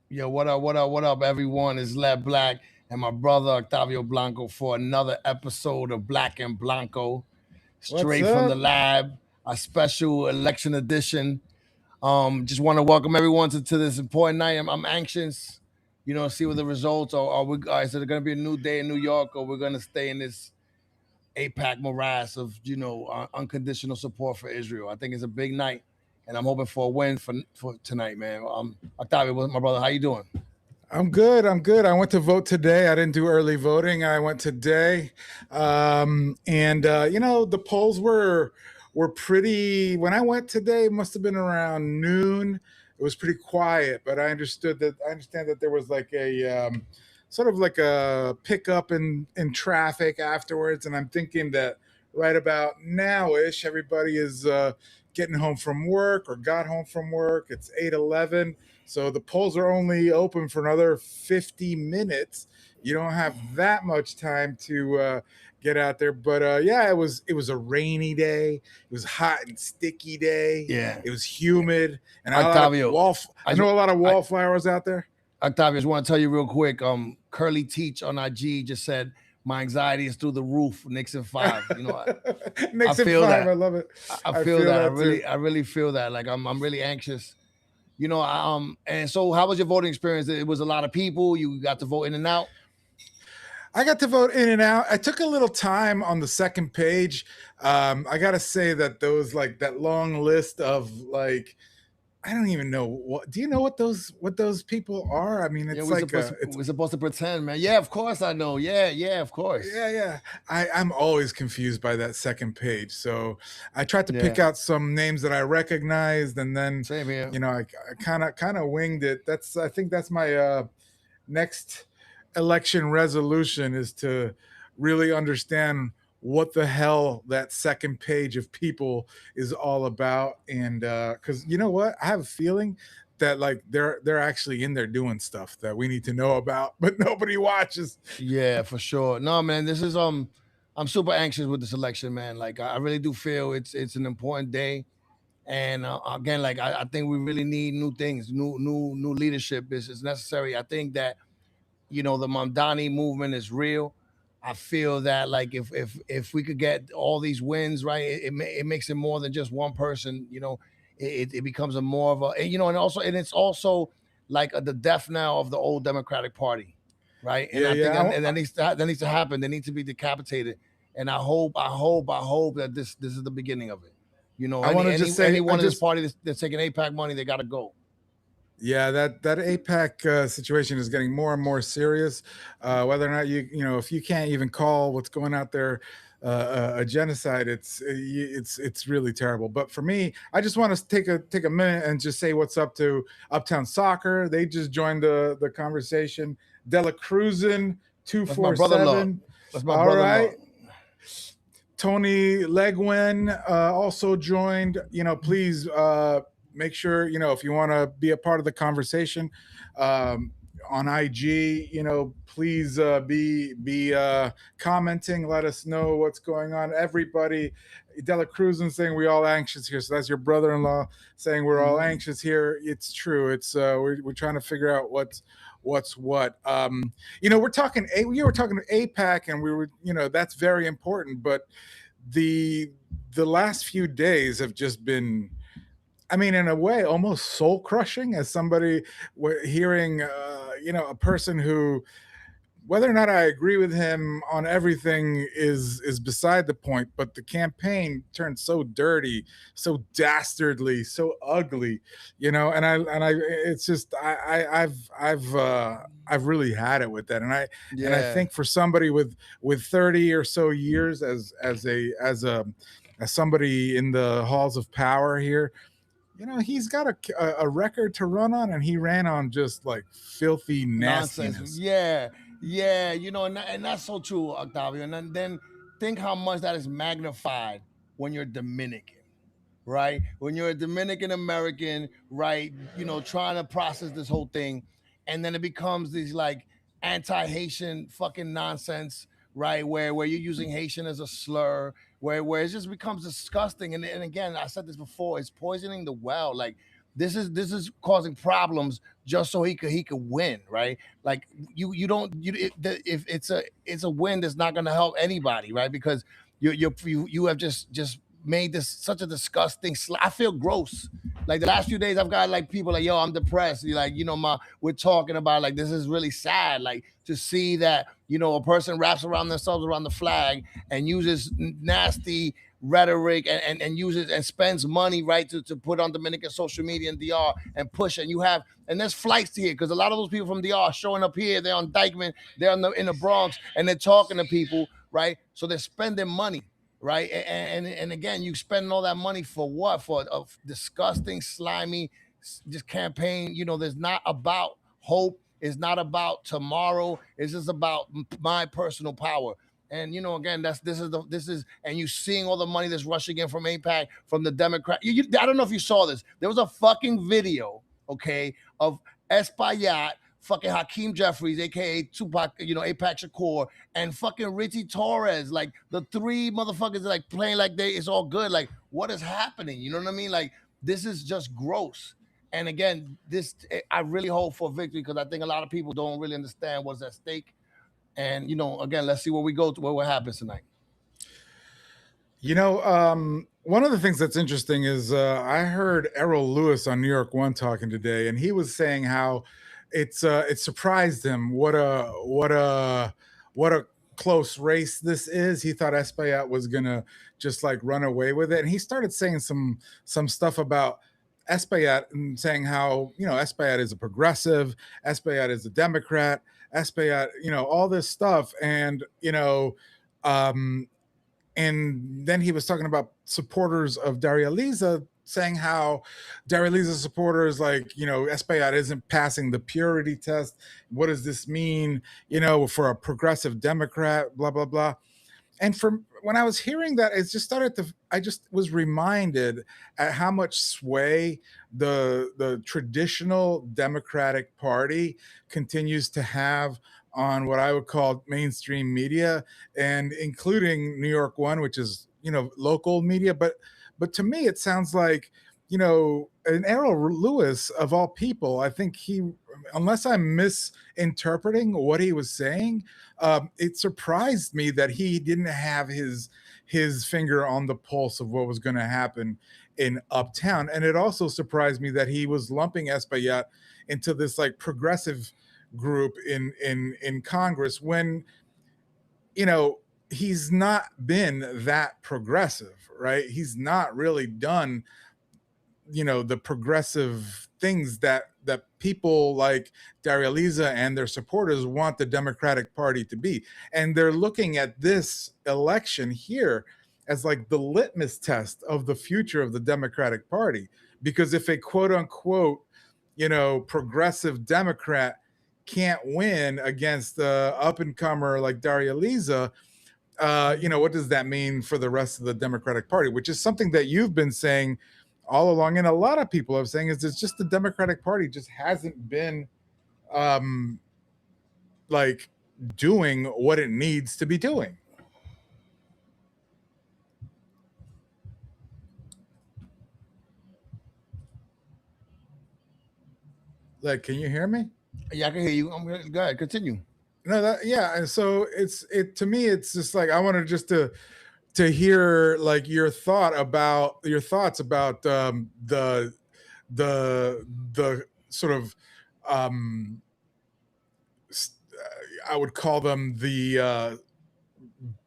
Yo, what up, everyone? It's Led Black and my brother Octavio Blanco for another episode of Black and Blanco, What's straight from the up? lab, a special election edition. Just want to welcome everyone to this important night. I'm anxious, see what the results are. Is it going to be a new day in New York, or we're going to stay in this APAC morass of unconditional support for Israel? I think it's a big night, and I'm hoping for a win for tonight, man. Octavio, my brother, how you doing? I'm good. I'm good. I went to vote today. I didn't do early voting. I went today, and the polls were pretty. When I went today, it must have been around noon. It was pretty quiet, but I understand that there was like a sort of like a pickup in traffic afterwards, and I'm thinking that right about now-ish, everybody is getting home from work or got home from work. It's 8:11. So the polls are only open for another 50 minutes. You don't have that much time to get out there. But yeah, it was a rainy day. It was hot and sticky day. Yeah. It was humid, and Octavio, I know a lot of wallflowers out there. Octavio, I just want to tell you real quick. Curly Teach on IG just said my anxiety is through the roof. Nixon 5. Nixon feel 5. that. I love it. I feel that. too. I really feel that. Like I'm really anxious. And so how was your voting experience? It was a lot of people. You got to vote in and out. I got to vote in and out. I took a little time on the second page. I got to say that those like that long list of like I don't even know what. Do you know what those people are? I mean, it's we're supposed to pretend, man. Yeah, of course I know. Yeah, of course. Yeah. I'm always confused by that second page. So I tried to pick out some names that I recognized, and then Same here. I kind of winged it. I think that's my next election resolution is to really understand what the hell that second page of people is all about. And because you know what, I have a feeling that like they're actually in there doing stuff that we need to know about, but nobody watches. Yeah, for sure. No, man, this is I'm super anxious with this election, man. Like I really do feel it's an important day. And again, like I think we really need new things, new leadership is necessary. I think that the Mamdani movement is real. I feel that like if we could get all these wins, right, it makes it more than just one person. It becomes a more of a and it's also like the death knell of the old Democratic Party, right? And and that needs to happen. They need to be decapitated. And I hope that this is the beginning of it. I want to just say any one of this party that's taking APAC money, they got to go. Yeah, that APAC situation is getting more and more serious. Whether or not if you can't even call what's going out there a genocide, it's really terrible. But for me, I just want to take a minute and just say what's up to Uptown Soccer. They just joined the conversation. Dela Cruzin 247. That's my brother-in-law. All right. Tony Legwin also joined. Please. Make sure, if you want to be a part of the conversation on IG, please be commenting. Let us know what's going on. Everybody, Dela Cruzin saying we're all anxious here. So that's your brother-in-law saying we're all anxious here. It's true. It's we're trying to figure out what's what. We're talking APAC, and we were, that's very important. But the last few days have just been, I mean, in a way, almost soul crushing as somebody hearing, a person who, whether or not I agree with him on everything is beside the point, but the campaign turned so dirty, so dastardly, so ugly, and it's just, I've really had it with that. And I think for somebody with 30 or so years as somebody in the halls of power here, he's got a record to run on, and he ran on just like filthy nastiness. Nonsense. Yeah, and that's so true, Octavio. And then think how much that is magnified when you're Dominican, right? When you're a Dominican American, right? Trying to process this whole thing, and then it becomes these like anti-Haitian fucking nonsense, right? Where you're using Haitian as a slur, where it just becomes disgusting. And again, I said this before, it's poisoning the well. Like this is causing problems just so he could win, right? Like you don't if it's a win that's not going to help anybody, right? Because you have just made this such a disgusting. I feel gross. Like the last few days, I've got like people like, yo, I'm depressed. Like, we're talking about like this is really sad. Like to see that a person wraps around themselves around the flag and uses nasty rhetoric and uses and spends money, right, to put on Dominican social media and DR and push it. And there's flights to here because a lot of those people from DR are showing up here. They're on Dykeman, they're in the Bronx, and they're talking to people, right? So they're spending money, right? And again, you spending all that money for what? For a disgusting, slimy, just campaign. There's not about hope. It's not about tomorrow. It's just about my personal power. And again, this is, and you seeing all the money that's rushing in from AIPAC, from the Democrat. I don't know if you saw this. There was a fucking video, okay, of Espaillat, fucking Hakeem Jeffries, aka Tupac, AIPAC Shakur, and fucking Richie Torres. Like the three motherfuckers are like playing like it's all good. Like what is happening? You know what I mean? Like this is just gross. And again, I really hope for victory because I think a lot of people don't really understand what's at stake. And again, let's see where we go to what happens tonight. One of the things that's interesting is I heard Errol Lewis on New York One talking today, and he was saying how it surprised him what a close race this is. He thought Espaillat was gonna just like run away with it, and he started saying some stuff about Espaillat and saying how Espaillat is a progressive, Espaillat is a Democrat, Espaillat, all this stuff, and and then he was talking about supporters of Darializa, saying how Darializa supporters like Espaillat isn't passing the purity test. What does this mean? For a progressive Democrat, blah blah blah. And when I was hearing that, I just was reminded at how much sway the traditional Democratic Party continues to have on what I would call mainstream media, and including New York One, which is local media. But to me, it sounds like an Errol Lewis of all people. I think unless I'm misinterpreting what he was saying, it surprised me that he didn't have his finger on the pulse of what was going to happen in Uptown. And it also surprised me that he was lumping Espaillat into this like progressive group in Congress when he's not been that progressive, right? He's not really done the progressive things that people like Darializa and their supporters want the Democratic Party to be. And they're looking at this election here as like the litmus test of the future of the Democratic Party. Because if a quote unquote, progressive Democrat can't win against the up and comer like Darializa, what does that mean for the rest of the Democratic Party? Which is something that you've been saying all along, and a lot of people are saying, is it's just the Democratic Party just hasn't been like doing what it needs to be doing. Like, can you hear me? Yeah, I can hear you. I'm good. Go ahead, continue. No, and so to me, it's just like I wanted just to hear like your thoughts about the sort of I would call them the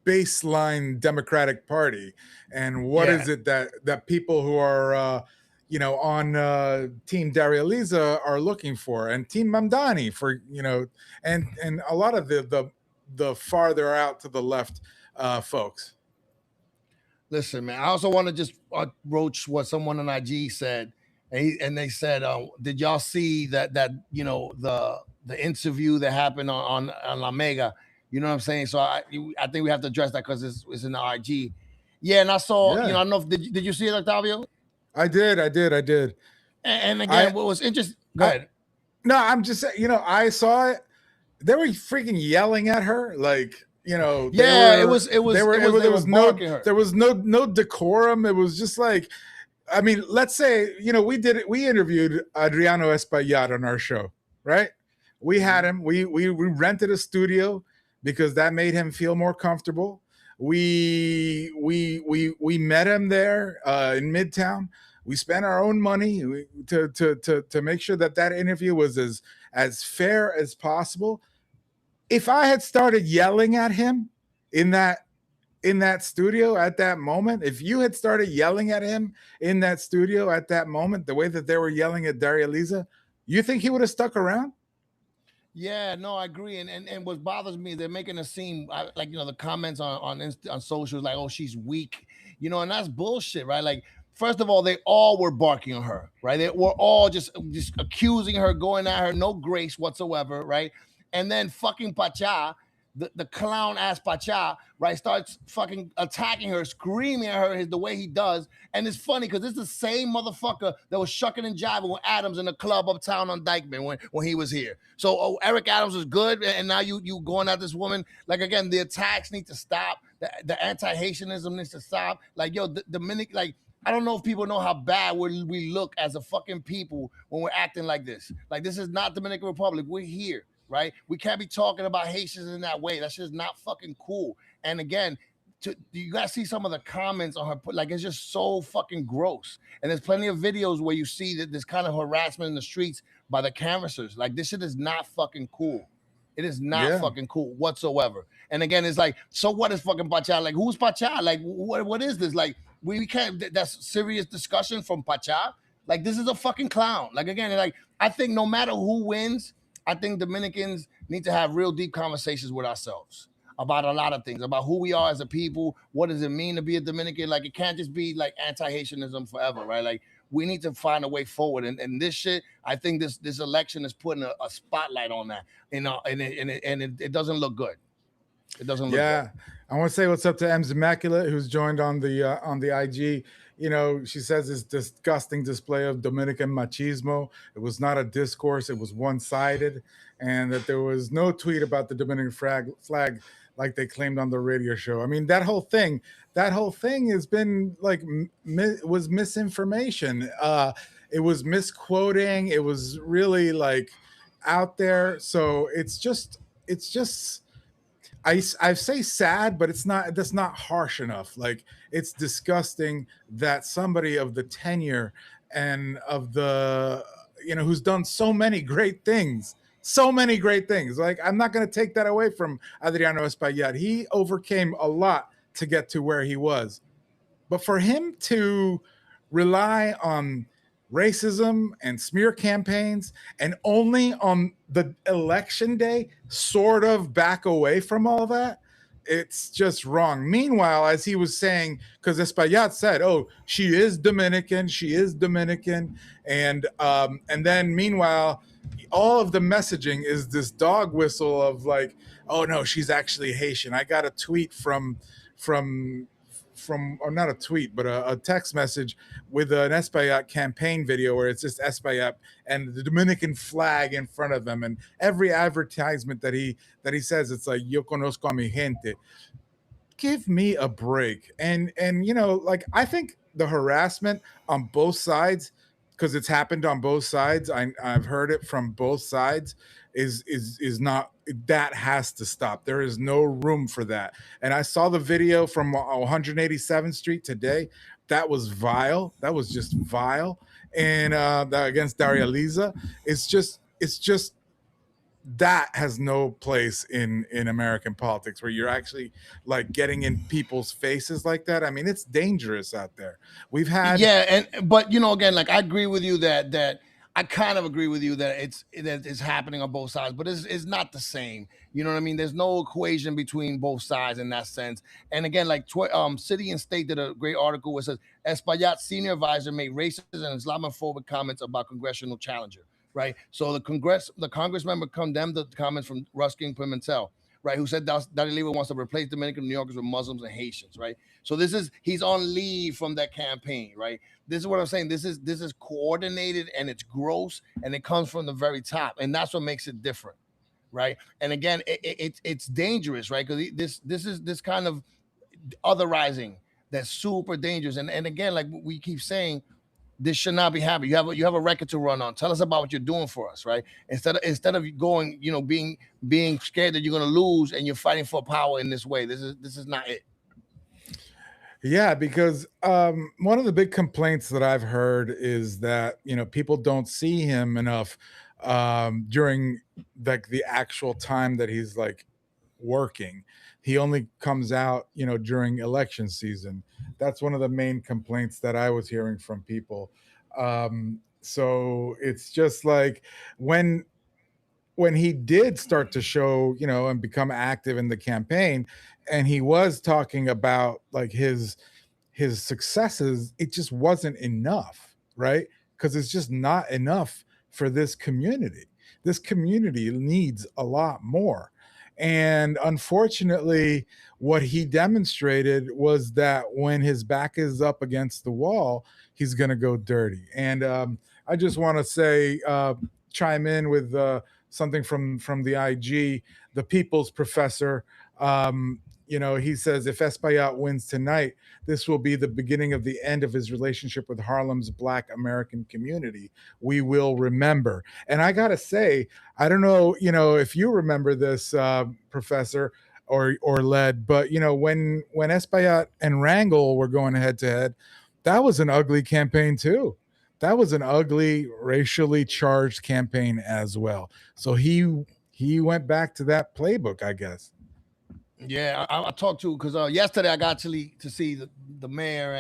baseline Democratic Party, and what is it that people who are on Team Darializa are looking for, and Team Mamdani for and a lot of the farther out to the left folks. Listen, man. I also want to just broach what someone on IG said, and they said, "Did y'all see that the interview that happened on La Mega?" You know what I'm saying? So I think we have to address that because it's in the IG. Yeah, and I saw. I don't know if did you see it, Octavio? I did. And again, what was interesting? Go ahead. No, I'm just saying. I saw it. They were freaking yelling at her, like. There was no decorum. It was just like I mean, let's say, we interviewed Adriano Espaillat on our show, right? We had him, we rented a studio because that made him feel more comfortable. We met him there in Midtown. We spent our own money to make sure that interview was as fair as possible. If I had started yelling at him in that studio at that moment, if you had started yelling at him in that studio at that moment, the way that they were yelling at Darializa, you think he would have stuck around? Yeah, no, I agree. And what bothers me, they're making a scene like the comments on socials like, oh, she's weak, and that's bullshit, right? Like, first of all, they all were barking on her, right? They were all just accusing her, going at her, no grace whatsoever, right? And then fucking Pacha, the clown ass Pacha, right, starts fucking attacking her, screaming at her the way he does. And it's funny because it's the same motherfucker that was shucking and jiving with Adams in the club uptown on Dykeman when he was here. So Eric Adams was good, and now you going at this woman. Like, again, the attacks need to stop. The anti-Haitianism needs to stop. Like, yo, Dominic, like, I don't know if people know how bad we look as a fucking people when we're acting like this. Like, this is not Dominican Republic. We're here, right? We can't be talking about Haitians in that way. That's just not fucking cool. And again, you guys see some of the comments on her, like, it's just so fucking gross. And there's plenty of videos where you see that this kind of harassment in the streets by the canvassers. Like, this shit is not fucking cool. It is not fucking cool whatsoever. And again, it's like, so what is fucking Pacha? Like, who's Pacha? Like, what is this? Like, we can't, that's serious discussion from Pacha. Like, this is a fucking clown. Like, again, like, I think no matter who wins, I think Dominicans need to have real deep conversations with ourselves about a lot of things, about who we are as a people. What does it mean to be a Dominican? Like, it can't just be like anti-Haitianism forever, right? Like, we need to find a way forward. And this shit, I think this election is putting a spotlight on that, and it doesn't look good. It doesn't look good. I want to say what's up to M's Immaculate, who's joined on the IG. She says this disgusting display of Dominican machismo. It was not a discourse; it was one-sided, and that there was no tweet about the Dominican flag like they claimed on the radio show. I mean, that whole thing has been like was misinformation. It was misquoting. It was really like out there. So it's just. I say sad, but that's not harsh enough. Like, it's disgusting that somebody of the tenure and of the, who's done so many great things. Like, I'm not going to take that away from Adriano Espaillat. He overcame a lot to get to where he was. But for him to rely on racism and smear campaigns and only on the election day sort of back away from all that, it's just wrong. Meanwhile, as he was saying, because Espaillat said, oh, she is Dominican, and then meanwhile, all of the messaging is this dog whistle of like, oh no, she's actually Haitian. I got a tweet from or not a tweet, but a text message with an Espaillat campaign video where it's just Espaillat and the Dominican flag in front of them, and every advertisement that he says, it's like, yo conozco a mi gente. Give me a break. And like, I think the harassment on both sides, because it's happened on both sides, I've heard it from both sides, is not, that has to stop. There is no room for that. And I saw the video from 187th Street today. That was vile. That was just vile. And against Darializa, it's just that has no place in American politics, where you're actually like getting in people's faces like that. I mean, it's dangerous out there. We've had but again, like, I agree with you that I kind of agree with you that it's happening on both sides, but it's not the same. You know what I mean? There's no equation between both sides in that sense. And again, like, City and State did a great article where it says Espaillat senior advisor made racist and Islamophobic comments about congressional challenger. Right. So the Congress member condemned the comments from Ruskin Pimentel, right, who said Darializa wants to replace Dominican New Yorkers with Muslims and Haitians, right? So he's on leave from that campaign, right? This is what I'm saying. This is coordinated, and it's gross, and it comes from the very top, and that's what makes it different, right? And again, it's dangerous, right? Because this is this kind of otherizing that's super dangerous, and again, like we keep saying, this should not be happening. You have a record to run on. Tell us about what you're doing for us, right? Instead of going, being scared that you're gonna lose and you're fighting for power in this way. This is not it. Yeah, because one of the big complaints that I've heard is that people don't see him enough during like the actual time that he's like working. He only comes out during election season. That's one of the main complaints that I was hearing from people. So it's just like when he did start to show, and become active in the campaign, and he was talking about like his successes, it just wasn't enough, right? Because it's just not enough for this community. This community needs a lot more. And unfortunately, what he demonstrated was that when his back is up against the wall, he's going to go dirty. And I just want to say, chime in with something from the IG, the People's Professor. He says if Espaillat wins tonight, this will be the beginning of the end of his relationship with Harlem's Black American community. We will remember. And I gotta say, I don't know, if you remember this, Professor or Led, but when Espaillat and Rangel were going head to head, that was an ugly campaign too. That was an ugly, racially charged campaign as well. So he went back to that playbook, I guess. Yeah, I talked to because yesterday I got to see the mayor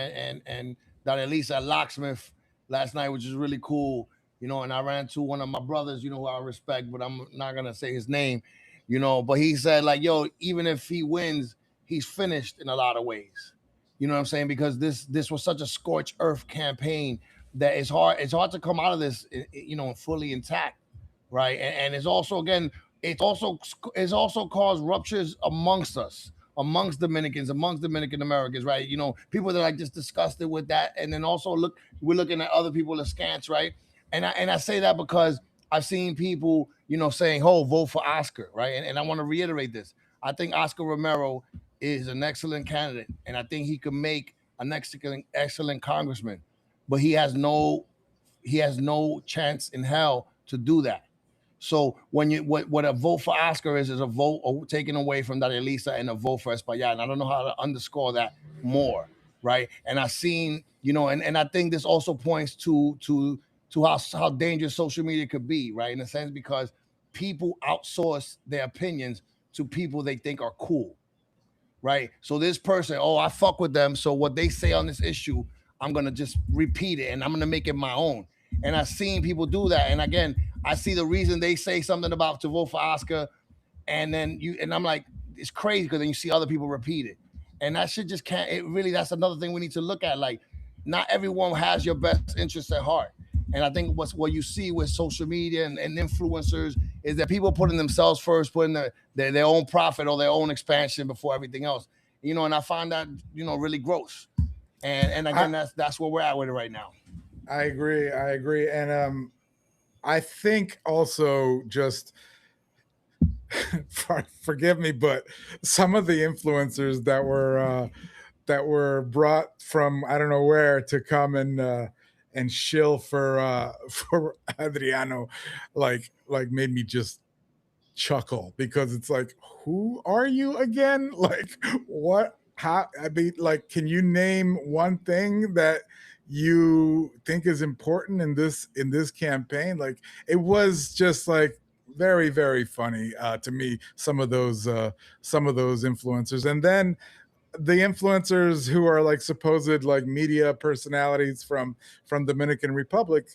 and Darializa Locksmith last night, which is really cool. And I ran to one of my brothers, who I respect, but I'm not gonna say his name, But he said like, yo, even if he wins, he's finished in a lot of ways. You know what I'm saying? Because this was such a scorched earth campaign that it's hard to come out of this, fully intact, right? And it's also again it's also caused ruptures amongst us, amongst Dominicans, amongst Dominican Americans, right? People that are just disgusted with that, and then also we're looking at other people askance, right? And I say that because I've seen people, saying, "Oh, vote for Oscar," right? And I want to reiterate this. I think Oscar Romero is an excellent candidate, and I think he could make an excellent congressman, but he has no chance in hell to do that. So when what a vote for Oscar is a vote taken away from Darializa and a vote for Espaillat. And I don't know how to underscore that more, right? And I've seen, and I think this also points to how dangerous social media could be, right? In a sense, because people outsource their opinions to people they think are cool, right? So this person, oh, I fuck with them. So what they say on this issue, I'm gonna just repeat it and I'm gonna make it my own. And I've seen people do that. And again, I see the reason they say something about to vote for Oscar, and then I'm like, it's crazy because then you see other people repeat it. And that shit just can't, it really, that's another thing we need to look at. Like, not everyone has your best interests at heart. And I think what you see with social media and influencers is that people putting themselves first, putting their own profit or their own expansion before everything else. And I find that, really gross. And again, that's where we're at with it right now. I agree. And I think also just forgive me, but some of the influencers that were brought from I don't know where to come and shill for Adriano, like made me just chuckle, because it's like, who are you again? Like, what? How? I mean, like, can you name one thing that you think is important in this campaign? Like, it was just like very, very funny to me, some of those influencers. And then the influencers who are like supposed like media personalities from Dominican Republic,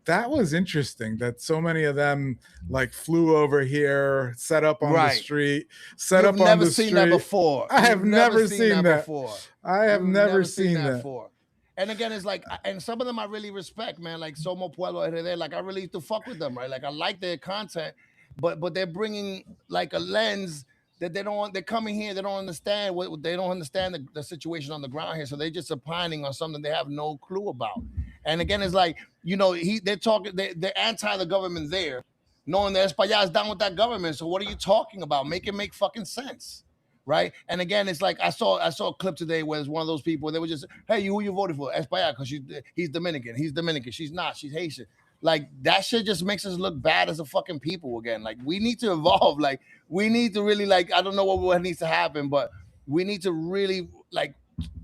that was interesting that so many of them like flew over here, set up on the street, You've up on the street. Never seen that before. I have never seen that before. I have never seen that before. And again, it's like, and some of them I really respect, man. Like Somo Pueblo, like I really used to fuck with them, right? Like I like their content, but they're bringing like a lens that they're coming here, they don't understand they don't understand the situation on the ground here, so they're just opining on something they have no clue about. And again, it's like, they're talking, they're anti the government there, knowing that Espaillat is down with that government. So what are you talking about? Make it make fucking sense, right? And again, it's like I saw a clip today where it's one of those people. They were just, hey, who you voted for? Espaillat, because he's Dominican. He's Dominican. She's not. She's Haitian. Like that shit just makes us look bad as a fucking people again. Like we need to evolve. Like we need to really like I don't know what needs to happen, but we need to really like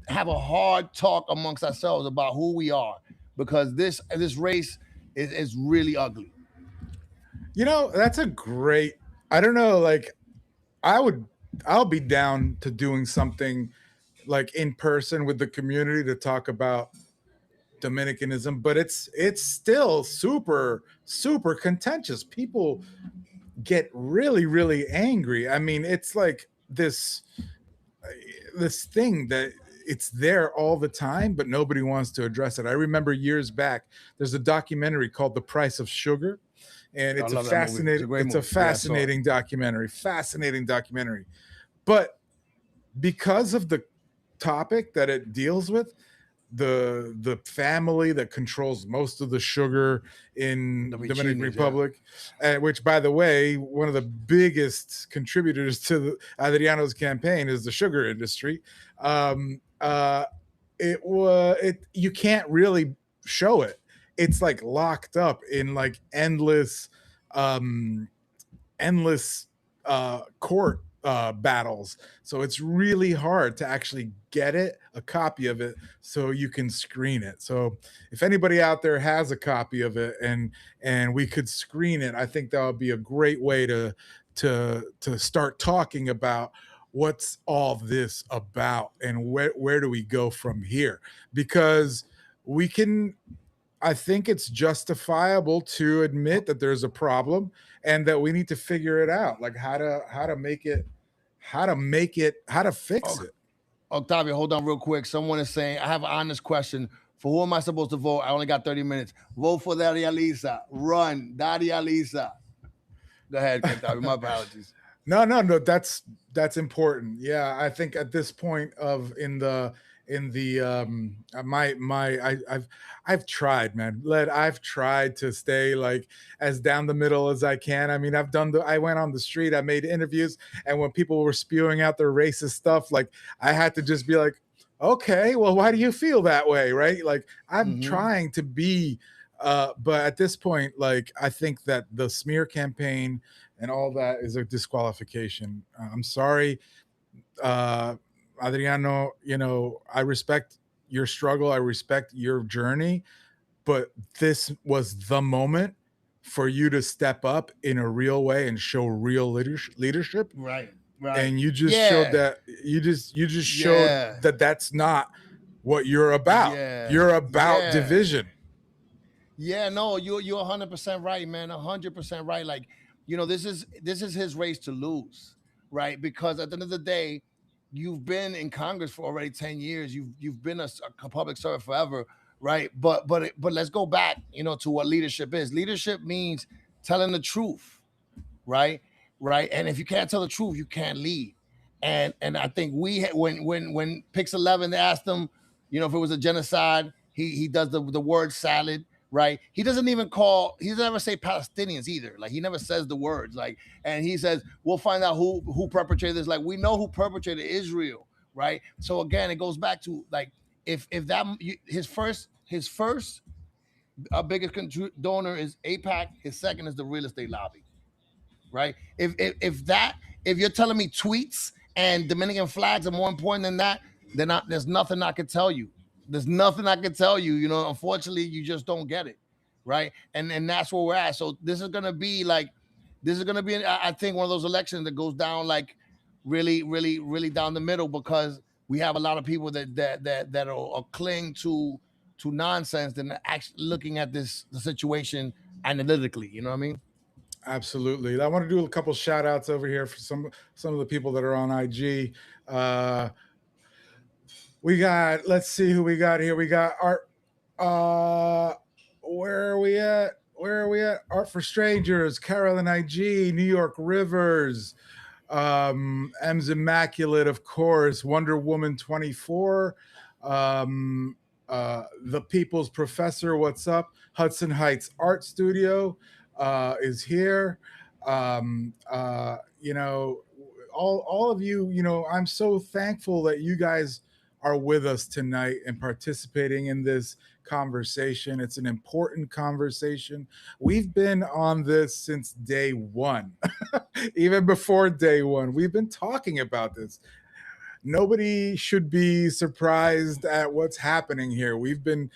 have a hard talk amongst ourselves about who we are because this race is really ugly. You know, that's a great. I don't know. Like, I'll be down to doing something like in person with the community to talk about Dominicanism, but it's still super contentious. People get really angry. I mean, it's like this thing that it's there all the time, but nobody wants to address it. I remember years back, there's a documentary called The Price of Sugar, and it's a fascinating documentary. Fascinating documentary. But because of the topic that it deals with, the family that controls most of the sugar in the Dominican Republic, which, by the way, one of the biggest contributors to Adriano's campaign is the sugar industry. You can't really show it. It's like locked up in like endless court battles. So it's really hard to actually get a copy of it so you can screen it. So if anybody out there has a copy of it and we could screen it, I think that would be a great way to start talking about what's all this about and where do we go from here? Because I think it's justifiable to admit that there's a problem and that we need to figure it out, like how to fix it. Octavio, hold on real quick. Someone is saying, I have an honest question. For who am I supposed to vote? I only got 30 minutes. Vote for Darializa. Run, Darializa. Go ahead, Octavio. My apologies. No, that's important. Yeah, I think at this point I've tried, man. I've tried to stay like as down the middle as I can. I mean, I went on the street, I made interviews, and when people were spewing out their racist stuff, like I had to just be like, okay, well, why do you feel that way? Right? Like I'm trying to be, but at this point, like I think that the smear campaign and all that is a disqualification. I'm sorry. Adriano, I respect your struggle. I respect your journey, but this was the moment for you to step up in a real way and show real leadership. Right. And you just showed that showed that that's not what you're about. You're about division. Yeah, no, you're 100% right, man. 100% right. Like, this is his race to lose, right? Because at the end of the day, you've been in Congress for already 10 years. You've been a public servant forever, right? But let's go back, to what leadership is. Leadership means telling the truth, right? Right. And if you can't tell the truth, you can't lead. And I think when Pix 11, they asked him, if it was a genocide, he does the word salad. Right, he doesn't ever say Palestinians either. Like he never says the words. Like, and he says we'll find out who perpetrated this. Like we know who perpetrated Israel, right? So again, it goes back to like if that his first biggest donor is AIPAC, his second is the real estate lobby, right? If you're telling me tweets and Dominican flags are more important than that, then there's nothing I could tell you. There's nothing I can tell you, unfortunately, you just don't get it, right? And that's where we're at. So this is gonna be, I think, one of those elections that goes down like really, really, really down the middle because we have a lot of people that are cling to nonsense than actually looking at the situation analytically. You know what I mean? Absolutely. I want to do a couple shout outs over here for some of the people that are on IG. Let's see who we got here. We got Art. Where are we at? Art for Strangers, Carolyn IG, New York Rivers, M's Immaculate, of course, Wonder Woman 24, The People's Professor, what's up? Hudson Heights Art Studio is here. all of you, I'm so thankful that you guys are with us tonight and participating in this conversation. It's an important conversation. We've been on this since day one. Even before day one, we've been talking about this. Nobody should be surprised at what's happening here. We've been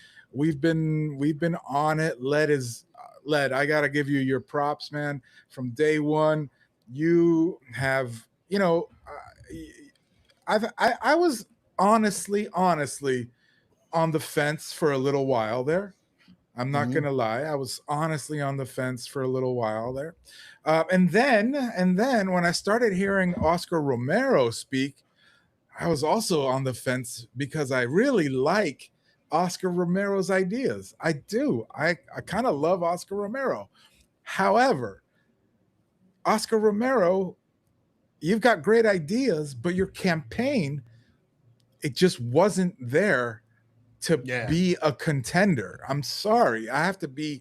on it. Led. I gotta give you your props, man. From day one, you have, I was honestly on the fence for a little while there. I'm not Mhm. gonna lie. I was honestly on the fence for a little while there, and then when I started hearing Oscar Romero speak, I was also on the fence because I really like Oscar Romero's ideas. I do. I kind of love Oscar Romero. However, Oscar Romero, you've got great ideas, but your campaign, it just wasn't there to Yeah. be a contender. I'm sorry. I have to be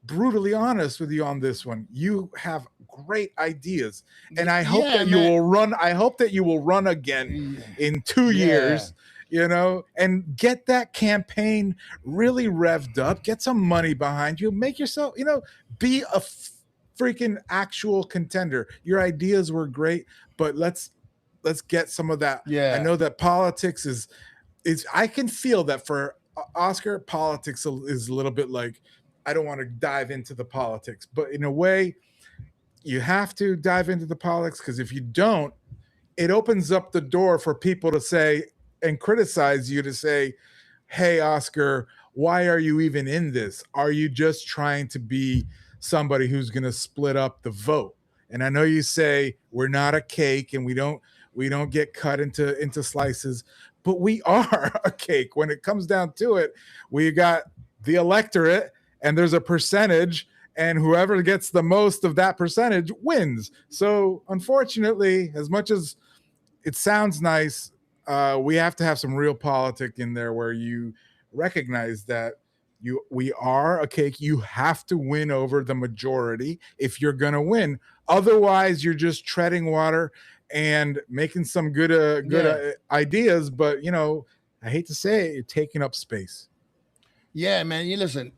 brutally honest with you on this one. You have great ideas, and I hope Yeah, that you man. will run. I hope that you will run again in 2 years. Yeah. And get that campaign really revved up. Get some money behind you. Make yourself, be a freaking actual contender. Your ideas were great, but let's get some of that. I Yeah. know that politics is I can feel that for Oscar, politics is a little bit like, I don't want to dive into the politics, but in a way, you have to dive into the politics, because if you don't, it opens up the door for people to say and criticize you, to say, hey, Oscar, why are you even in this? Are you just trying to be somebody who's going to split up the vote? And I know you say we're not a cake and we don't get cut into slices, but we are a cake. When it comes down to it, we got the electorate, and there's a percentage, and whoever gets the most of that percentage wins. So unfortunately, as much as it sounds nice, we have to have some real politic in there, where you recognize that we are a cake. You have to win over the majority if you're going to win. Otherwise, you're just treading water and making some good Yeah. ideas, but I hate to say it, you're taking up space. Yeah, man. You listen,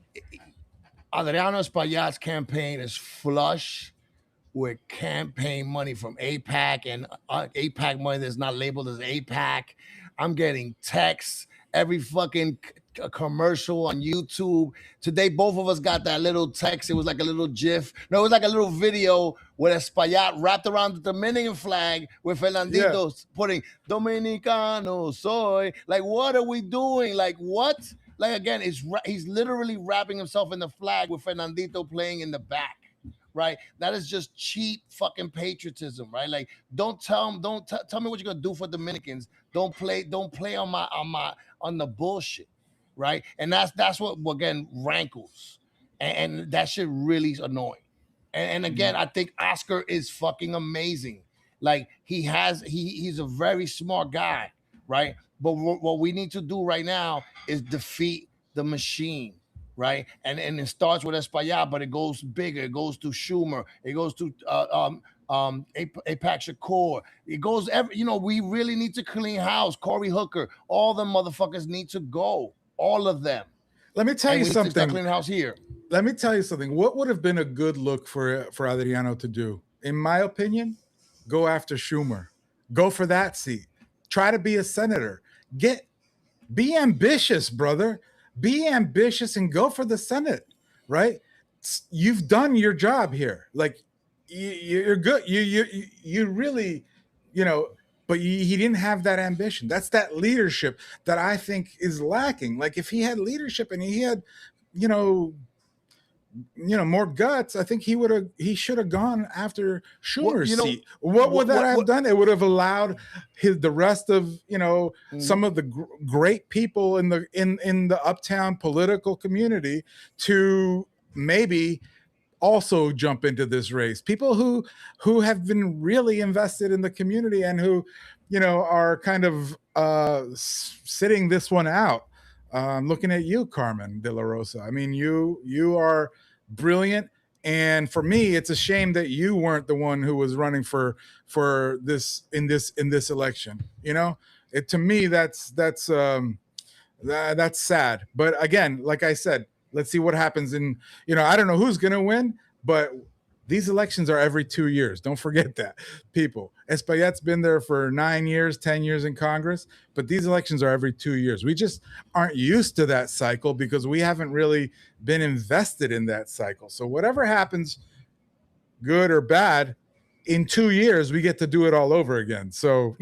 Adriano Espaillat's campaign is flush with campaign money from APAC and APAC money that's not labeled as APAC. I'm getting texts every fucking commercial on YouTube. Today, both of us got that little text. It was like a little GIF. No, it was like a little video with Espaillat wrapped around the Dominican flag with Yeah. Fernandito putting Dominicano soy. Like, what are we doing? Like, what? Like, again, he's literally wrapping himself in the flag with Fernandito playing in the back, right? That is just cheap fucking patriotism, right? Like, don't tell me what you're gonna do for Dominicans. Don't play on the bullshit, right? And that's what again rankles, and that shit really is annoying. And again, I think Oscar is fucking amazing. Like, he's a very smart guy, right? But what we need to do right now is defeat the machine, right? And it starts with Espaillat, but it goes bigger. It goes to Schumer. It goes to Apac Shakur. It goes we really need to clean house. Corey Hooker. All the motherfuckers need to go. All of them. Let me tell And you we need to start something. cleaning house here. Let me tell you something. What would have been a good look for Adriano to do? In my opinion, go after Schumer. Go for that seat. Try to be a senator. Be ambitious, brother. Be ambitious and go for the Senate, right? You've done your job here. Like, you're good. You really, you know, but he didn't have that ambition. That's that leadership that I think is lacking. Like, if he had leadership and he had, you know, more guts, I think he should have gone after What Schumer's you know? seat. What would that have What? done? It would have allowed the rest of some of the great people in the uptown political community to maybe also jump into this race. People who have been really invested in the community and who are kind of sitting this one out. Looking at you, Carmen De La Rosa. I mean, you are brilliant, And for me, it's a shame that you weren't the one who was running for this in this election. You know, to me that's that's sad. But again, like I said, let's see what happens in, I don't know who's going to win, but these elections are every 2 years. Don't forget that, people. Espaillat's been there for 9 years, 10 years in Congress, but these elections are every 2 years. We just aren't used to that cycle because we haven't really been invested in that cycle. So whatever happens, good or bad, in 2 years, we get to do it all over again. So,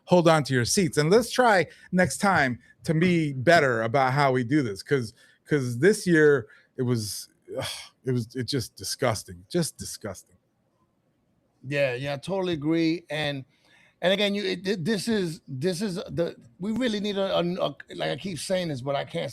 hold on to your seats and let's try next time to be better about how we do this. Cause this year it's just disgusting, Yeah, I totally agree. And again, this is we really need a like I keep saying this, but I can't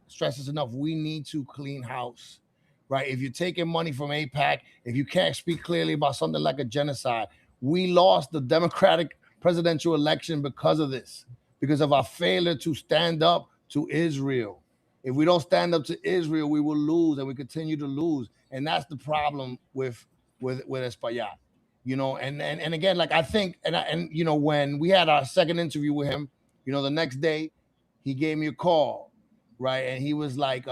stress this enough. We need to clean house, right? If you're taking money from AIPAC, if you can't speak clearly about something like a genocide, we lost the Democratic presidential election because of this, because of our failure to stand up to Israel. If we don't stand up to Israel, we will lose, and we continue to lose, and that's the problem with Espaillat. And again, like I think, and when we had our second interview with him, the next day, he gave me a call, right, and he was like,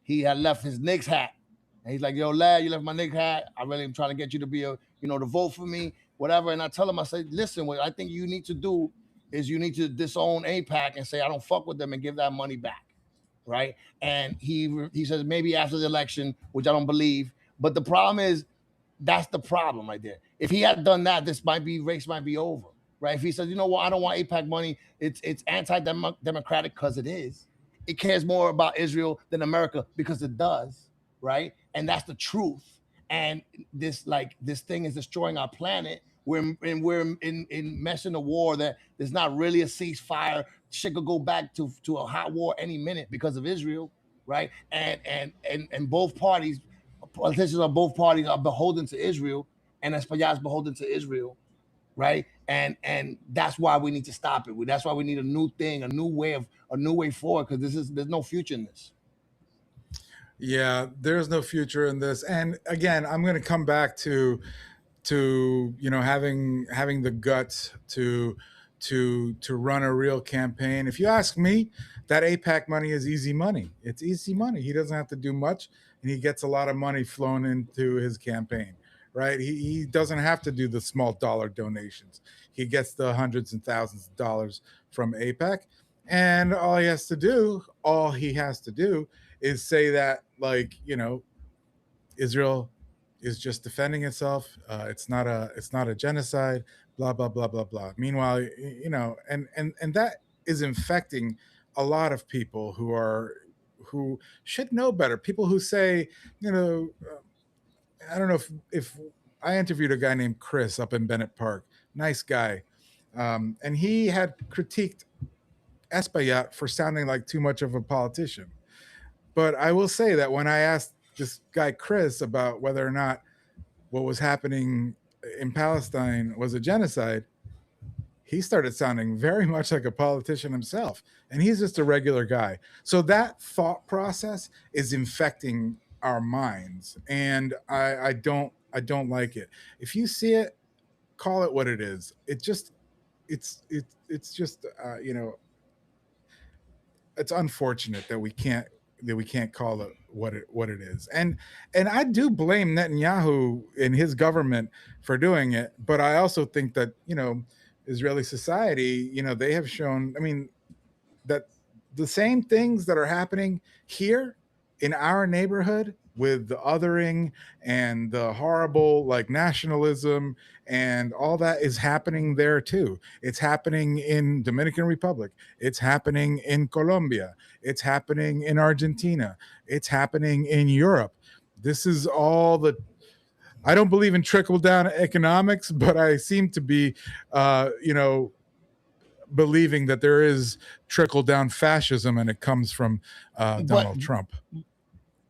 he had left his Knicks hat, and he's like, "Yo, lad, you left my Knicks hat. I really am trying to get you to be to vote for me, whatever." And I tell him, I say, "Listen, what I think you need to do is you need to disown AIPAC and say I don't fuck with them and give that money back." Right. And he says maybe after the election, which I don't believe. But the problem is, that's the problem right there. If he had done that, race might be over. Right. If he says, you know what, I don't want AIPAC money, it's anti-democratic because it is. It cares more about Israel than America because it does. Right. And that's the truth. And this thing is destroying our planet. We're in messing a war that there's not really a ceasefire. Shit could go back to a hot war any minute because of Israel, right? And both parties, politicians of both parties are beholden to Israel, and Espaillat is beholden to Israel, right? And that's why we need to stop it. That's why we need a new thing, a new way forward, because there's no future in this. Yeah, there's no future in this. And again, I'm going to come back to having the guts to run a real campaign. If you ask me, that AIPAC money is easy money. It's easy money. He doesn't have to do much, and he gets a lot of money flown into his campaign, right? He doesn't have to do the small dollar donations. He gets the hundreds and thousands of dollars from AIPAC, and all he has to do is say that, Israel is just defending itself. It's not a genocide. Blah blah blah blah blah. Meanwhile, and that is infecting a lot of people who should know better. People who say, I don't know if I interviewed a guy named Chris up in Bennett Park. Nice guy, and he had critiqued Espaillat for sounding like too much of a politician. But I will say that when I asked this guy Chris about whether or not what was happening in Palestine was a genocide, he started sounding very much like a politician himself, and he's just a regular guy. So that thought process is infecting our minds, and I don't like it. If you see it, call it what it is. It's just it's unfortunate that we can't call it what it is. And I do blame Netanyahu and his government for doing it, but I also think that, Israeli society, they have shown, that the same things that are happening here in our neighborhood with the othering and the horrible nationalism and all that is happening there too. It's happening in Dominican Republic. It's happening in Colombia. It's happening in Argentina. It's happening in Europe. This is all I don't believe in trickle down economics, but I seem to be, believing that there is trickle down fascism, and it comes from Donald Trump.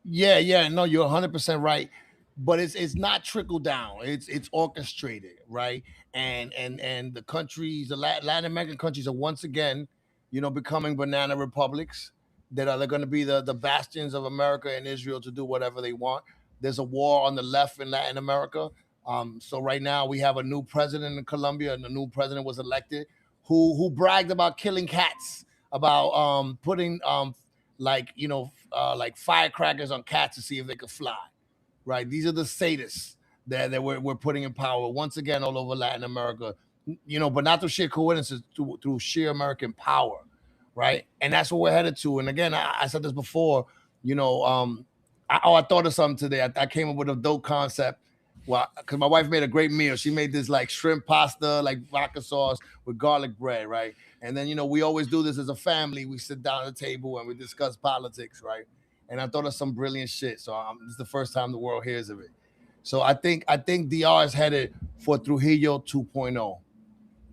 Yeah, no, you're 100% right. But it's not trickle down. It's orchestrated, right? And the countries, the Latin American countries, are once again, becoming banana republics that are going to be the bastions of America and Israel to do whatever they want. there's a war on the left in Latin America. So right now we have a new president in Colombia, and the new president was elected who bragged about killing cats, about putting like firecrackers on cats to see if they could fly. Right? These are the sadists that we're putting in power once again all over Latin America. But not through sheer coincidence, through sheer American power, right? And that's what we're headed to. And again, I said this before. I thought of something today. I came up with a dope concept. Well, because my wife made a great meal. She made this like shrimp pasta, like vodka sauce with garlic bread, right? And then we always do this as a family. We sit down at the table and we discuss politics, right? And I thought of some brilliant shit. So this is the first time the world hears of it. So I think DR is headed for Trujillo 2.0,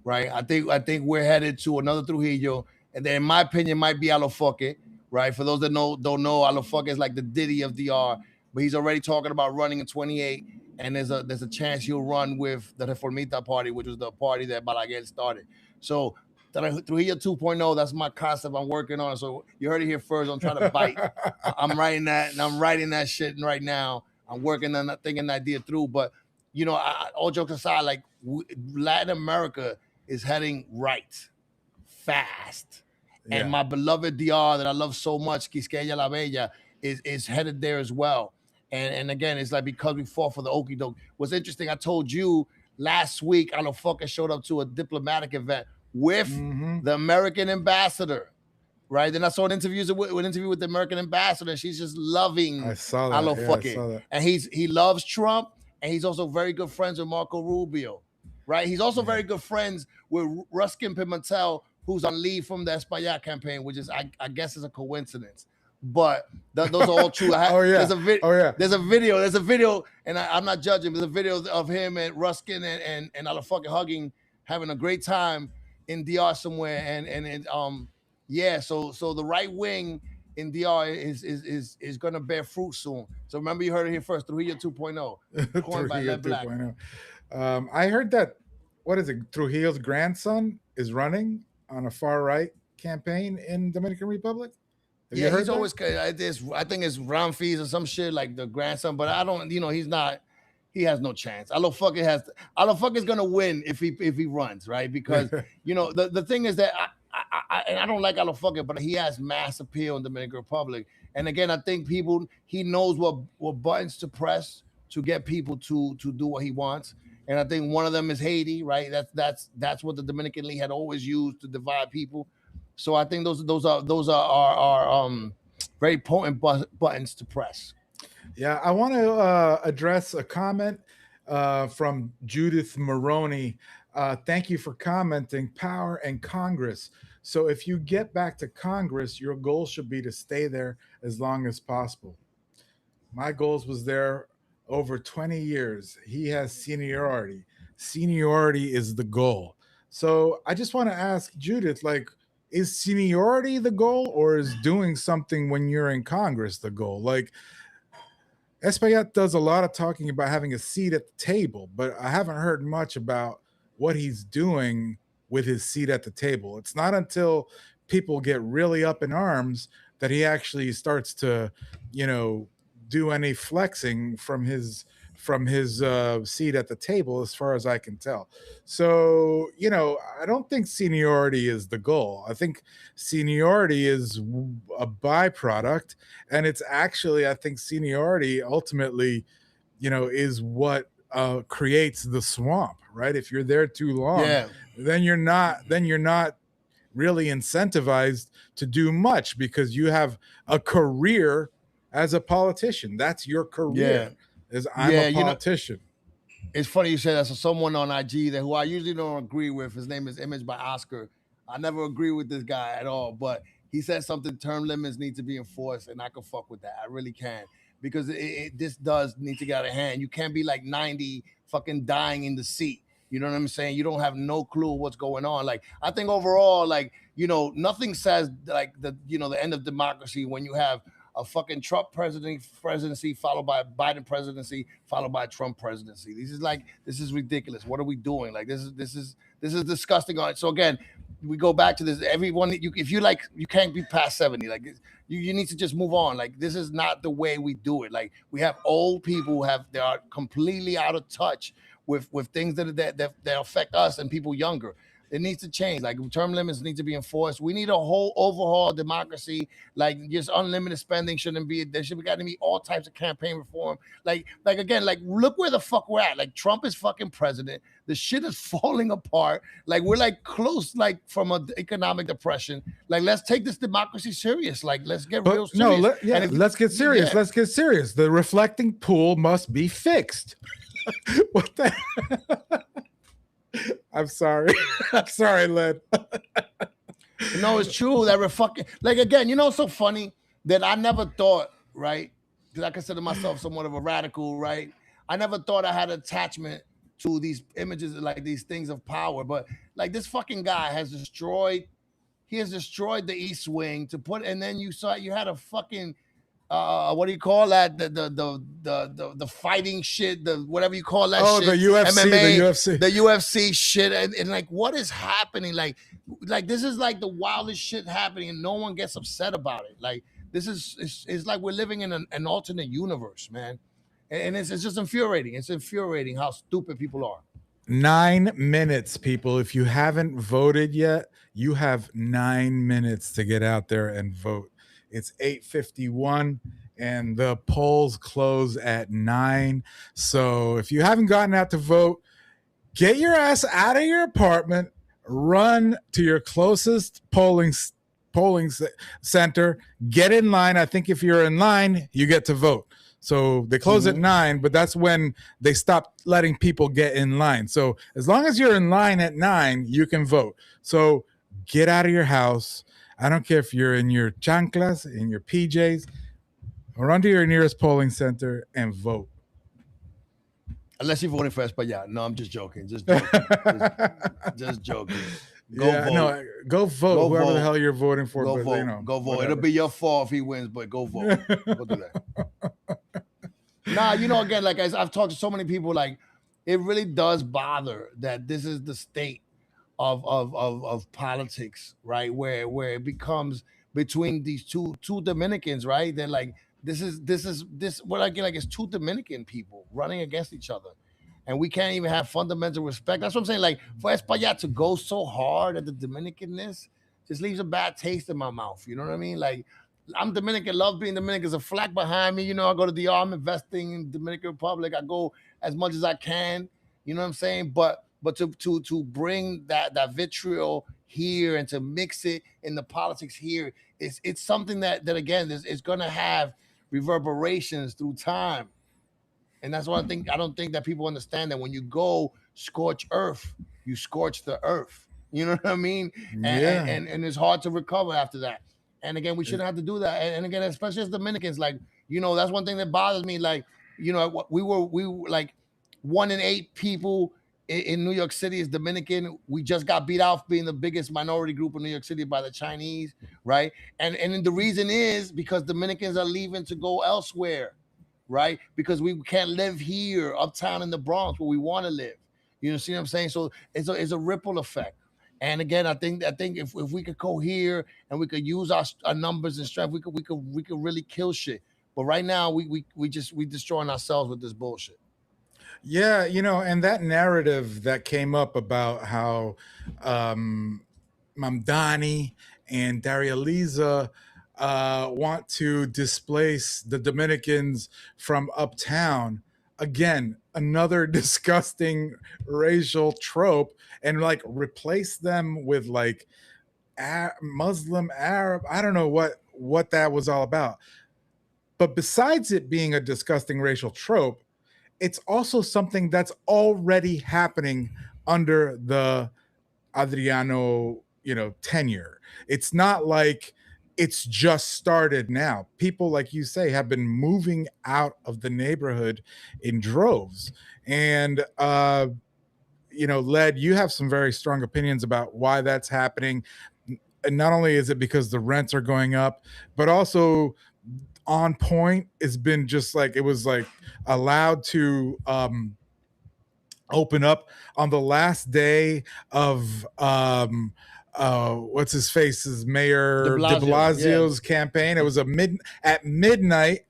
right? I think we're headed to another Trujillo, and then in my opinion might be Alofoque, right? For those that don't know, Alofoque is like the Diddy of DR, but he's already talking about running in 28, and there's a chance he'll run with the Reformista Party, which was the party that Balaguer started. So Trujillo 2.0, that's my concept I'm working on. So you heard it here first. I'm trying to bite. I'm writing that, and I'm writing that shit right now. I'm working on that, thinking that idea through. But all jokes aside, like Latin America is heading right, fast, and my beloved DR that I love so much, Quisqueya La Bella, is headed there as well. And again, it's like because we fought for the okie doke. What's interesting, I told you last week, Alofoque showed up to a diplomatic event with the American ambassador, right? Then I saw an interview with the American ambassador. And she's just loving Alofoque, and he loves Trump, and he's also very good friends with Marco Rubio, right? He's also very good friends with Ruskin Pimentel, who's on leave from the Espaillat campaign, which is I guess is a coincidence. But those are all true. There's a video, and I'm not judging. There's a video of him and Ruskin and Alofoque hugging, having a great time in DR somewhere, so the right wing in DR is going to bear fruit soon. So remember, you heard it here first. Trujillo 2.0, coined by Led Black. I heard that Trujillo's grandson is running on a far right campaign in Dominican Republic. Have he's always I think it's round fees or some shit like the grandson, but I don't. He's not. He has no chance. Alofoque is gonna win if he runs, right? Because the thing is that I don't like Alofoque, but he has mass appeal in the Dominican Republic. And again, I think he knows what buttons to press to get people to do what he wants. And I think one of them is Haiti, right? That's what the Dominican League had always used to divide people. So I think those are very potent buttons to press. Yeah, I want to address a comment from Judith Maroney. Thank you for commenting. Power and Congress. So if you get back to Congress, your goal should be to stay there as long as possible. My goals was there over 20 years. He has seniority. Seniority is the goal. So I just want to ask Judith, like, is seniority the goal, or is doing something when you're in Congress the goal? Like, Espaillat does a lot of talking about having a seat at the table, but I haven't heard much about what he's doing with his seat at the table. It's not until people get really up in arms that he actually starts to, do any flexing from his seat at the table, as far as I can tell. So, I don't think seniority is the goal. I think seniority is a byproduct, and it's actually, I think seniority ultimately, is what creates the swamp, right? If you're there too long, then you're not really incentivized to do much, because you have a career as a politician. That's your career. I'm a politician. It's funny you say that. So someone on IG who I usually don't agree with, his name is Image by Oscar. I never agree with this guy at all, but he said something, term limits need to be enforced, and I can fuck with that. I really can, because this does need to get out of hand. You can't be like 90 fucking dying in the seat. You know what I'm saying? You don't have no clue what's going on. Like, I think overall, like, nothing says like the end of democracy when you have a fucking Trump presidency followed by a Biden presidency followed by a Trump presidency. This is ridiculous. What are we doing? Like, this is disgusting. So again, we go back to this. Everyone, if you like, you can't be past 70. Like you need to just move on. Like this is not the way we do it. Like we have old people they are completely out of touch with things that affect us and people younger. It needs to change. Like term limits need to be enforced. We need a whole overhaul of democracy. Like just unlimited spending shouldn't be. There should be got to be all types of campaign reform. Like again, like look where the fuck we're at. Like Trump is fucking president. The shit is falling apart. Like we're like close, like from an economic depression. Like let's take this democracy serious. Like let's get real serious. Let's get serious. Let's get serious. The reflecting pool must be fixed. What the? I'm sorry. I'm sorry, Led. No, it's true that we're fucking like again. You know, it's so funny that I never thought, right? Because I consider myself somewhat of a radical, right? I never thought I had attachment to these images, like these things of power. But like this fucking guy has destroyed. He has destroyed the East Wing to put, and then you had a fucking. What do you call that? The fighting shit, the whatever you call that. Oh, shit. the UFC, MMA, the UFC shit, and like what is happening? Like this is like the wildest shit happening, and no one gets upset about it. Like this is it's like we're living in an alternate universe, man, and it's just infuriating. It's infuriating how stupid people are. 9 minutes, people. If you haven't voted yet, you have 9 minutes to get out there and vote. It's 8:51 and the polls close at 9. So if you haven't gotten out to vote, get your ass out of your apartment, run to your closest polling center, get in line. I think if you're in line, you get to vote. So they close at 9, but that's when they stop letting people get in line. So as long as you're in line at 9, you can vote. So get out of your house. I don't care if you're in your chanclas, in your PJs, run to your nearest polling center and vote. Unless you're voting for Espaillat. No, I'm just joking. Just joking. just joking. Go vote. No, go vote. Go whoever vote. the hell you're voting for. Go but, vote. You know, go vote. whatever. It'll be your fault if he wins, but go vote. Go do that. Nah, you know, again, like I've talked to so many people, like it really does bother that this is the state of politics, right? Where it becomes between these two Dominicans, right? They're like this what I get like it's two Dominican people running against each other, and we can't even have fundamental respect. That's what I'm saying. Like for Espaillat to go so hard at the Dominicanness just leaves a bad taste in my mouth. You know what I mean? Like I'm Dominican, love being Dominican. There's a flag behind me. You know, I go to the I'm investing in Dominican Republic. I go as much as I can. You know what I'm saying? But to bring that vitriol here and to mix it in the politics here, it's something that again is going to have reverberations through time, and that's what I don't think that people understand that when you go scorch earth, you scorch the earth. You know what I mean? And it's hard to recover after that. And again, we shouldn't have to do that. And again, especially as Dominicans, like you know, that's one thing that bothers me. Like you know, we were like 1 in 8 people in New York City is Dominican. We just got beat out for being the biggest minority group in New York City by the Chinese, right? And the reason is because Dominicans are leaving to go elsewhere, right? Because we can't live here, uptown in the Bronx, where we want to live. You know, see what I'm saying? So it's a ripple effect. And again, I think if we could cohere and we could use our numbers and strength, we could really kill shit. But right now, we destroying ourselves with this bullshit. Yeah, you know, and that narrative that came up about how Mamdani and Darializa want to displace the Dominicans from uptown. Again, another disgusting racial trope, and like replace them with like Muslim, Arab. I don't know what that was all about. But besides it being a disgusting racial trope, it's also something that's already happening under the Adriano, tenure. It's not like it's just started now. People, like you say, have been moving out of the neighborhood in droves. And, Led, you have some very strong opinions about why that's happening. And not only is it because the rents are going up, but also On Point has been just like, it was like allowed to open up on the last day of what's his face's Mayor de Blasio's campaign. It was at midnight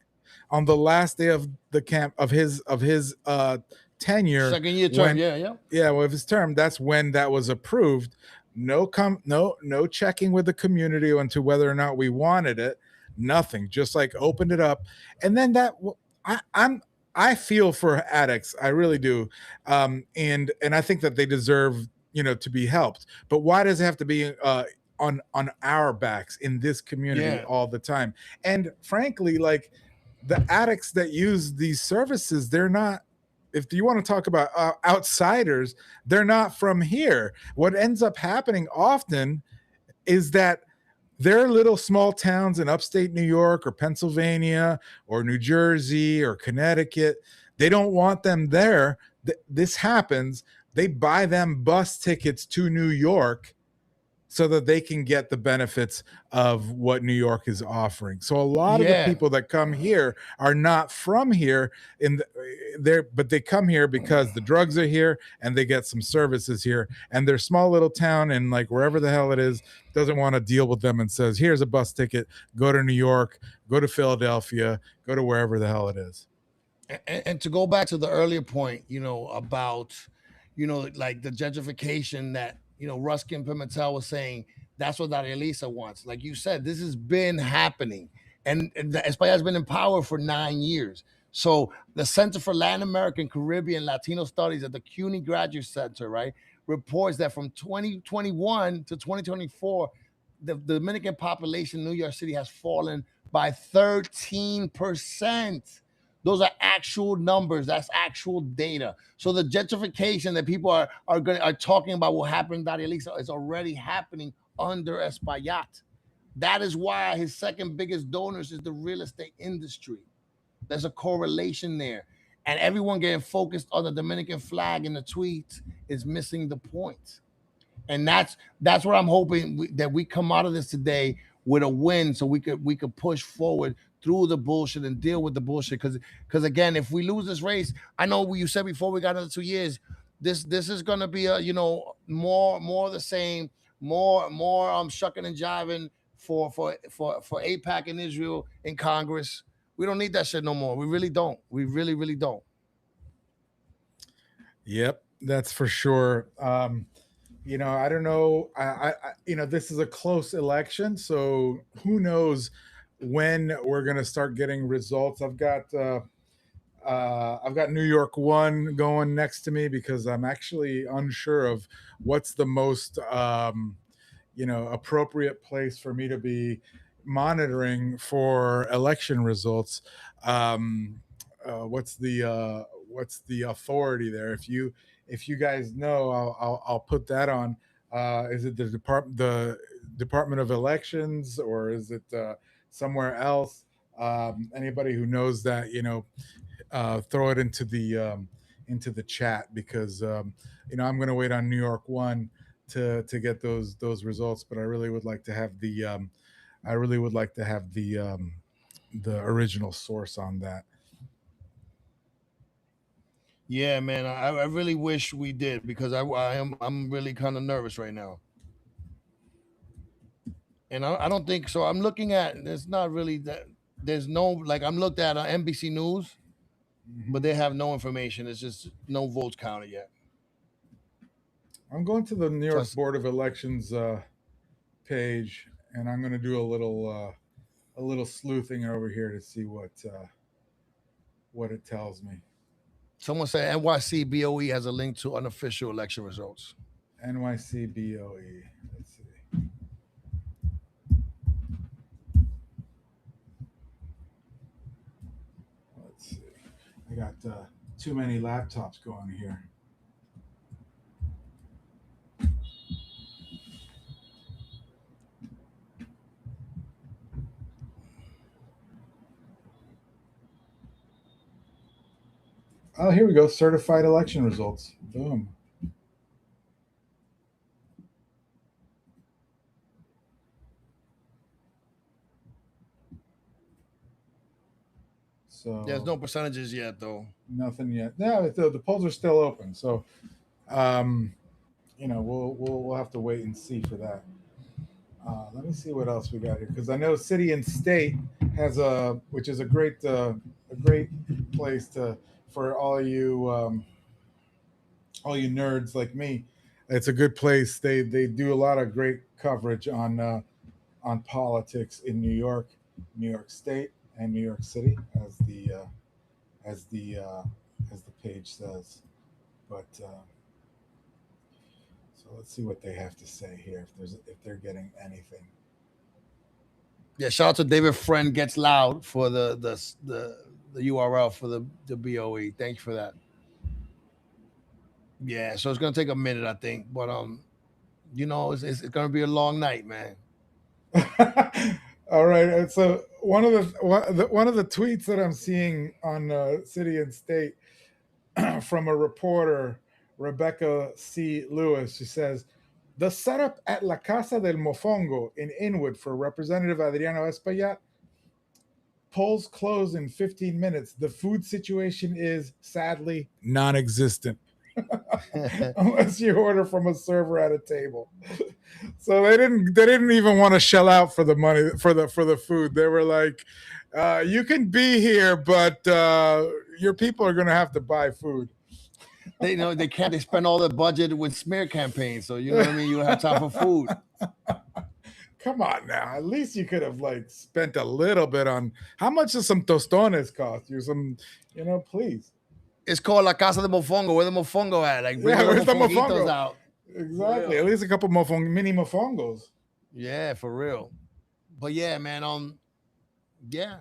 on the last day of his tenure, second year term. With his term. That's when that was approved. No checking with the community into whether or not we wanted it. Nothing. Just like opened it up, and then I feel for addicts. I really do, and I think that they deserve to be helped. But why does it have to be on our backs in this community all the time? And frankly, like the addicts that use these services, they're not. If you want to talk about outsiders, they're not from here. What ends up happening often is that their little small towns in upstate New York or Pennsylvania or New Jersey or Connecticut, they don't want them there. This happens. They buy them bus tickets to New York so that they can get the benefits of what New York is offering. So a lot of the people that come here are not from here but they come here because the drugs are here and they get some services here, and their small little town and like wherever the hell it is doesn't want to deal with them and says, here's a bus ticket, go to New York, go to Philadelphia, go to wherever the hell it is. And to go back to the earlier point, about, like the gentrification that, Ruskin Pimentel was saying, that's what Darializa wants. Like you said, this has been happening. And Espaillat has been in power for 9 years. So the Center for Latin American, Caribbean, Latino Studies at the CUNY Graduate Center, right, reports that from 2021 to 2024, the Dominican population in New York City has fallen by 13%. Those are actual numbers. That's actual data. So the gentrification that people are talking about will happen in Darializa is already happening under Espaillat. That is why his second biggest donors is the real estate industry. There's a correlation there. And everyone getting focused on the Dominican flag in the tweets is missing the point. And that's what I'm hoping that we come out of this today with a win, so we could push forward through the bullshit and deal with the bullshit. Because again, if we lose this race, I know you said before we got another 2 years, this is gonna be a more of the same, more shucking and jiving for AIPAC in Israel in Congress. We don't need that shit no more. We really don't. We really, really don't. Yep, that's for sure. I don't know. I this is a close election, so who knows when we're gonna start getting results. I've got New York 1 going next to me because I'm actually unsure of what's the most appropriate place for me to be monitoring for election results. What's the authority there? If you guys know, I'll put that on. Is it the Department of Elections, or is it somewhere else? Anybody who knows that, throw it into the chat, because I'm going to wait on New York 1 to get those results, but I really would like to have the original source on that. Yeah, man, I really wish we did, because I'm really kind of nervous right now. And I don't think so. I'm looking at, there's not really that, there's no, like, I'm looked at NBC News, but they have no information. It's just no votes counted yet. I'm going to the New York Board of Elections page, and I'm going to do a little sleuthing over here to see what it tells me. Someone said NYC BOE has a link to unofficial election results. NYC BOE. Let's see. I got too many laptops going here. Oh, here we go. Certified election results. Boom. So there's no percentages yet, though. Nothing yet. No, the polls are still open. So we'll have to wait and see for that. Let me see what else we got here, because I know City and State has which is a great place for all you nerds like me. It's a good place. They do a lot of great coverage on politics in New York State, and New York City, as the as the page says. But so let's see what they have to say here, if they're getting anything. Yeah, shout out to David Friend Gets Loud for the URL for the BOE. Thank you for that. Yeah, so it's gonna take a minute, I think, but it's gonna be a long night, man. All right. So one of the tweets that I'm seeing on City and State from a reporter, Rebecca C. Lewis, she says, the setup at La Casa del Mofongo in Inwood for Representative Adriano Espaillat, polls close in 15 minutes. The food situation is sadly non-existent. Unless you order from a server at a table. So they didn't even want to shell out for the money for the food. They were like, you can be here, but your people are going to have to buy food. They can't. They spend all their budget with smear campaigns, so you know what I mean. You don't have time for food. Come on now. At least you could have spent a little bit on how much does some tostones cost you? Please. It's called La Casa de Mofongo. Where the mofongo at? Where's the mofongo out? Exactly. At least a couple mini mofongos. Yeah, for real. But yeah, man. Yeah.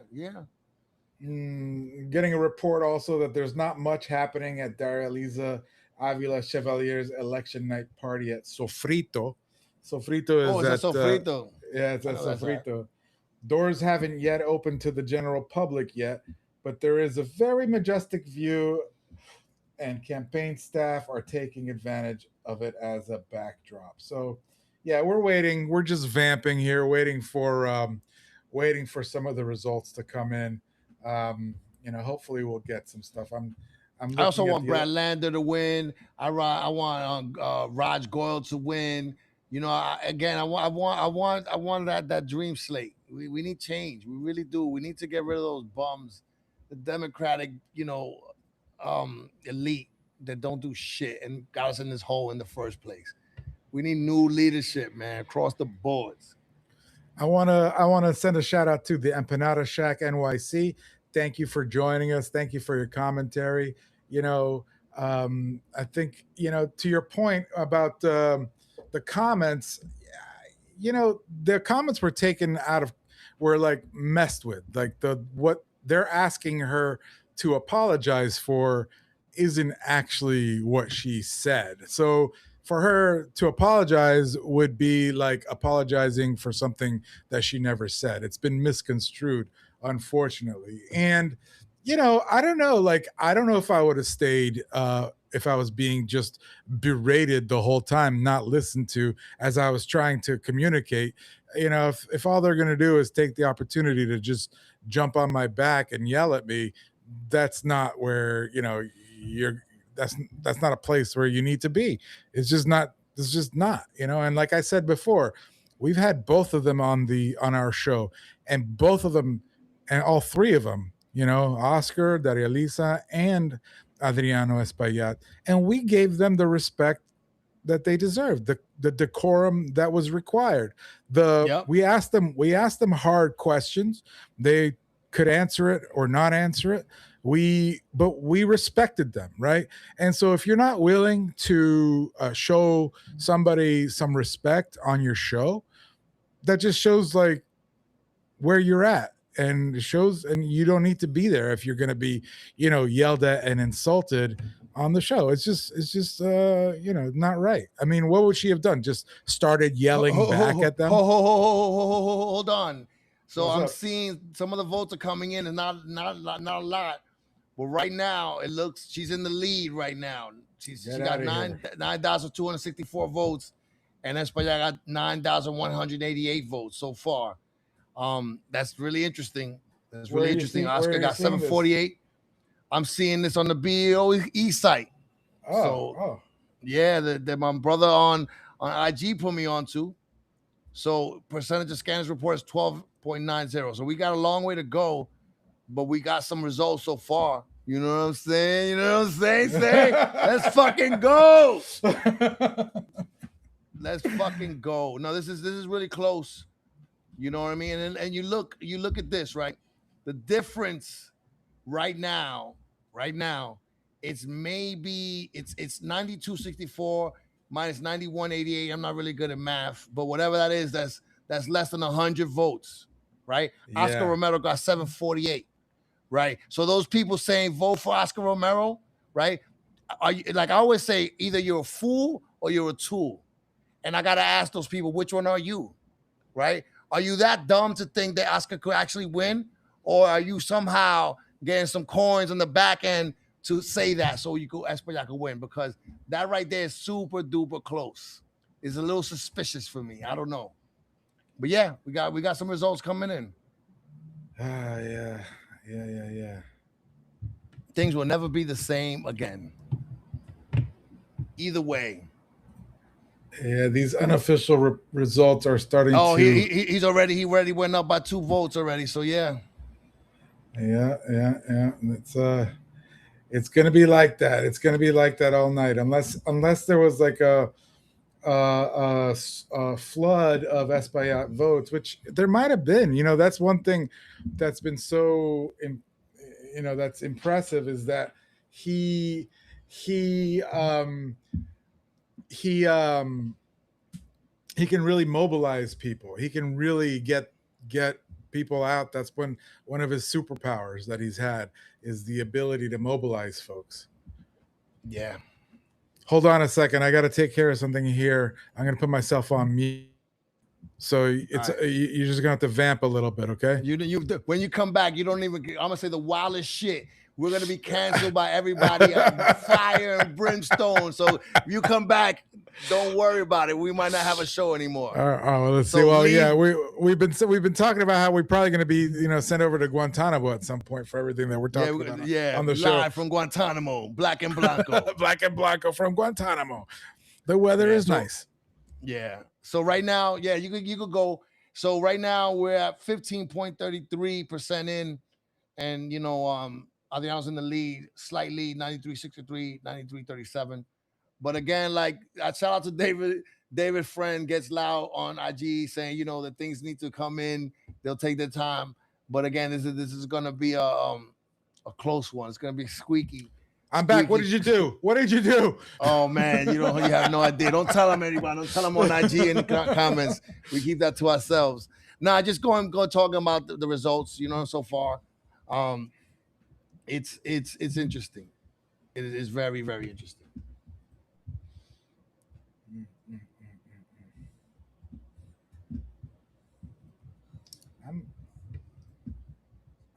Getting a report also that there's not much happening at Darializa Avila Chevalier's election night party at Sofrito. Sofrito is Sofrito. Yeah, it's at Sofrito. Doors haven't yet opened to the general public yet, but there is a very majestic view, and campaign staff are taking advantage of it as a backdrop. So, yeah, we're waiting. We're just vamping here, waiting for some of the results to come in. Hopefully we'll get some stuff. I also want Brad Lander to win. I want Raj Goyle to win. I want that dream slate. We need change. We really do. We need to get rid of those bums, the Democratic, elite that don't do shit and got us in this hole in the first place. We need new leadership, man, across the boards. I wanna send a shout out to the Empanada Shack NYC. Thank you for joining us. Thank you for your commentary. I think to your point about the comments. The comments were taken were messed with. What they're asking her to apologize for isn't actually what she said. So for her to apologize would be like apologizing for something that she never said. It's been misconstrued, unfortunately. And I don't know. I don't know if I would have stayed if I was being just berated the whole time, not listened to as I was trying to communicate. If all they're going to do is take the opportunity to just jump on my back and yell at me, that's not where that's not a place where you need to be. It's just not. And like I said before, we've had both of them on our show, and both of them, and all three of them, Oscar, Darializa, and Adriano Espaillat, and we gave them the respect that they deserved, the decorum that was required. We asked them hard questions. They could answer it or not answer it. But we respected them, right? And so if you're not willing to show somebody some respect on your show, that just shows where you're at. And it shows, and you don't need to be there if you're going to be, yelled at and insulted on the show. It's just not right. I mean, what would she have done? Just started yelling back at them? Hold on. So I'm seeing some of the votes are coming in, and not a lot. But right now, it looks she's in the lead right now. She got 9,264 votes, and Espaillat got 9,188 votes so far. That's really interesting. Oscar got 748. I'm seeing this on the BOE site. Yeah, that my brother on IG put me on to. So percentage of scanners report is 12.90. So we got a long way to go, but we got some results so far. You know what I'm saying? You know what I'm saying? Say, let's fucking go. Let's fucking go. No, this is really close. You know what I mean? And you look at this, right? The difference right now, it's 92.64 minus 91.88. I'm not really good at math, but whatever that is, that's less than 100 votes, right? Yeah. Oscar Romero got 748, right? So those people saying vote for Oscar Romero, right? Are you, like I always say, either you're a fool or you're a tool. And I gotta ask those people, which one are you? Right? Are you that dumb to think that Oscar could actually win? Or are you somehow getting some coins on the back end to say that so you could Espaillat could win? Because that right there is super duper close. It's a little suspicious for me. I don't know. But yeah, we got some results coming in. Yeah. Things will never be the same again. Either way. Yeah, these unofficial results are starting to. Oh, he already went up by 2 votes already. So yeah. Yeah. It's gonna be like that. It's gonna be like that all night, unless there was like a flood of Espaillat votes, which there might have been. That's one thing that's been so, that's impressive, is that he can really mobilize people. He can really get people out. That's one of his superpowers that he's had, is the ability to mobilize folks. Yeah. Hold on a second. I got to take care of something here. I'm going to put myself on mute. So it's right. You're just going to have to vamp a little bit, okay? When you come back, you don't even. I'm going to say the wildest shit. We're going to be canceled by everybody. Fire and brimstone. So if you come back, don't worry about it. We might not have a show anymore. Well, let's see. Well, yeah, we've been talking about how we're probably going to be sent over to Guantanamo at some point for everything that we're talking about on the show. Live from Guantanamo, Black and Blanco. Black and Blanco from Guantanamo. The weather is nice. Yeah. So right now, you could go. So right now we're at 15.33% in, and Adriano's in the lead, slight lead, 93.63, 93.37. But again, like, shout out to David. David Friend gets loud on IG saying, that things need to come in. They'll take their time. But again, this is gonna be a close one. It's gonna be squeaky. I'm back. What did you do? Oh man, you have no idea. Don't tell them, anybody. Don't tell them on IG in the comments. We keep that to ourselves. Nah, just go talking about the results. So far. It's interesting. It is very, very interesting.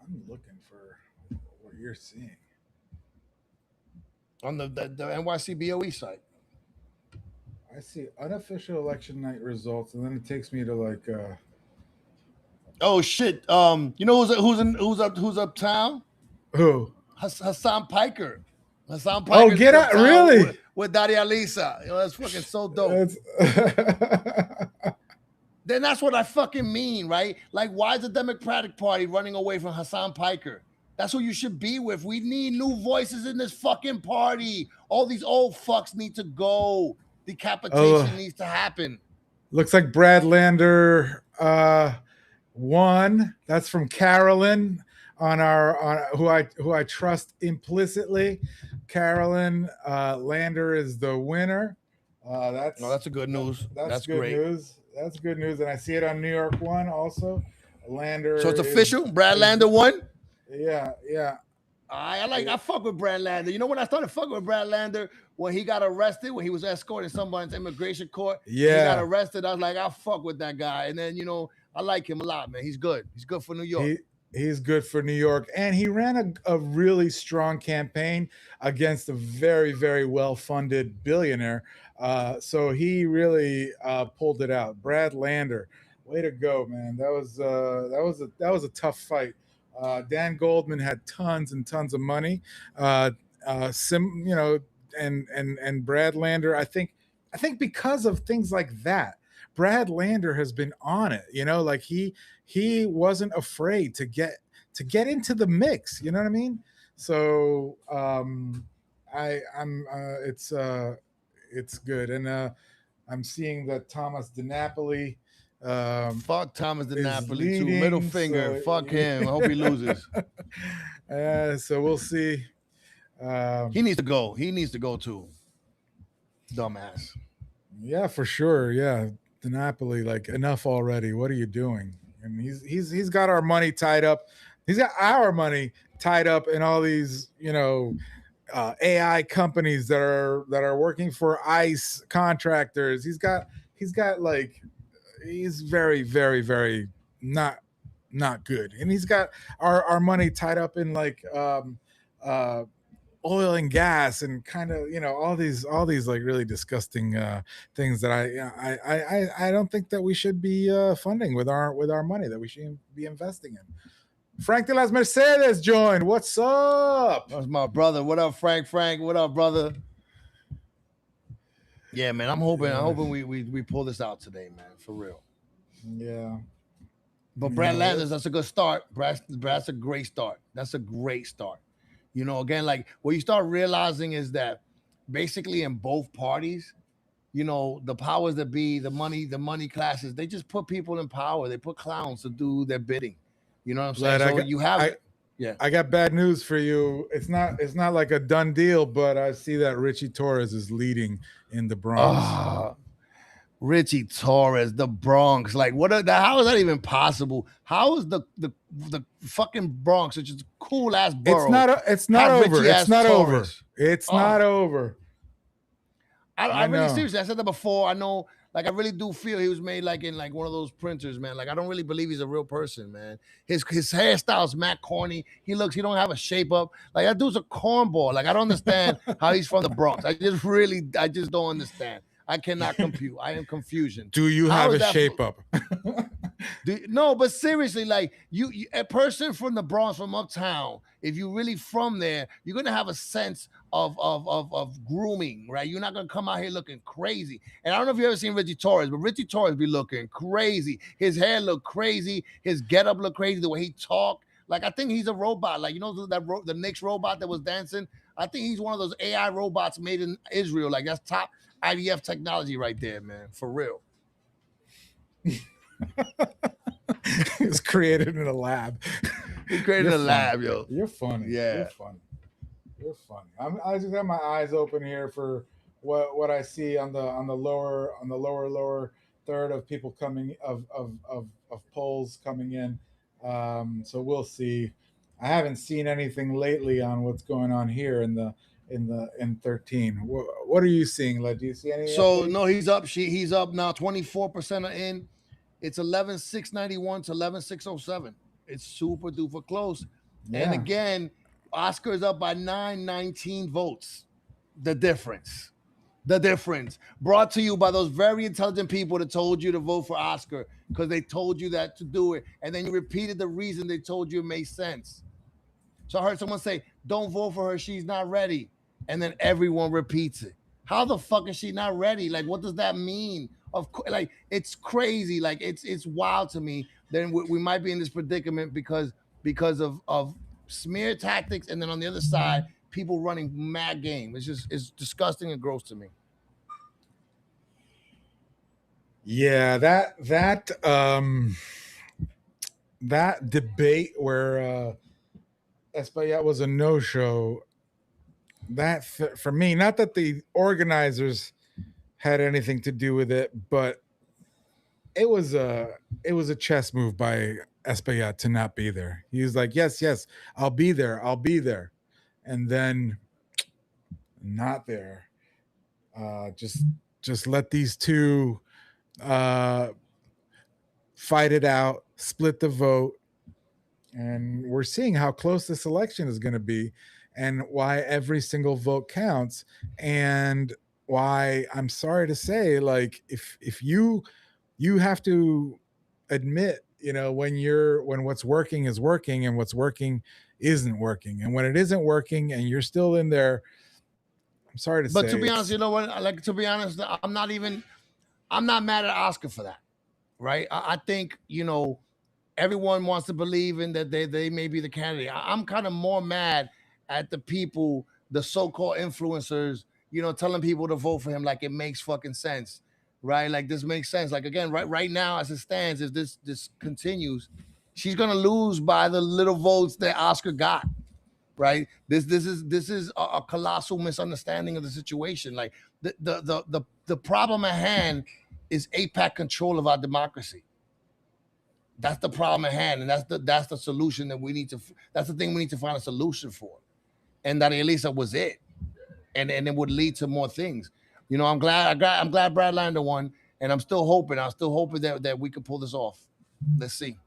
I'm looking for what you're seeing on the NYC BOE site. I see unofficial election night results, and then it takes me to like. Oh shit! Who's uptown? Who? Hassan Piker. Hassan Piker. Oh, get out! Really? With Darializa. That's fucking so dope. Then that's what I fucking mean, right? Like, why is the Democratic Party running away from Hassan Piker? That's who you should be with. We need new voices in this fucking party. All these old fucks need to go. Decapitation needs to happen. Looks like Brad Lander won. That's from Carolyn on who I trust implicitly. Carolyn Lander is the winner. That's a good news. That's good great news. That's good news, and I see it on New York One also. Lander. So it's official. Brad Lander won. Yeah. I fuck with Brad Lander. When I started fucking with Brad Lander, when he got arrested, when he was escorting somebody's immigration court, he got arrested. I was like, I fuck with that guy. And then, I like him a lot, man. He's good. He's good for New York. He's good for New York. And he ran a really strong campaign against a very, very well-funded billionaire. So he really pulled it out. Brad Lander, way to go, man. That was a tough fight. Dan Goldman had tons and tons of money. and Brad Lander. I think because of things like that, Brad Lander has been on it. Like he wasn't afraid to get into the mix. You know what I mean? So it's good, and I'm seeing that Thomas DiNapoli. Fuck Thomas DiNapoli leading, too. Middle finger. so, Fuck him. I hope he loses. So we'll see. He needs to go. He needs to go too. Dumbass. Yeah, for sure. Yeah, DiNapoli, like, enough already. What are you doing? And he's got our money tied up. He's got our money tied up in all these, AI companies that are working for ICE contractors. He's got like, he's very, very, very not good. And he's got our money tied up in like oil and gas and kind of, all these like really disgusting things that I don't think that we should be funding with our money, that we should be investing in. Frank de las Mercedes joined. What's up? That's my brother. What up, Frank? What up, brother? Yeah, man. I'm hoping we pull this out today, man. For real. Yeah. But Brad Landers, that's a good start. Brad's a great start. That's a great start. Again, like, what you start realizing is that basically in both parties, the powers that be, the money classes, they just put people in power. They put clowns to do their bidding. You know what I'm saying? I got bad news for you. It's not like a done deal, but I see that Richie Torres is leading in the Bronx. Richie Torres, the Bronx. Like, how is that even possible? How is the fucking Bronx, which is a cool ass borough? It's not over. It's not over. I really, seriously, I said that before. I know, like, I really do feel he was made like in like one of those printers, man. Like, I don't really believe he's a real person, man. His hairstyle's mad corny. He don't have a shape up. Like, that dude's a cornball. Like, I don't understand how he's from the Bronx. I just don't understand. I cannot compute. I am confusion. Do you have a shape up? No, but seriously, like, you a person from the Bronx, from Uptown, if you really from there, you're gonna have a sense of grooming, right? You're not gonna come out here looking crazy. And I don't know if you ever seen Richie Torres, but Richie Torres be looking crazy. His hair look crazy. His getup look crazy. The way he talk, like, I think he's a robot. Like, the Knicks robot that was dancing. I think he's one of those AI robots made in Israel. Like, that's top IDF technology right there, man. For real. It was created in a lab. He created a lab, yo. You're funny. Yeah. You're funny. I just have my eyes open here for what I see on the lower third of people coming of polls coming in. So we'll see. I haven't seen anything lately on what's going on here in 13. What are you seeing, Led? Do you see anything? So no, he's up. He's up now. 24% are in. It's 11,691 to 11,607. It's super duper close. Yeah. And again, Oscar is up by 919 votes. The difference. Brought to you by those very intelligent people that told you to vote for Oscar because they told you that to do it. And then you repeated the reason they told you it made sense. So I heard someone say, don't vote for her. She's not ready. And then everyone repeats it. How the fuck is she not ready? Like, what does that mean? Like, it's crazy. Like, it's wild to me. Then we might be in this predicament because of smear tactics, and then on the other side, people running mad game. It's disgusting and gross to me. Yeah, that debate where Espaillat was a no-show. That, for me, not that the organizers had anything to do with it, but it was a chess move by Espaillat to not be there. He was like, yes, I'll be there, and then not there. Just let these two fight it out, split the vote, and we're seeing how close this election is going to be, and why every single vote counts, and why, I'm sorry to say, like, if you have to admit, when what's working is working and what's working isn't working, and when it isn't working and you're still in there, I'm sorry to say. But to be honest, you know what? Like, to be honest, I'm not mad at Oscar for that, right? I think, you know, everyone wants to believe in that they may be the candidate. I'm kind of more mad at the people, the so-called influencers, you know, telling people to vote for him like it makes fucking sense, right? Like, this makes sense. Like, again, right now as it stands, if this continues, she's gonna lose by the little votes that Oscar got. Right. This is a colossal misunderstanding of the situation. Like, the problem at hand is APAC control of our democracy. That's the problem at hand, and that's the solution that we need to. That's the thing we need to find a solution for. And Darializa was it, and it would lead to more things. You know, I'm glad Brad Lander won, and I'm still hoping that we can pull this off. Let's see.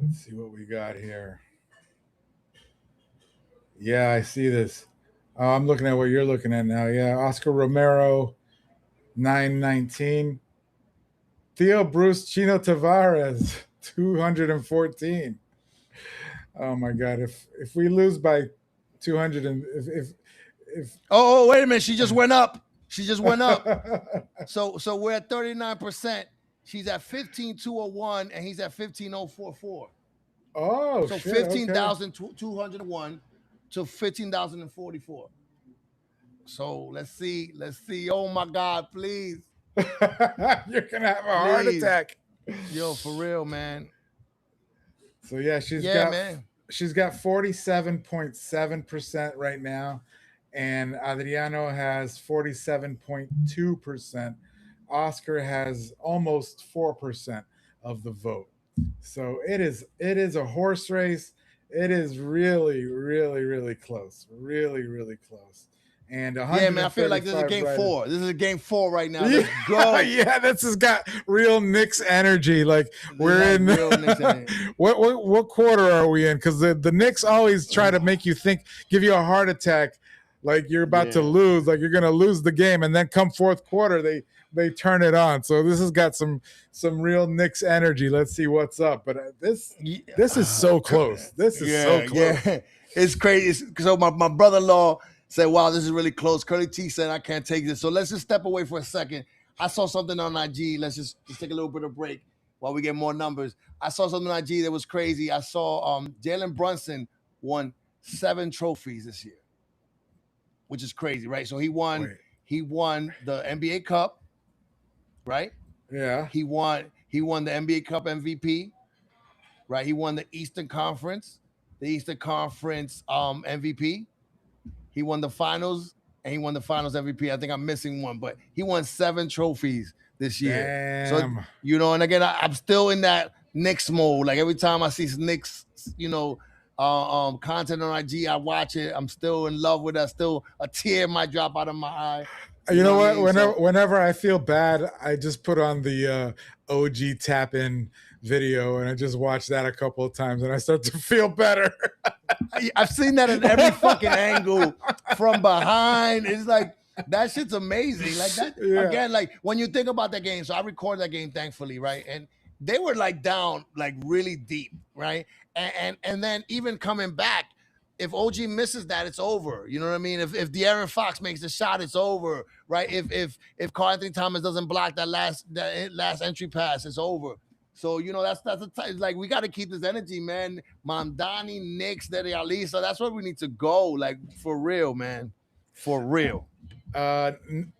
Let's see what we got here. Yeah, I see this. I'm looking at what you're looking at now. Yeah, Oscar Romero, 919. Theo Bruce Chino Tavares, 214. Oh my God! If we lose by 200 and if oh wait a minute, she just went up. So we're at 39%. She's at 15,201 and he's at 15,044. Oh, so 15,201 to 15,044. So let's see. Oh my God, please. You're gonna have a heart attack. Yo, for real, man. So yeah, she's got 47.7% right now, and Adriano has 47.2%. Oscar has almost 4% of the vote. So it is a horse race. It is really, really, really close. Really, really close. And yeah, man, I feel like this is game 4. This is a game 4 right now. Let's go. Yeah, this has got real Knicks energy. Like we're in. Real Knicks energy. What quarter are we in? Because the Knicks always try to make you think, give you a heart attack, like you're about to lose, like you're going to lose the game, and then come fourth quarter they turn it on. So this has got some real Knicks energy. Let's see what's up. But this is so close. This is so close. Yeah. It's crazy. So my brother-in-law said, wow, this is really close. Curly T said, I can't take this. So let's just step away for a second. I saw something on IG. Let's just take a little bit of break while we get more numbers. I saw something on IG that was crazy. I saw Jalen Brunson won 7 trophies this year, which is crazy, right? So he won the NBA Cup, right? Yeah. He won the NBA Cup MVP, right? He won the Eastern Conference MVP. He won the finals, and he won the finals MVP. I think I'm missing one, but he won 7 trophies this year. Damn. So, you know, and again, I'm still in that Knicks mode. Like every time I see Knicks, you know, content on IG, I watch it. I'm still in love with that. Still, a tear might drop out of my eye. You know what? Whenever I feel bad, I just put on the OG tap in video, and I just watch that a couple of times, and I start to feel better. I've seen that in every fucking angle from behind. It's like, that shit's amazing. Like that again, like when you think about that game. So I recorded that game, thankfully, right? And they were like down, like really deep, right? And then even coming back, if OG misses that, it's over. You know what I mean? If De'Aaron Fox makes the shot, it's over, right? If Karl Anthony Thomas doesn't block that last entry pass, it's over. So, you know, that's like, we got to keep this energy, man. Mamdani, Knicks, Darializa, that's where we need to go, like, for real, man. For real. Nisadani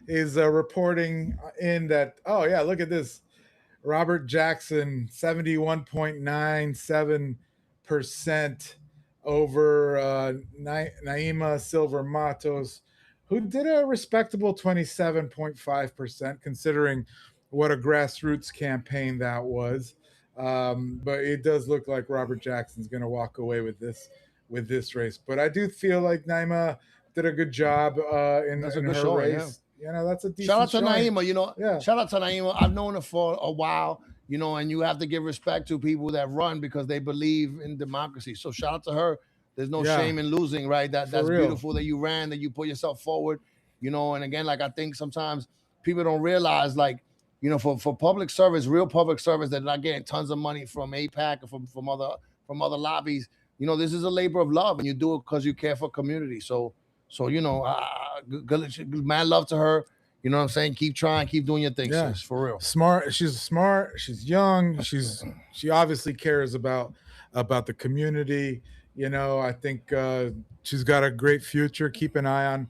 is reporting in that, oh, yeah, look at this. Robert Jackson, 71.97% over Naima Silver Matos, who did a respectable 27.5%, considering what a grassroots campaign that was. But it does look like Robert Jackson's going to walk away with this race. But I do feel like Naima did a good job in her race. You know, that's a decent shout out to showing. Naima, you know. Yeah. Shout out to Naima. I've known her for a while, you know, and you have to give respect to people that run because they believe in democracy. So shout out to her. There's no shame in losing, right? That's beautiful that you ran, that you put yourself forward, you know. And again, like, I think sometimes people don't realize, like, you know, for public service, real public service, that are not getting tons of money from APAC or from other lobbies. this is a labor of love, and you do it because you care for community. So mad love to her. You know what I'm saying? Keep trying, keep doing your thing, Yeah, sis, for real. smart. She's smart. She's young. She obviously cares about the community. I think she's got a great future. Keep an eye on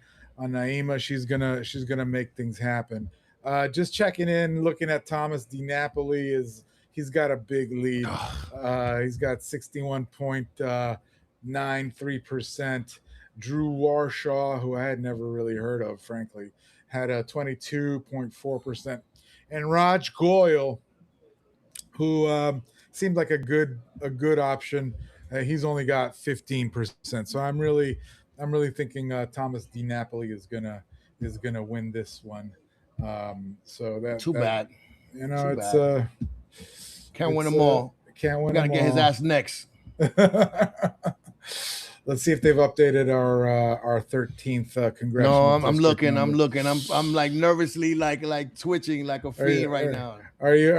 Naima. She's gonna make things happen. Just checking in, looking at Thomas DiNapoli is he's got a big lead. He's got 61.93%. Drew Warshaw, who I had never really heard of, frankly, had a 22.4%. And Raj Goyal, who seemed like a good option, he's only got 15%. So I'm really thinking Thomas DiNapoli is gonna win this one. So that Too that bad. Too it's bad. Can't win it's them all. can't win We gotta them get his all. ass next. Let's see if they've updated our 13th No, congressional I'm district looking. I'm number. looking. I'm like nervously like twitching like a Are you fiend right are, now. are you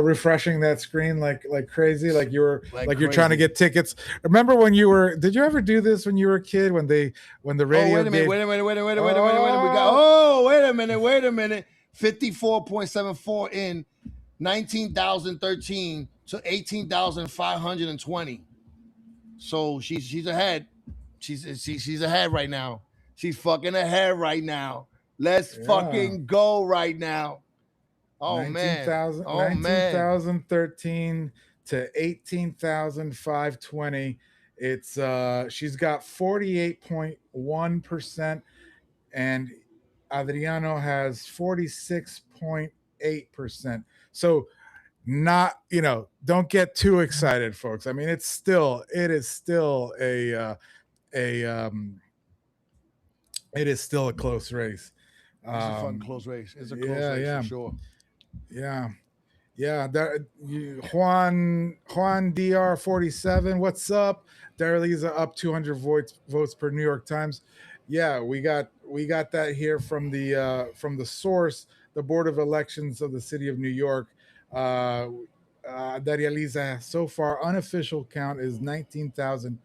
refreshing that screen like crazy? Like Like you're trying to crazy. get tickets. Remember when you were? Did you ever do this when you were a kid? When the Oh, radio wait a minute, gave? wait a minute, wait a minute, wait a minute, wait a minute. We got Oh, wait a minute. 54.74 in 19,013 to 18,520. So she's ahead. She's ahead right now. She's fucking ahead right now. Let's yeah. fucking go right now. Oh Nineteen man. thousand, Oh nineteen man. thousand thirteen to 18,520. It's she's got 48.1%, and Adriano has 46.8%. So not, don't get too excited, folks. I mean, it is still a it is still a close race. It's a fucking Um, close race. It's a close yeah, race for yeah, sure. yeah. Yeah, Juan Dr. 47. What's up? Darializa up 200 votes per New York Times. Yeah, we got that here from the source, the Board of Elections of the City of New York. Uh, Darializa so far unofficial count is 19,013,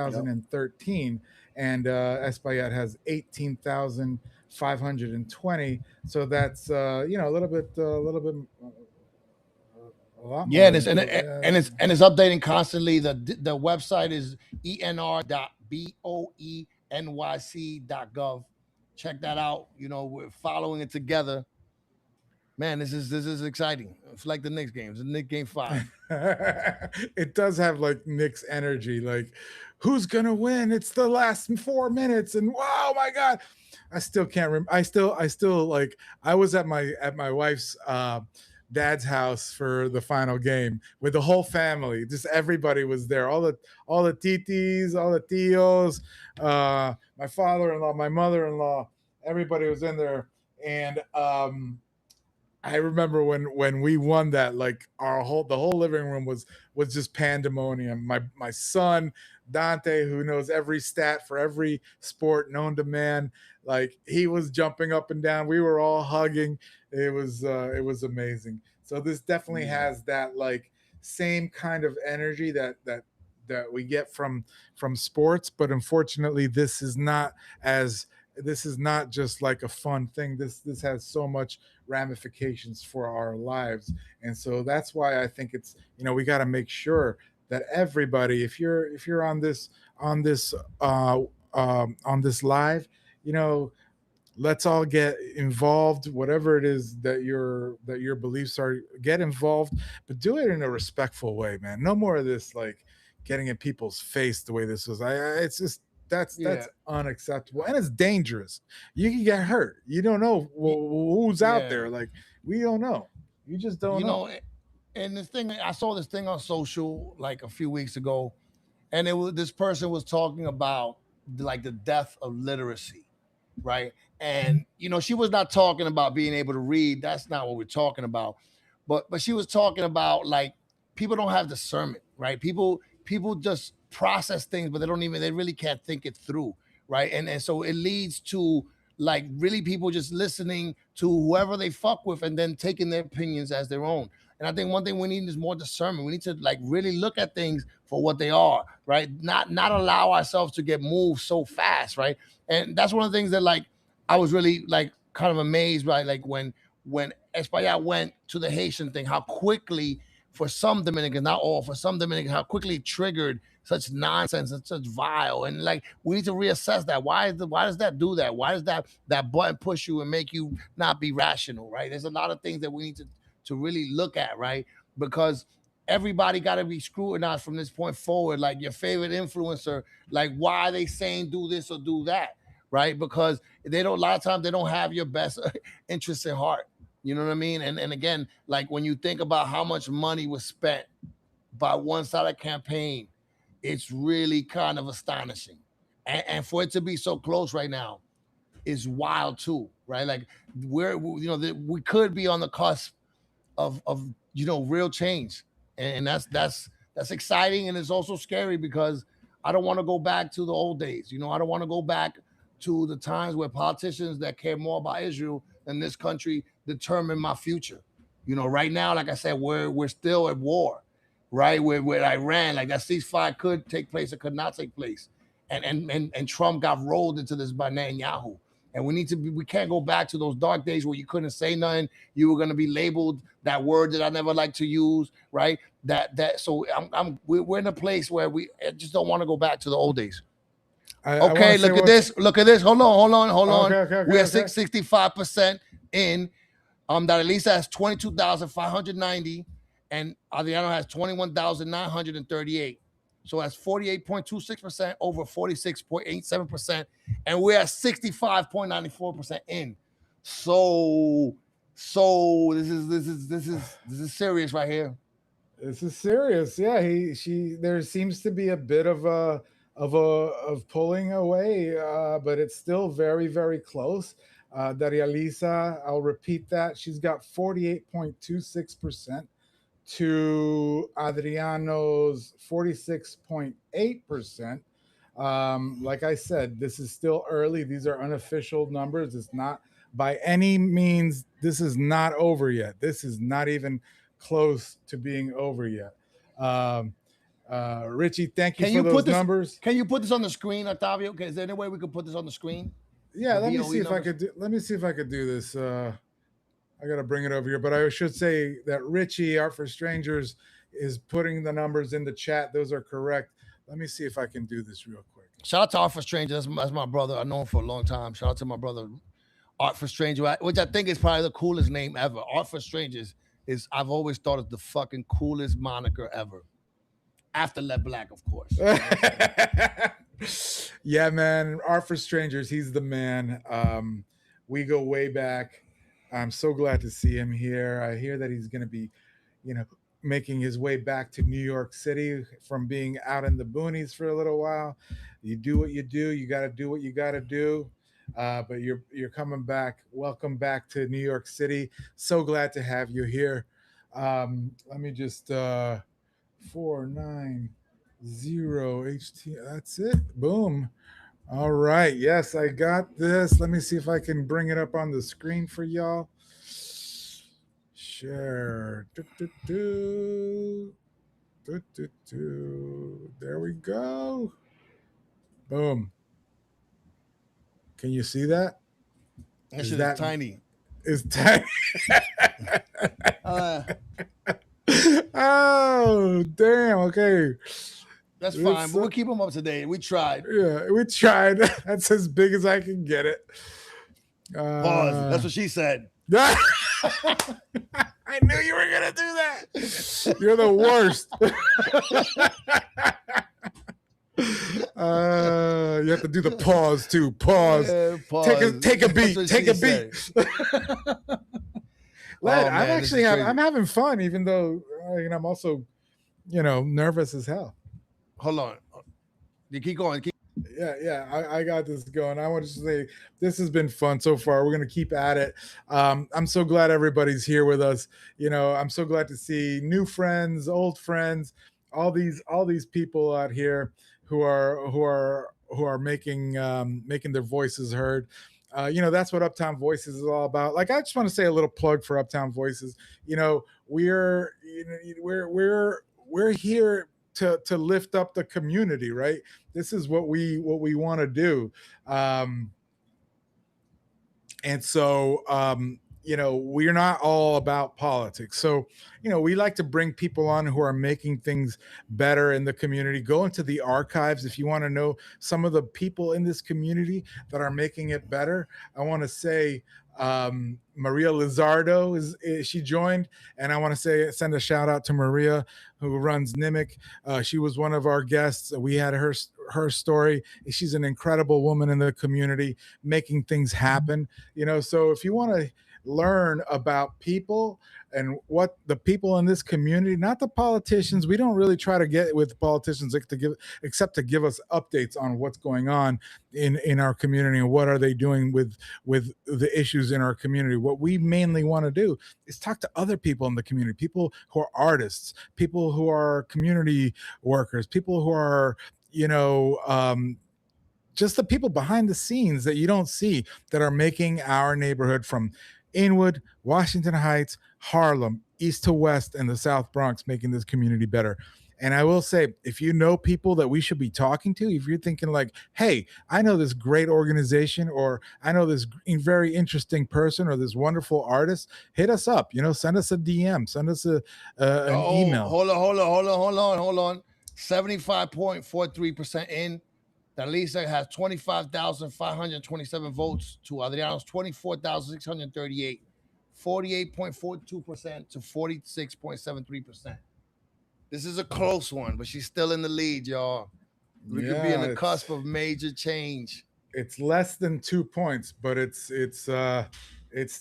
Yep. 19,013, and Espaillat has 18,520. So that's a lot Yeah, more and than it's updating constantly. The website is enr.boenyc.gov. Check that out. We're following it together. Man, this is exciting. It's like the Knicks games. The Knicks game 5. it does have like Nick's energy. Like, who's gonna win? It's the last 4 minutes, and wow, my God, I still can't remember. I still like. I was at my wife's dad's house for the final game with the whole family. Just everybody was there. All the titis, all the tios, my father-in-law, my mother-in-law. Everybody was in there, and I remember when we won that, like the whole living room was just pandemonium. My son Dante, who knows every stat for every sport known to man, like he was jumping up and down. We were all hugging. It was amazing. So this definitely Yeah. has that like same kind of energy that we get from sports, but unfortunately as this is not just like a fun thing. This has so much ramifications for our lives, and so that's why I think it's we got to make sure that everybody, if you're on this uh, on this live, you know let's all get involved, whatever it is that your beliefs are. Get involved, but do it in a respectful way, man. No more of this like getting in people's face the way this was. It's just that's Yeah. unacceptable, and it's dangerous. You can get hurt. You don't know who's out Yeah. there. Like, we don't know. You just don't You know. know, and this thing, I saw this thing on social like a few weeks ago, and this person was talking about like the death of literacy, right? And she was not talking about being able to read. That's not what we're talking about. But she was talking about like people don't have discernment, right? People just process things, but they really can't think it through, right? And so it leads to like really people just listening to whoever they fuck with and then taking their opinions as their own. And I think one thing we need is more discernment. We need to like really look at things for what they are, right? Not allow ourselves to get moved so fast, right? And that's one of the things that like I was really like kind of amazed by, like when Espaillat went to the Haitian thing, how quickly for some Dominicans, not all, for some Dominicans, how quickly it triggered such nonsense and such vile. And like we need to reassess that. Why does that do that? Why does that button push you and make you not be rational, right? There's a lot of things that we need to really look at, right? Because everybody got to be scrutinized from this point forward. Like your favorite influencer, like why are they saying do this or do that, right? Because they don't, a lot of times they don't have your best interests in heart. You know what I mean? And again, like when you think about how much money was spent by one side of the campaign, it's really kind of astonishing. And for it to be so close right now is wild too, right? Like we could be on the cusp of real change, and that's exciting, and it's also scary because I don't want to go back to the old days. I don't want to go back to the times where politicians that care more about Israel than this country determine my future. Right now, like I said, we're still at war, right? With Iran, like that ceasefire could take place, it could not take place, and Trump got rolled into this by Netanyahu. And we can't go back to those dark days where you couldn't say nothing. You were going to be labeled that word that I never like to use, right? So we're in a place where we just don't want to go back to the old days. Okay, look at this. Look at this. Hold on. Okay, We're 65% in. Darializa has 22,590, and Adriano has 21,938. So that's 48.26% over 46.87%, and we're at 65.94% in. So this is serious right here. This is serious. Yeah, there seems to be a bit of pulling away, but it's still very, very close. Darializa, I'll repeat that. She's got 48.26% to Adriano's 46.8%. Like I said, this is still early. These are unofficial numbers. It's not by any means, this is not over yet. This is not even close to being over yet. Richie, thank you for those numbers. Can you put this on the screen, Octavio? Okay, is there any way we could put this on the screen? Yeah, let me see if I could do this. I got to bring it over here, but I should say that Richie, Art for Strangers, is putting the numbers in the chat. Those are correct. Let me see if I can do this real quick. Shout out to Art for Strangers. That's my brother. I've known him for a long time. Shout out to my brother, Art for Strangers, which I think is probably the coolest name ever. Art for Strangers I've always thought it's the fucking coolest moniker ever. After Let Black, of course. Yeah, man. Art for Strangers, he's the man. We go way back. I'm so glad to see him here. I hear that he's going to be, making his way back to New York City from being out in the boonies for a little while. You do what you do. You got to do what you got to do. But you're coming back. Welcome back to New York City. So glad to have you here. Let me just 490 HT. That's it. Boom. All right. Yes, I got this. Let me see if I can bring it up on the screen for y'all. Share. There we go. Boom. Can you see that? That shit is tiny. It's tiny. Oh, damn. Okay. That's fine, but we'll keep them up to date. We tried. Yeah, we tried. That's as big as I can get it. Pause. That's what she said. I knew you were going to do that. You're the worst. You have to do the pause too. Pause. Yeah, pause. Take a beat. Take a beat. I'm having fun, even though I'm also, nervous as hell. Hold on. You keep going. Yeah. I got this going. I want to say this has been fun so far. We're going to keep at it. I'm so glad everybody's here with us. I'm so glad to see new friends, old friends, all these people out here who are making their voices heard. That's what Uptown Voices is all about. Like, I just want to say a little plug for Uptown Voices. We're here to lift up the community, right? This is what we want to do. And so, we're not all about politics. So, we like to bring people on who are making things better in the community. Go into the archives if you want to know some of the people in this community that are making it better. I want to say Maria Lizardo she joined, and I want to send a shout out to Maria, who runs NIMIC. She was one of our guests. We had her story. She's an incredible woman in the community making things happen. So if you want to learn about people and what the people in this community, not the politicians, we don't really try to get with politicians except to give us updates on what's going on in our community and what are they doing with the issues in our community. What we mainly want to do is talk to other people in the community, people who are artists, people who are community workers, people who are just the people behind the scenes that you don't see that are making our neighborhood from Inwood, Washington Heights, Harlem, east to west, and the South Bronx, making this community better. And I will say, if you know people that we should be talking to, if you're thinking like, hey, I know this great organization, or I know this very interesting person, or this wonderful artist, hit us up, send us a DM, send us an email. Hold on. 75.43% in. Darializa has 25,527 votes to Adriano's 24,638. 48.42% to 46.73%. This is a close one, but she's still in the lead, y'all. We could be on the cusp of major change. It's less than 2 points, but it's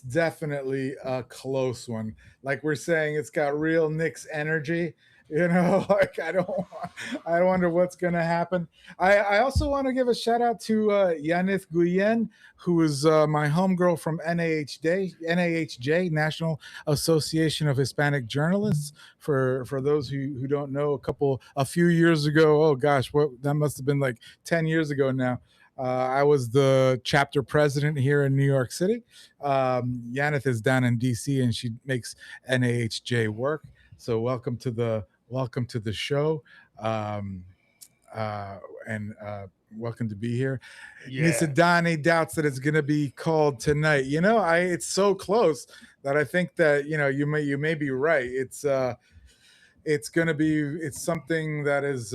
definitely a close one. Like we're saying, it's got real Knicks energy. Like I wonder what's going to happen. I also want to give a shout out to Yanith Guyen, who is my homegirl from NAHJ, National Association of Hispanic Journalists. For those who don't know, a few years ago, oh gosh, that must have been like 10 years ago now. I was the chapter president here in New York City. Yanith is down in DC, and she makes NAHJ work. So welcome to the show, and welcome to be here. Nisadani doubts that it's going to be called tonight. It's so close that I think that you may be right. It's going to be. It's something that is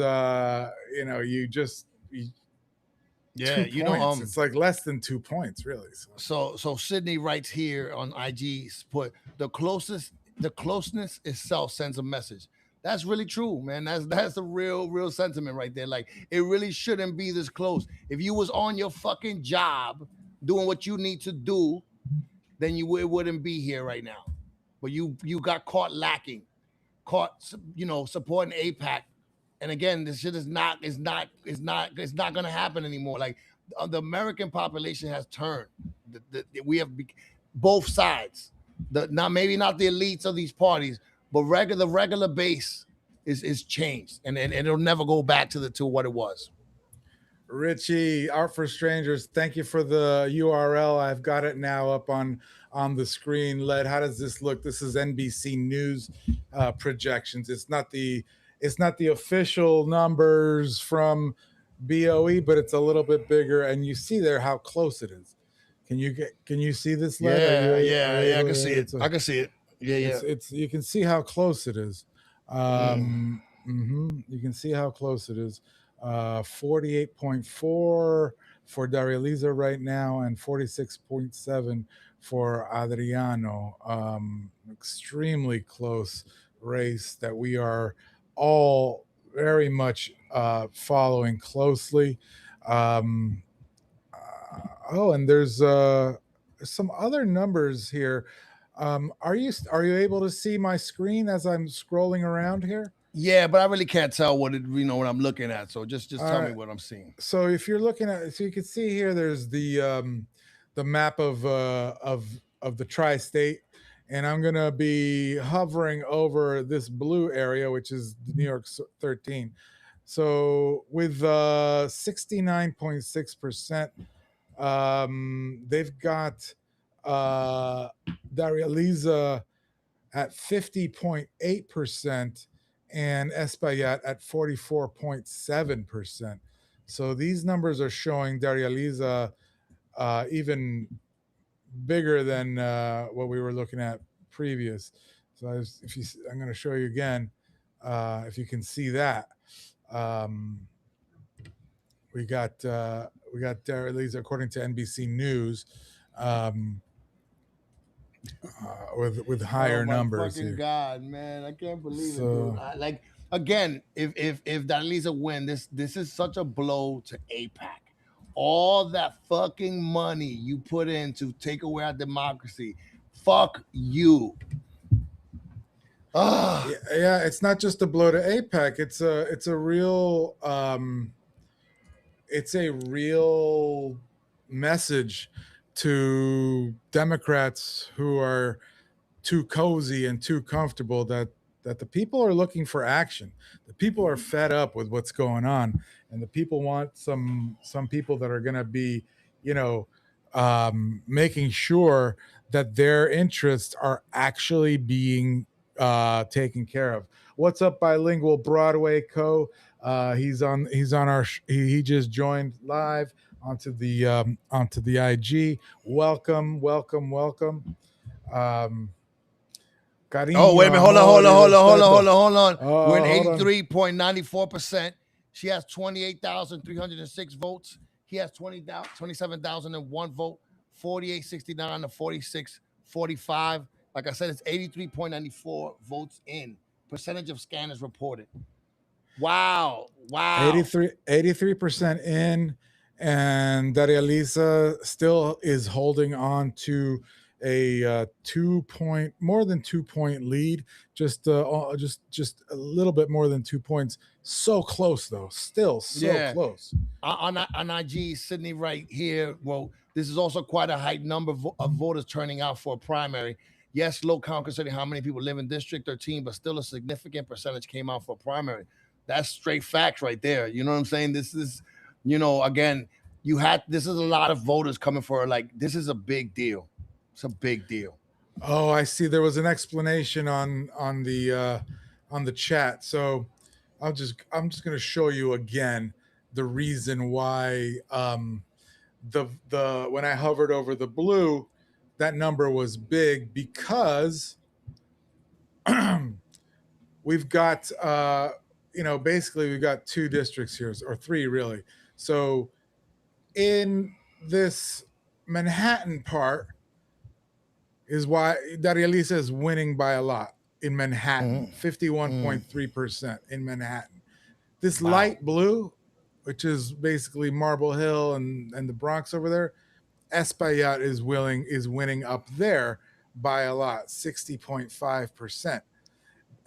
it's like less than 2 points, really. So Sydney writes here on IG, put the closeness itself sends a message. That's really true, man. That's a real sentiment right there. Like, it really shouldn't be this close. If you was on your fucking job doing what you need to do, then it wouldn't be here right now. But you got caught lacking, supporting APAC. And again, this shit is not gonna happen anymore. Like, the American population has turned. We have both sides. Maybe not the elites of these parties, but the regular base is changed, and it'll never go back to what it was. Richie, Art for Strangers, thank you for the URL. I've got it now up on the screen. Led, how does this look? This is NBC News projections. It's not the official numbers from BOE, but it's a little bit bigger, and you see there how close it is. Can you see this? Led? Yeah, I can see it. I can see it. Yeah. It's you can see how close it is. You can see how close it is. 48.4 for Darializa right now, and 46.7 for Adriano. Extremely close race that we are all very much following closely. And there's some other numbers here. Are you able to see my screen as I'm scrolling around here? Yeah, but I really can't tell what I'm looking at. So just tell me what I'm seeing. So if you're looking at, so you can see here, there's the map of the tri-state, and I'm gonna be hovering over this blue area, which is the New York 13. So with 69.6% They've got Darializa at 50.8% and Espaillat at 44.7%. So these numbers are showing Darializa even bigger than what we were looking at previous. So I'm going to show you again, if you can see that. We got Darializa, according to NBC News, with higher numbers. Fucking here. God, man, I can't believe it, dude. Like again, if Darializa win, this is such a blow to APAC. All that fucking money you put in to take away our democracy, fuck you. Yeah, it's not just a blow to APAC. It's a real message to Democrats who are too cozy and too comfortable that the people are looking for action. The people are fed up with what's going on, and the people want some people that are going to be, making sure that their interests are actually being taken care of. What's up, Bilingual Broadway Co? He's on our he just joined live onto the IG. Welcome. Oh, wait a minute. Hold on. We're at 83.94%. She has 28,306 votes. He has 27,001 vote. 4869 to 4645. Like I said, it's 83.94 votes in. Percentage of scanners reported. Wow. 83% in, and Darializa still is holding on to a more than 2 point lead, just a little bit more than 2 points. So close though, still so close. On IG, Sydney right here. Well, this is also quite a high number of voters turning out for a primary. Yes, low count considering how many people live in District 13, but still a significant percentage came out for a primary. That's straight facts right there. You know what I'm saying? This is, again, this is a lot of voters coming for, like, this is a big deal. It's a big deal. Oh, I see. There was an explanation on the chat. So I'm just going to show you again the reason why the when I hovered over the blue, that number was big, because we've got basically we've got 2 districts here, or 3 really. So in this Manhattan part is why Darializa is winning by a lot in Manhattan, 51.3% in Manhattan. This light blue, which is basically Marble Hill and the Bronx over there, Espaillat is winning up there by a lot, 60.5%.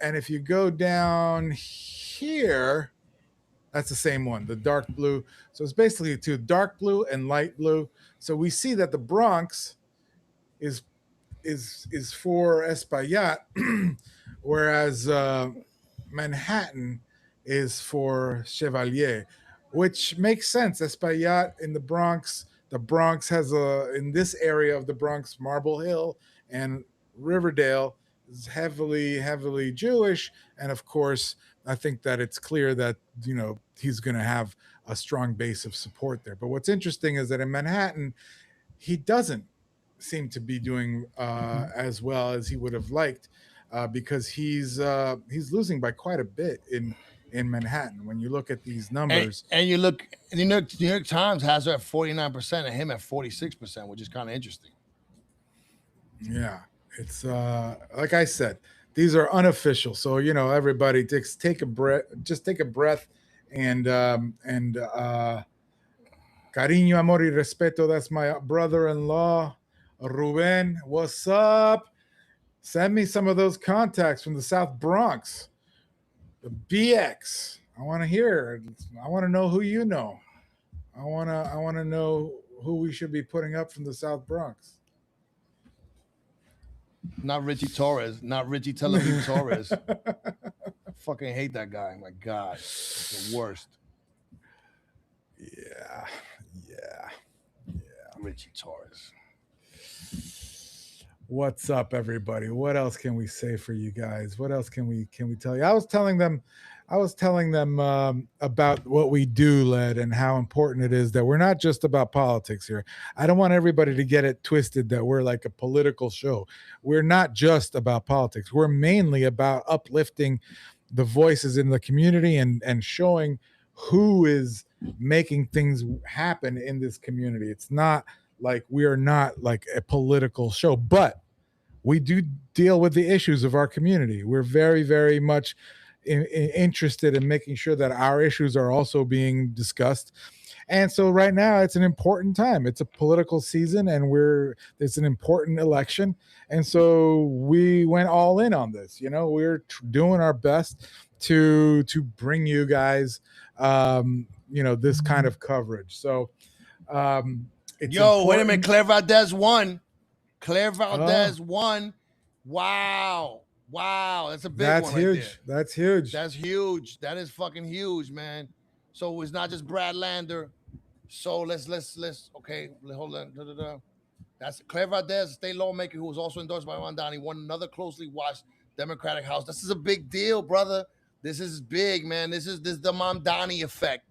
And if you go down here, that's the same one, the dark blue. So it's basically 2, dark blue and light blue. So we see that the Bronx is for Espaillat, whereas Manhattan is for Chevalier, which makes sense. Espaillat in the Bronx has in this area of the Bronx, Marble Hill and Riverdale is heavily Jewish, and of course, I think that it's clear that he's going to have a strong base of support there. But what's interesting is that in Manhattan, he doesn't seem to be doing as well as he would have liked, because he's losing by quite a bit in Manhattan. When you look at these numbers, and you look, the New York Times has her at 49% and him at 46%, which is kind of interesting. Yeah, it's like I said, these are unofficial, so everybody take a breath, and cariño, amor y respeto. That's my brother-in-law, Ruben. What's up? Send me some of those contacts from the South Bronx. The BX. I want to hear. I want to know who you know. I want to know who we should be putting up from the South Bronx. Not Richie Torres. Not Richie Tel Aviv Torres. I fucking hate that guy. My God. It's the worst. Yeah. Richie Torres. What's up, everybody? What else can we say for you guys? What else can we tell you? I was telling them about what we do, Led, and how important it is that we're not just about politics here. I don't want everybody to get it twisted that we're like a political show. We're not just about politics. We're mainly about uplifting the voices in the community and showing who is making things happen in this community. It's not like we are not like a political show, but we do deal with the issues of our community. We're very, very much interested in making sure that our issues are also being discussed. And so right now it's an important time. It's a political season and it's an important election. And so we went all in on this. We're doing our best to bring you guys this kind of coverage. So wait a minute. Claire Valdez won. won. Wow. That's a big one. Huge. Right there. That's huge. That's huge. That is fucking huge, man. So it's not just Brad Lander. So let's okay, hold on. That's Claire Valdez, state lawmaker who was also endorsed by Mamdani, won another closely watched Democratic House. This is a big deal, brother. This is big, man. This is the Mamdani effect.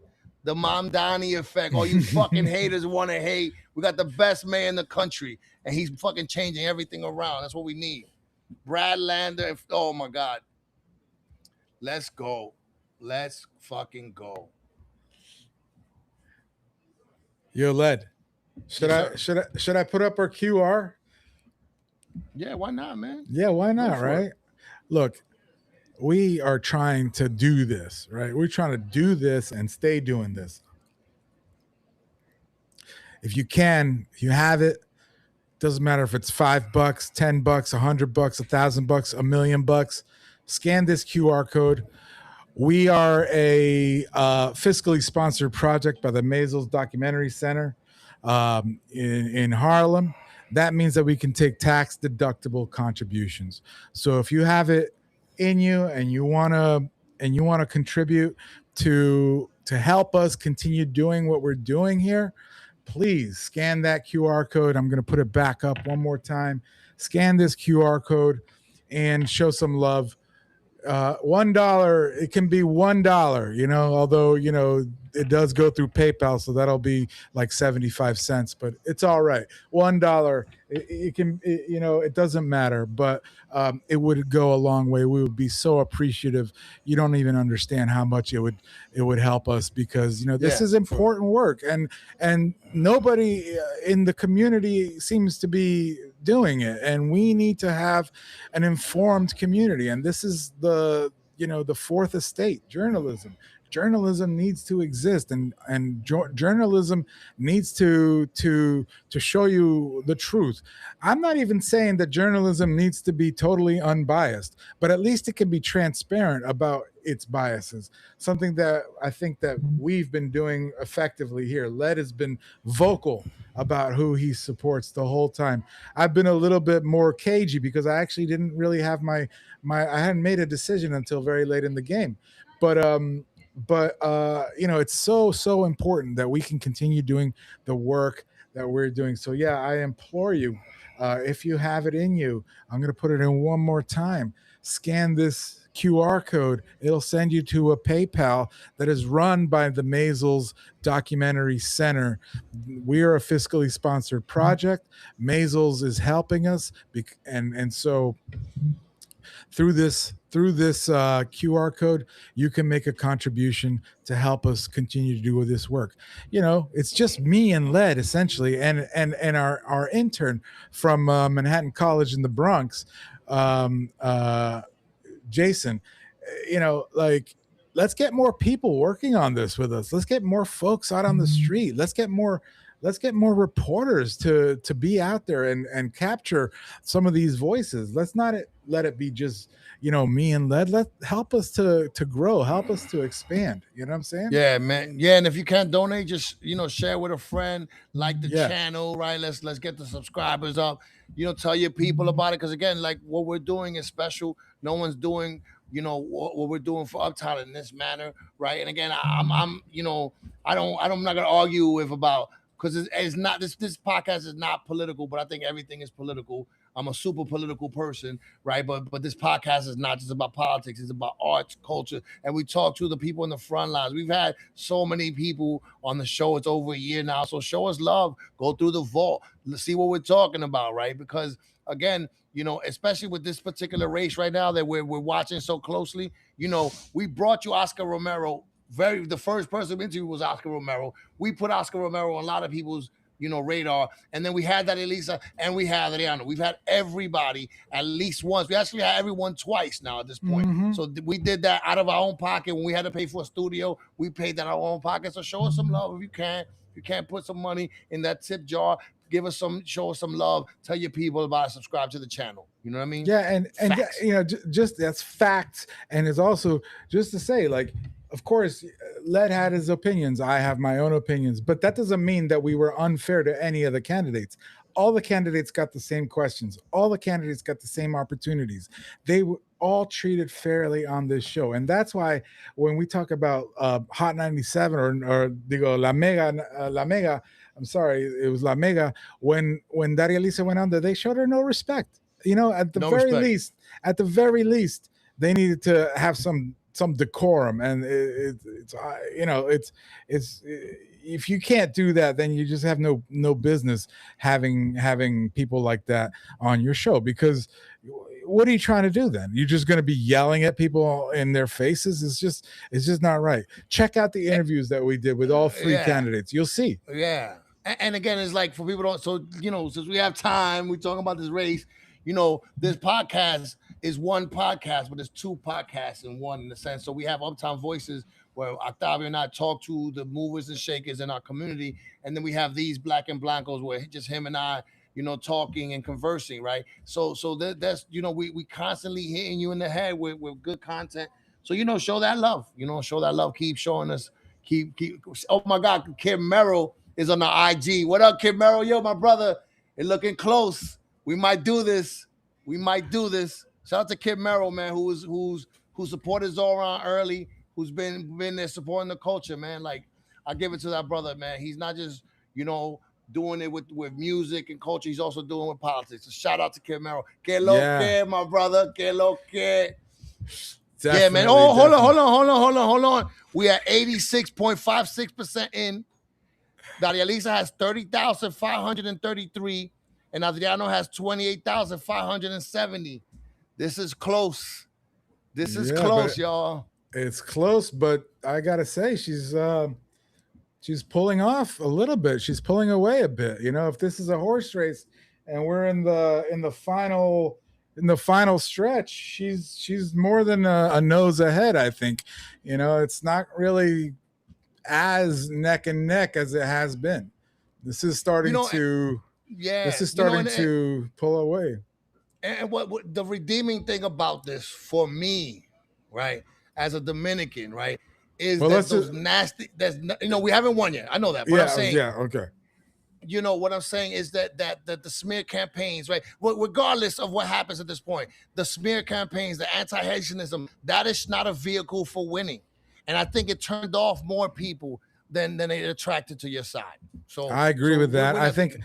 The Mamdani effect. All you fucking haters want to hate. We got the best man in the country, and he's fucking changing everything around. That's what we need. Brad Lander. Oh my God. Let's go. Let's fucking go. Yo, Led. Should I put up our QR? Yeah, why not, man? Yeah, why not, right? Look, we are trying to do this, right? We're trying to do this and stay doing this. If you can, if you have it, doesn't matter if it's $5, $10, $100, $1,000, $1 million. Scan this QR code. We are a fiscally sponsored project by the Maisels Documentary Center in Harlem. That means that we can take tax deductible contributions. So if you have it in you and you want to contribute to help us continue doing what we're doing here, please scan that QR code. I'm going to put it back up one more time. Scan this QR code and show some love. $1, it can be $1, although, it does go through PayPal, so that'll be like 75 cents, but it's all right. $1, it doesn't matter, but it would go a long way. We would be so appreciative. You don't even understand how much it would help us, because this is important work, and nobody in the community seems to be doing it, and we need to have an informed community. And this is the fourth estate, journalism. Journalism needs to exist, and journalism needs to show you the truth. I'm not even saying that journalism needs to be totally unbiased, but at least it can be transparent about its biases. Something that I think that we've been doing effectively here. Led has been vocal about who he supports the whole time. I've been a little bit more cagey because I actually didn't really have I hadn't made a decision until very late in the game. But it's so important that we can continue doing the work that we're doing. So yeah, I implore you, if you have it in you, I'm going to put it in one more time. Scan this QR code. It'll send you to a PayPal that is run by the Maisels Documentary Center. We are a fiscally sponsored project. Maisels is helping us, and so through this QR code, you can make a contribution to help us continue to do this work. It's just me and Led essentially, and our intern from Manhattan College in the Bronx, Jason. Let's get more people working on this with us. Let's get more folks out on the street. Let's get more reporters to be out there and capture some of these voices. Let's not let it be just me and Led. Help us to grow, help us to expand. You know what I'm saying? Yeah, man. Yeah, and if you can't donate, just share with a friend, like the channel, right? Let's get the subscribers up. Tell your people about it, because again, like what we're doing is special. No one's doing what we're doing for Uptown in this manner, right? And again, I'm not gonna argue with about because it's not this podcast is not political, but I think everything is political. I'm a super political person, right? But this podcast is not just about politics; it's about arts, culture, and we talk to the people in the front lines. We've had so many people on the show; it's over a year now. So show us love. Go through the vault. Let's see what we're talking about, right? Because again, especially with this particular race right now that we're watching so closely, we brought you Oscar Romero. The first person we interviewed was Oscar Romero. We put Oscar Romero on a lot of people's radar, and then we had Darializa and we had Adriano. We've had everybody at least once. We actually had everyone twice now at this point. Mm-hmm. So we did that out of our own pocket. When we had to pay for a studio, we paid that out of our own pocket. So show us some love if you can. If you can't put some money in that tip jar, show us some love. Tell your people about it. Subscribe to the channel. You know what I mean? Yeah, and just that's facts, and it's also just to say, like, of course, Led had his opinions. I have my own opinions, but that doesn't mean that we were unfair to any of the candidates. All the candidates got the same questions. All the candidates got the same opportunities. They were all treated fairly on this show, and that's why when we talk about Hot 97 or digo La Mega. I'm sorry, it was La Mega. When Darializa went on there, they showed her no respect. At the very least, they needed to have some decorum, and it's if you can't do that, then you just have no business having people like that on your show, because what are you trying to do then? You're just going to be yelling at people in their faces. It's just not right. Check out the interviews that we did with all three candidates. You'll see. Yeah. And again, it's like for people since we have time, we're talking about this race, this podcast is one podcast, but there's two podcasts in one, in a sense. So we have Uptown Voices, where Octavio and I talk to the movers and shakers in our community. And then we have these Black and Blancos, where just him and I, talking and conversing, right? So that's, we constantly hitting you in the head with good content. So, show that love, show that love. Keep showing us, keep. Oh my God, Kid Merrill is on the IG. What up, Kid Merrill? Yo, my brother, it's looking close. We might do this. Shout out to Kid Merrill, man, who supported Zoran early, who's been there supporting the culture, man. Like, I give it to that brother, man. He's not just, doing it with music and culture. He's also doing it with politics. So shout out to Kid Merrill. Que lo que, my brother. Que lo que. Yeah, man. Oh, hold on. We are 86.56% in. Darializa has 30,533, and Adriano has 28,570. This is close. Close, y'all. It's close, but I gotta say, she's pulling off a little bit. She's pulling away a bit. If this is a horse race and we're in the final stretch, she's more than a nose ahead, I think. It's not really as neck and neck as it has been. This is starting to pull away. And what the redeeming thing about this for me, right, as a Dominican, right, is we haven't won yet. I know that, but I'm saying, okay. What I'm saying is that the smear campaigns, right, regardless of what happens at this point, the smear campaigns, the anti-Haitianism, that is not a vehicle for winning. And I think it turned off more people than it attracted to your side. So I agree with that. I think,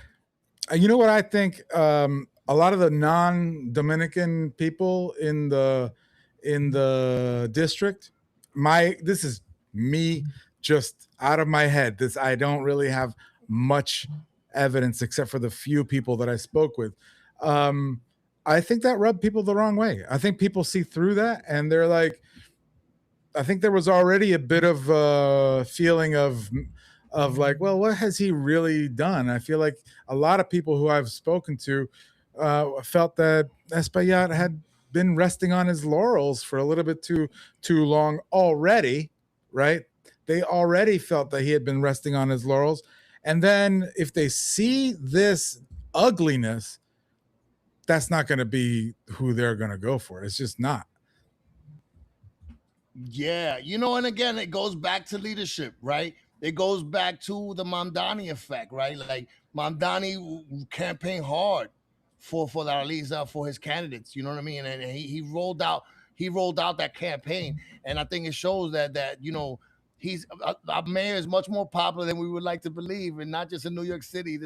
what I think, a lot of the non-Dominican people in the district, this is me just out of my head. I don't really have much evidence except for the few people that I spoke with. I think that rubbed people the wrong way. I think people see through that, and they're like, I think there was already a bit of a feeling of like, well, what has he really done? I feel like a lot of people who I've spoken to felt that Espaillat had been resting on his laurels for a little bit too long already, right? They already felt that he had been resting on his laurels. And then if they see this ugliness, that's not going to be who they're going to go for. It's just not. Yeah, and again, it goes back to leadership, right? It goes back to the Mamdani effect, right? Like, Mamdani campaigned hard for Darializa, for his candidates, you know what I mean? And he rolled out that campaign, and I think it shows that our mayor is much more popular than we would like to believe, and not just in New York City.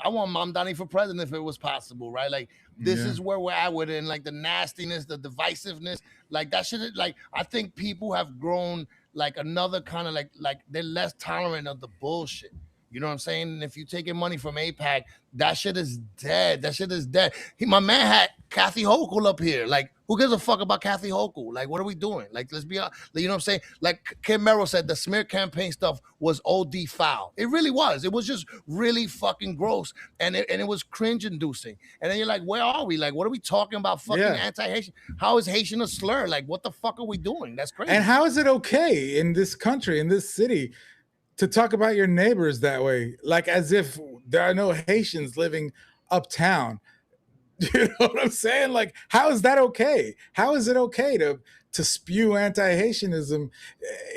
I want Mamdani for president if it was possible, right? Like this is where we're at with it, and like the nastiness, the divisiveness, like that shit. Like I think people have grown like another kind of like they're less tolerant of the bullshit. You know what I'm saying? And if you taking money from APAC, that shit is dead. That shit is dead. My man had Kathy Hochul up here. Like, who gives a fuck about Kathy Hochul? Like, what are we doing? Like, let's be honest. You know what I'm saying? Like Kim Merrill said, the smear campaign stuff was OD foul. It really was. It was just really fucking gross, and it was cringe inducing. And then you're like, where are we? Like, what are we talking about? Fucking anti-Haitian? How is Haitian a slur? Like, what the fuck are we doing? That's crazy. And how is it okay in this country, in this city, to talk about your neighbors that way, like as if there are no Haitians living uptown? You know what I'm saying? Like, how is that okay? How is it okay to spew anti-Haitianism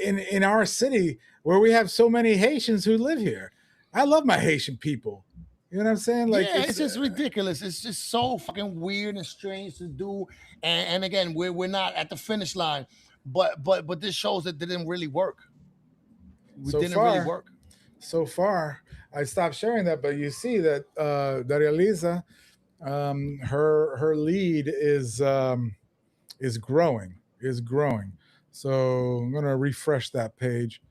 in our city where we have so many Haitians who live here? I love my Haitian people. You know what I'm saying? Like, yeah, it's just ridiculous. It's just so fucking weird and strange to do. And again, we're not at the finish line, but this shows that it didn't really work. Really work. So far, I stopped sharing that, but you see that Darializa, her lead is growing. So I'm gonna refresh that page.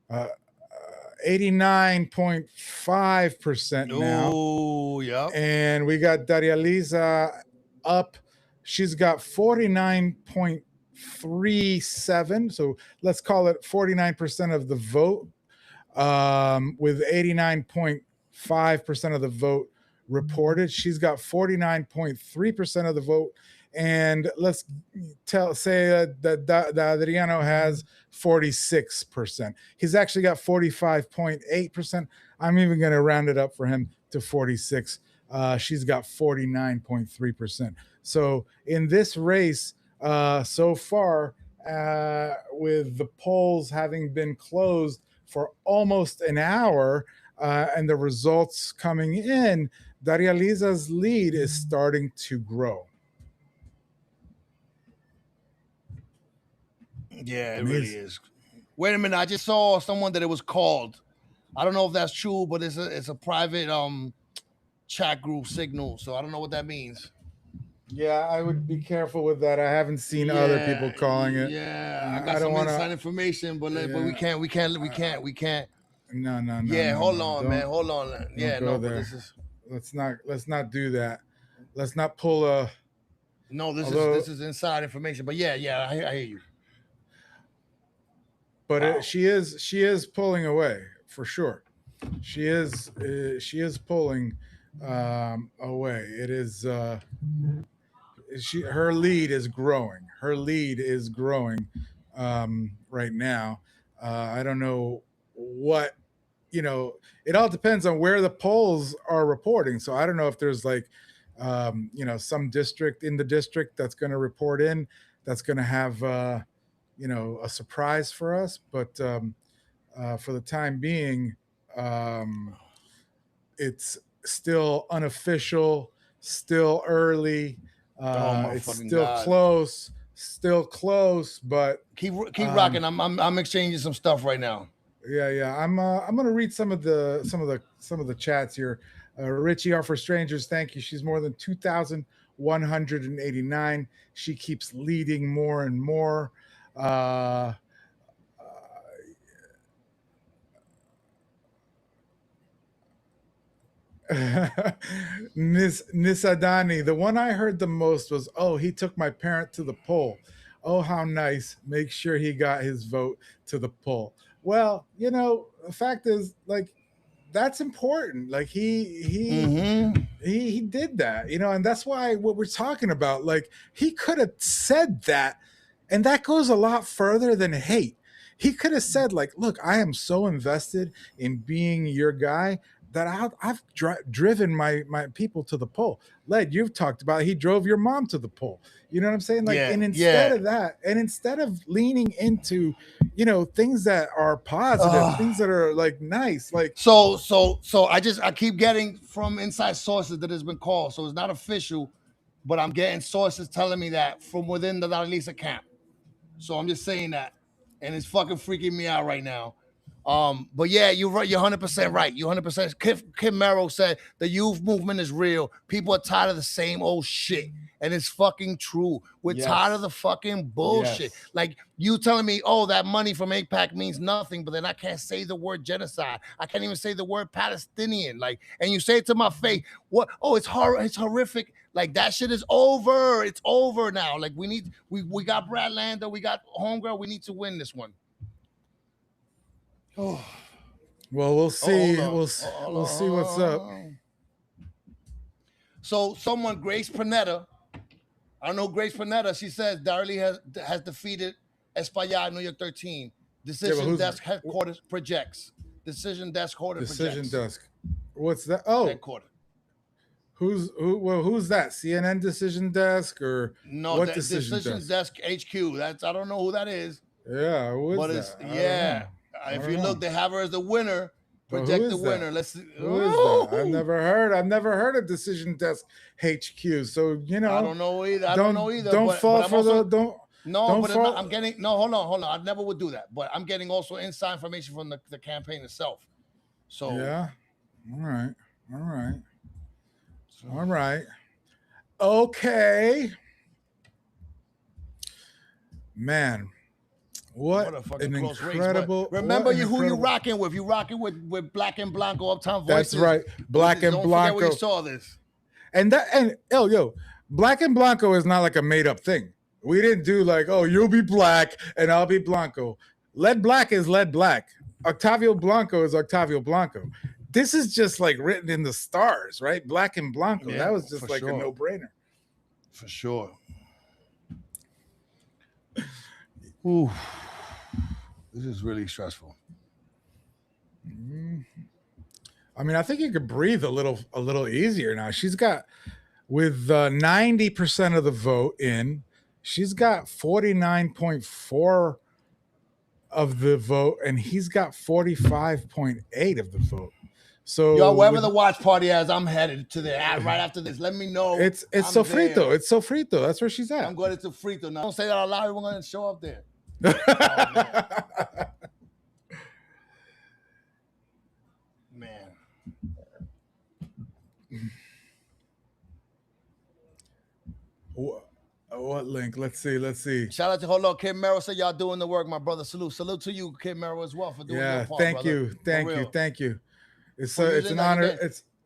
89.5% now. Oh, yeah. And we got Darializa up. She's got 49.37. So let's call it 49% of the vote, with 89.5% of the vote reported. She's got 49.3% of the vote. And let's say that Adriano has 46%. He's actually got 45.8%. I'm even going to round it up for him to 46. She's got 49.3%. So in this race, so far, with the polls having been closed for almost an hour, and the results coming in, Darializa's lead is starting to grow. Yeah, it really is. Wait a minute, I just saw someone that it was called. I don't know if that's true, but it's a private chat group signal, so I don't know what that means. Yeah, I would be careful with that. I haven't seen other people calling it. Yeah, I don't want inside information, but we can't. No. Yeah, hold on, man. Hold on. Yeah, no, but this is. Let's not do that. Let's not pull a. No, this is inside information. But yeah, I hear you. But she is pulling away for sure. She is pulling away. It is. Her lead is growing. Right now. I don't know what, it all depends on where the polls are reporting. So I don't know if there's like, some district in the district that's going to report in, that's going to have, a surprise for us. But for the time being, it's still unofficial, still early. It's still close, but keep rocking. I'm exchanging some stuff right now. Yeah. I'm gonna read some of the chats here. Richie R for Strangers, thank you. She's more than 2,189. She keeps leading more and more. Nisadani, the one I heard the most was, oh, he took my parent to the poll. Oh, how nice. Make sure he got his vote to the poll. Well, the fact is, like, that's important. Like he did that, and that's why what we're talking about, like, he could have said that, and that goes a lot further than hate. He could have said, like, look, I am so invested in being your guy that I've driven my people to the poll. Led, you've talked about he drove your mom to the poll. You know what I'm saying? Like, and instead of that, and instead of leaning into, things that are positive, things that are like nice, like so I keep getting from inside sources that has been called. So it's not official, but I'm getting sources telling me that from within the Darializa camp. So I'm just saying that. and it's fucking freaking me out right now. But yeah, you're right. You're 100% right. You 100%. Kim Merrow said the youth movement is real. People are tired of the same old shit, and it's fucking true. We're tired of the fucking bullshit. Yes. Like you telling me, oh, that money from AIPAC means nothing, but then I can't say the word genocide. I can't even say the word Palestinian. Like, and you say it to my face, what? Oh, it's horror. It's horrific. Like that shit is over. It's over now. Like we got Brad Lander. We got Homegirl. We need to win this one. Oh. Well, we'll see. We'll see what's up. So someone, Grace Panetta, I don't know Grace Panetta. She says Darializa has defeated Espaillat, NY-13. Decision desk headquarters projects. Decision desk headquarters projects. Decision desk. What's that? Oh, headquarters. Who's that? CNN Decision Desk or no? What Decision desk HQ. That's I don't know who that is. Yeah, but it's if you look, they have her as the winner. Project the winner. That? Let's see. Who is that? I've never heard of Decision Desk HQ. So I don't know either. Don't fall for the don't. No, but I'm getting hold on. I never would do that. But I'm getting also inside information from the campaign itself. So yeah. All right. Okay. Man. What an incredible race. Remember who you rocking with. You rocking with Black and Blanco, Uptown Voices. That's right. Black and Blanco. Don't forget we saw this. And Black and Blanco is not like a made up thing. We didn't do like, oh, you'll be black and I'll be Blanco. Lead Black is Lead Black. Octavio Blanco is Octavio Blanco. This is just like written in the stars, right? Black and Blanco. Yeah, that was just like a no-brainer. For sure. Ooh. This is really stressful. I mean, I think you could breathe a little easier now. She's got, with 90% of the vote in, she's got 49.4 of the vote, and he's got 45.8 of the vote. So yo, wherever the watch party is, I'm headed to there right after this. Let me know. It's Sofrito. It's Sofrito. That's where she's at. I'm going to Sofrito now. Don't say that out loud. We're going to show up there. Man. What link? Let's see. Shout out to hold on. Kim Merrow said y'all doing the work, my brother. Salute to you, Kim Merrow, as well for doing your part. Thank you. It's an honor.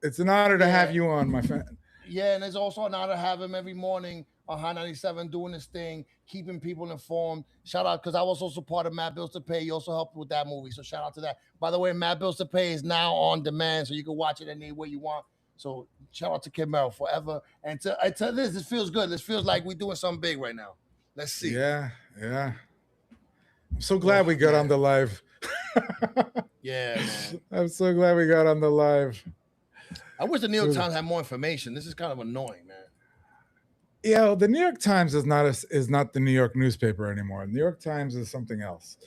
It's an honor to have you on, my friend. Yeah, and it's also an honor to have him every morning on High 97 doing this thing, keeping people informed. Shout out, because I was also part of Mad Bills to Pay. You also helped with that movie, so shout out to that. By the way, Mad Bills to Pay is now on demand, so you can watch it any way you want. So shout out to Kim Merrow forever. And to this, it feels good. This feels like we're doing something big right now. Let's see. Yeah. I'm so glad we got on the live. Yeah, man. I'm so glad we got on the live. I wish the New York Times had more information. This is kind of annoying, man. Yeah, the New York Times is not the New York newspaper anymore. The New York Times is something else.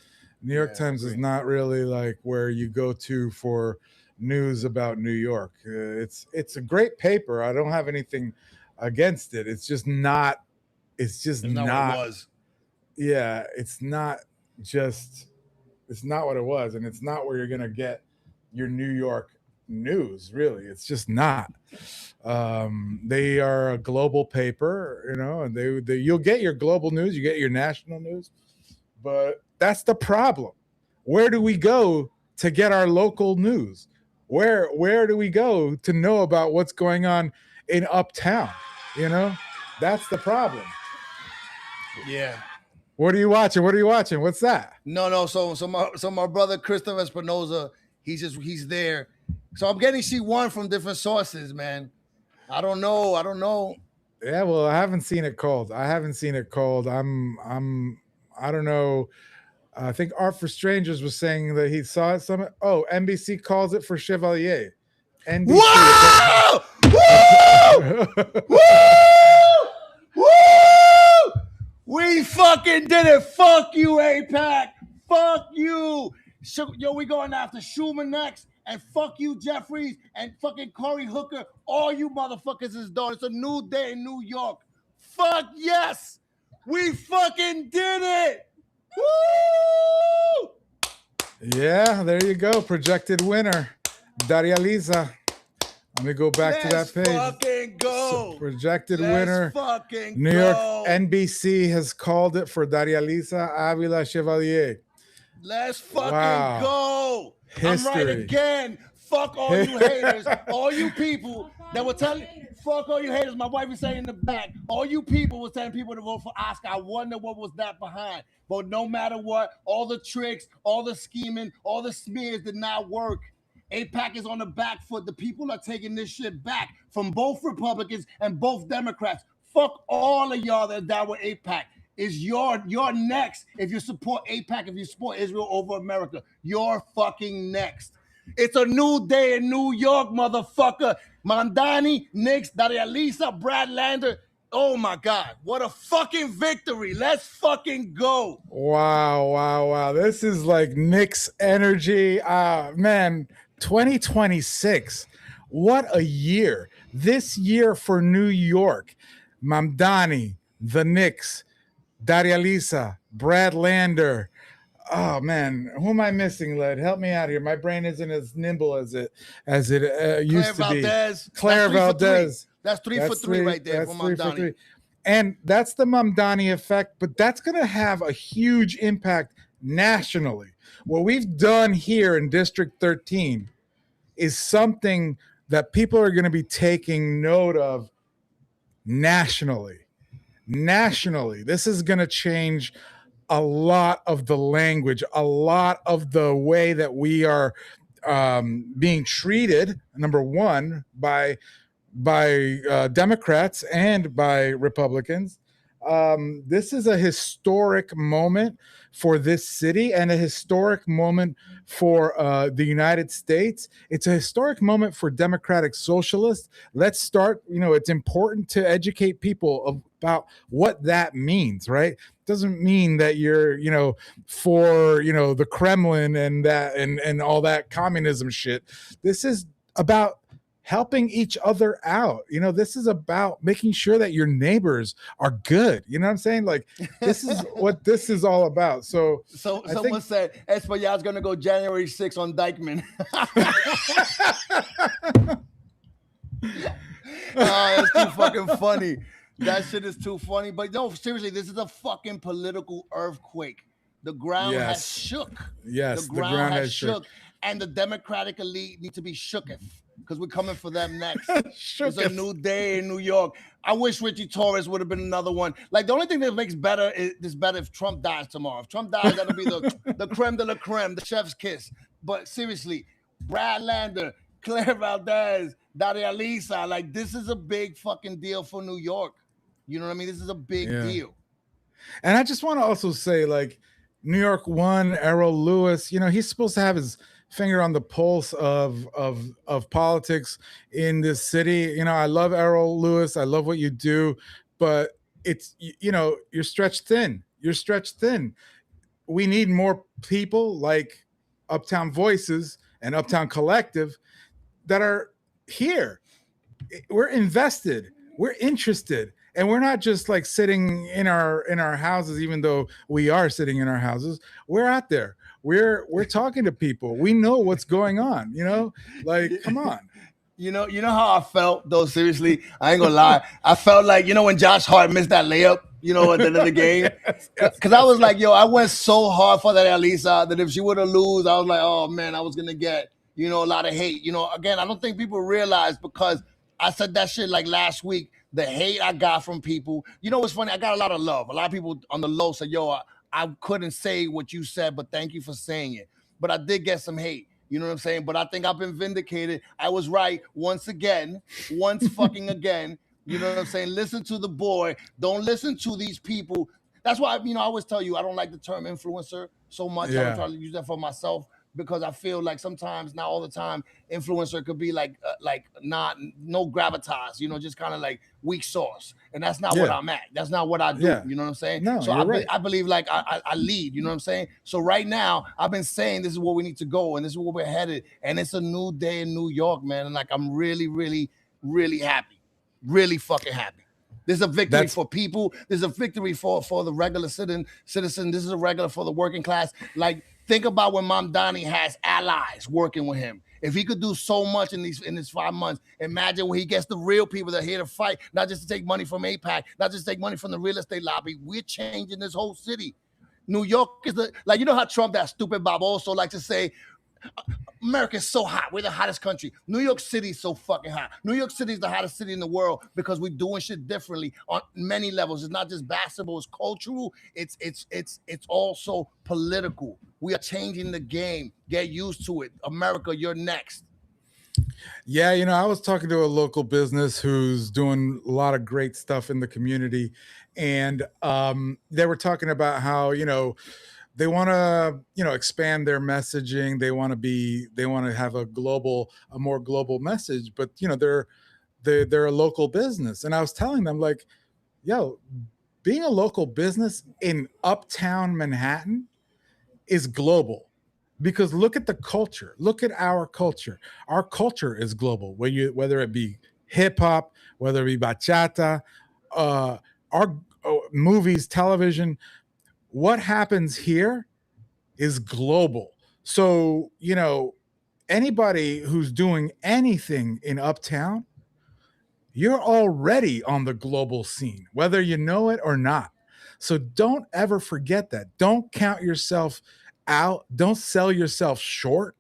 New York Times is not really like where you go to for news about New York. It's a great paper. I don't have anything against it. It's just not. It's just not what it was. Yeah, it's not what it was, and it's not where you're gonna get your New York news. Really, it's just not. They are a global paper, and you'll get your global news, you get your national news, but that's the problem. Where do we go to get our local news? Where do we go to know about what's going on in Uptown? That's the problem. Yeah. What are you watching? What's that? No. So my brother Christopher Espinoza, he's there. So I'm getting C1 from different sources, man. I don't know. Yeah, well, I haven't seen it called. I don't know. I think Art for Strangers was saying that he saw it. NBC calls it for Chevalier. NBC. Whoa! Woo! Woo! We fucking did it. Fuck you, AIPAC. Fuck you. Yo, we going after Schumer next. And fuck you, Jeffries. And fucking Cory Hooker. All you motherfuckers is done. It's a new day in New York. Fuck yes. We fucking did it. Woo! Yeah, there you go. Projected winner, Darializa. Let me go back to that page. Fucking go. So, projected winner. Fucking New go. York NBC has called it for Darializa Avila Chevalier. Let's fucking go. History. I'm right again. Fuck all you haters. All you people that were telling. Fuck all you haters. My wife is saying in the back. All you people were telling people to vote for Oscar. I wonder what was that behind. But no matter what, all the tricks, all the scheming, all the smears did not work. AIPAC is on the back foot. The people are taking this shit back from both Republicans and both Democrats. Fuck all of y'all that down with AIPAC. Is you're next if you support AIPAC, if you support Israel over America. You're fucking next. It's a new day in New York, motherfucker. Mamdani, Nix, Darializa, Brad Lander. Oh my God, what a fucking victory. Let's fucking go. Wow. This is like Nick's energy. Man, 2026. What a year. This year for New York. Mamdani, the Knicks, Darializa, Brad Lander. Oh man, who am I missing, Led? Help me out here. My brain isn't as nimble as it used to be. Claire Valdez. That's three for three right there for Mamdani. And that's the Mamdani effect, but that's going to have a huge impact nationally. What we've done here in District 13 is something that people are going to be taking note of nationally. This is going to change a lot of the language, a lot of the way that we are being treated, number one, by Democrats and by Republicans. This is a historic moment for this city and a historic moment for the United States. It's a historic moment for democratic socialists. Let's start, it's important to educate people about what that means, right? Doesn't mean that you're, for, the Kremlin and that and all that communism shit. This is about helping each other out. This is about making sure that your neighbors are good. You know what I'm saying? Like, this is what this is all about. So someone said Espaillat's going to go January 6th on Dykeman. That's too fucking funny. That shit is too funny. But no, seriously, this is a fucking political earthquake. The ground has shook. Yes, the ground has shook. And the Democratic elite need to be shooketh, because we're coming for them next. It's a new day in New York. I wish Richie Torres would have been another one. Like, the only thing that makes this better if Trump dies tomorrow. If Trump dies, that'll be the creme de la creme, the chef's kiss. But seriously, Brad Lander, Claire Valdez, Darializa, like, this is a big fucking deal for New York. You know what I mean? This is a big deal. And I just want to also say, like, New York won, Errol Lewis, he's supposed to have his finger on the pulse of politics in this city. I love Errol Lewis. I love what you do, but it's, you're stretched thin. We need more people like Uptown Voices and Uptown Collective that are here. We're invested. We're interested. And we're not just like sitting in our houses, even though we are sitting in our houses. We're out there. We're talking to people. We know what's going on, like, come on. You know how I felt though, seriously? I ain't gonna lie. I felt like, when Josh Hart missed that layup, at the end of the game. Because I was like, I went so hard for that Elisa that if she would have lose, I was like, oh man, I was gonna get, a lot of hate. Again, I don't think people realize, because I said that shit like last week, the hate I got from people. What's funny? I got a lot of love. A lot of people on the low said, I couldn't say what you said, but thank you for saying it. But I did get some hate. You know what I'm saying? But I think I've been vindicated. I was right once fucking again. You know what I'm saying? Listen to the boy. Don't listen to these people. That's why, I always tell you, I don't like the term influencer so much. I try to use that for myself, because I feel like sometimes, not all the time, influencer could be like no gravitas, just kind of like weak sauce. And that's not what I'm at. That's not what I do. You know what I'm saying? No, so I believe like I lead, you know what I'm saying? So right now, I've been saying this is where we need to go and this is where we're headed. And it's a new day in New York, man. And like, I'm really, really, really happy. Really fucking happy. There's a victory for people. There's a victory for the regular citizen. This is a regular for the working class. Like, think about when Mamdani has allies working with him. If he could do so much in these 5 months, imagine when he gets the real people that are here to fight, not just to take money from AIPAC, not just take money from the real estate lobby. We're changing this whole city. New York is you know how Trump, that stupid Bob, also likes to say, America's so hot. We're the hottest country. New York City is so fucking hot. New York City is the hottest city in the world because we're doing shit differently on many levels. It's not just basketball, it's cultural. It's also political. We are changing the game. Get used to it. America, you're next. Yeah, you know, I was talking to a local business who's doing a lot of great stuff in the community, and they were talking about how, you know, they want to, you know, expand their messaging. They want to have a more global message, but you know, they're a local business. And I was telling them, like, yo, being a local business in Uptown Manhattan is global, because look at the culture. Look at our culture. Our culture is global. Whether it be hip hop, whether it be bachata, our movies, television. What happens here is global. So, you know, anybody who's doing anything in Uptown, you're already on the global scene, whether you know it or not. So don't ever forget that. Don't count yourself out. Don't sell yourself short.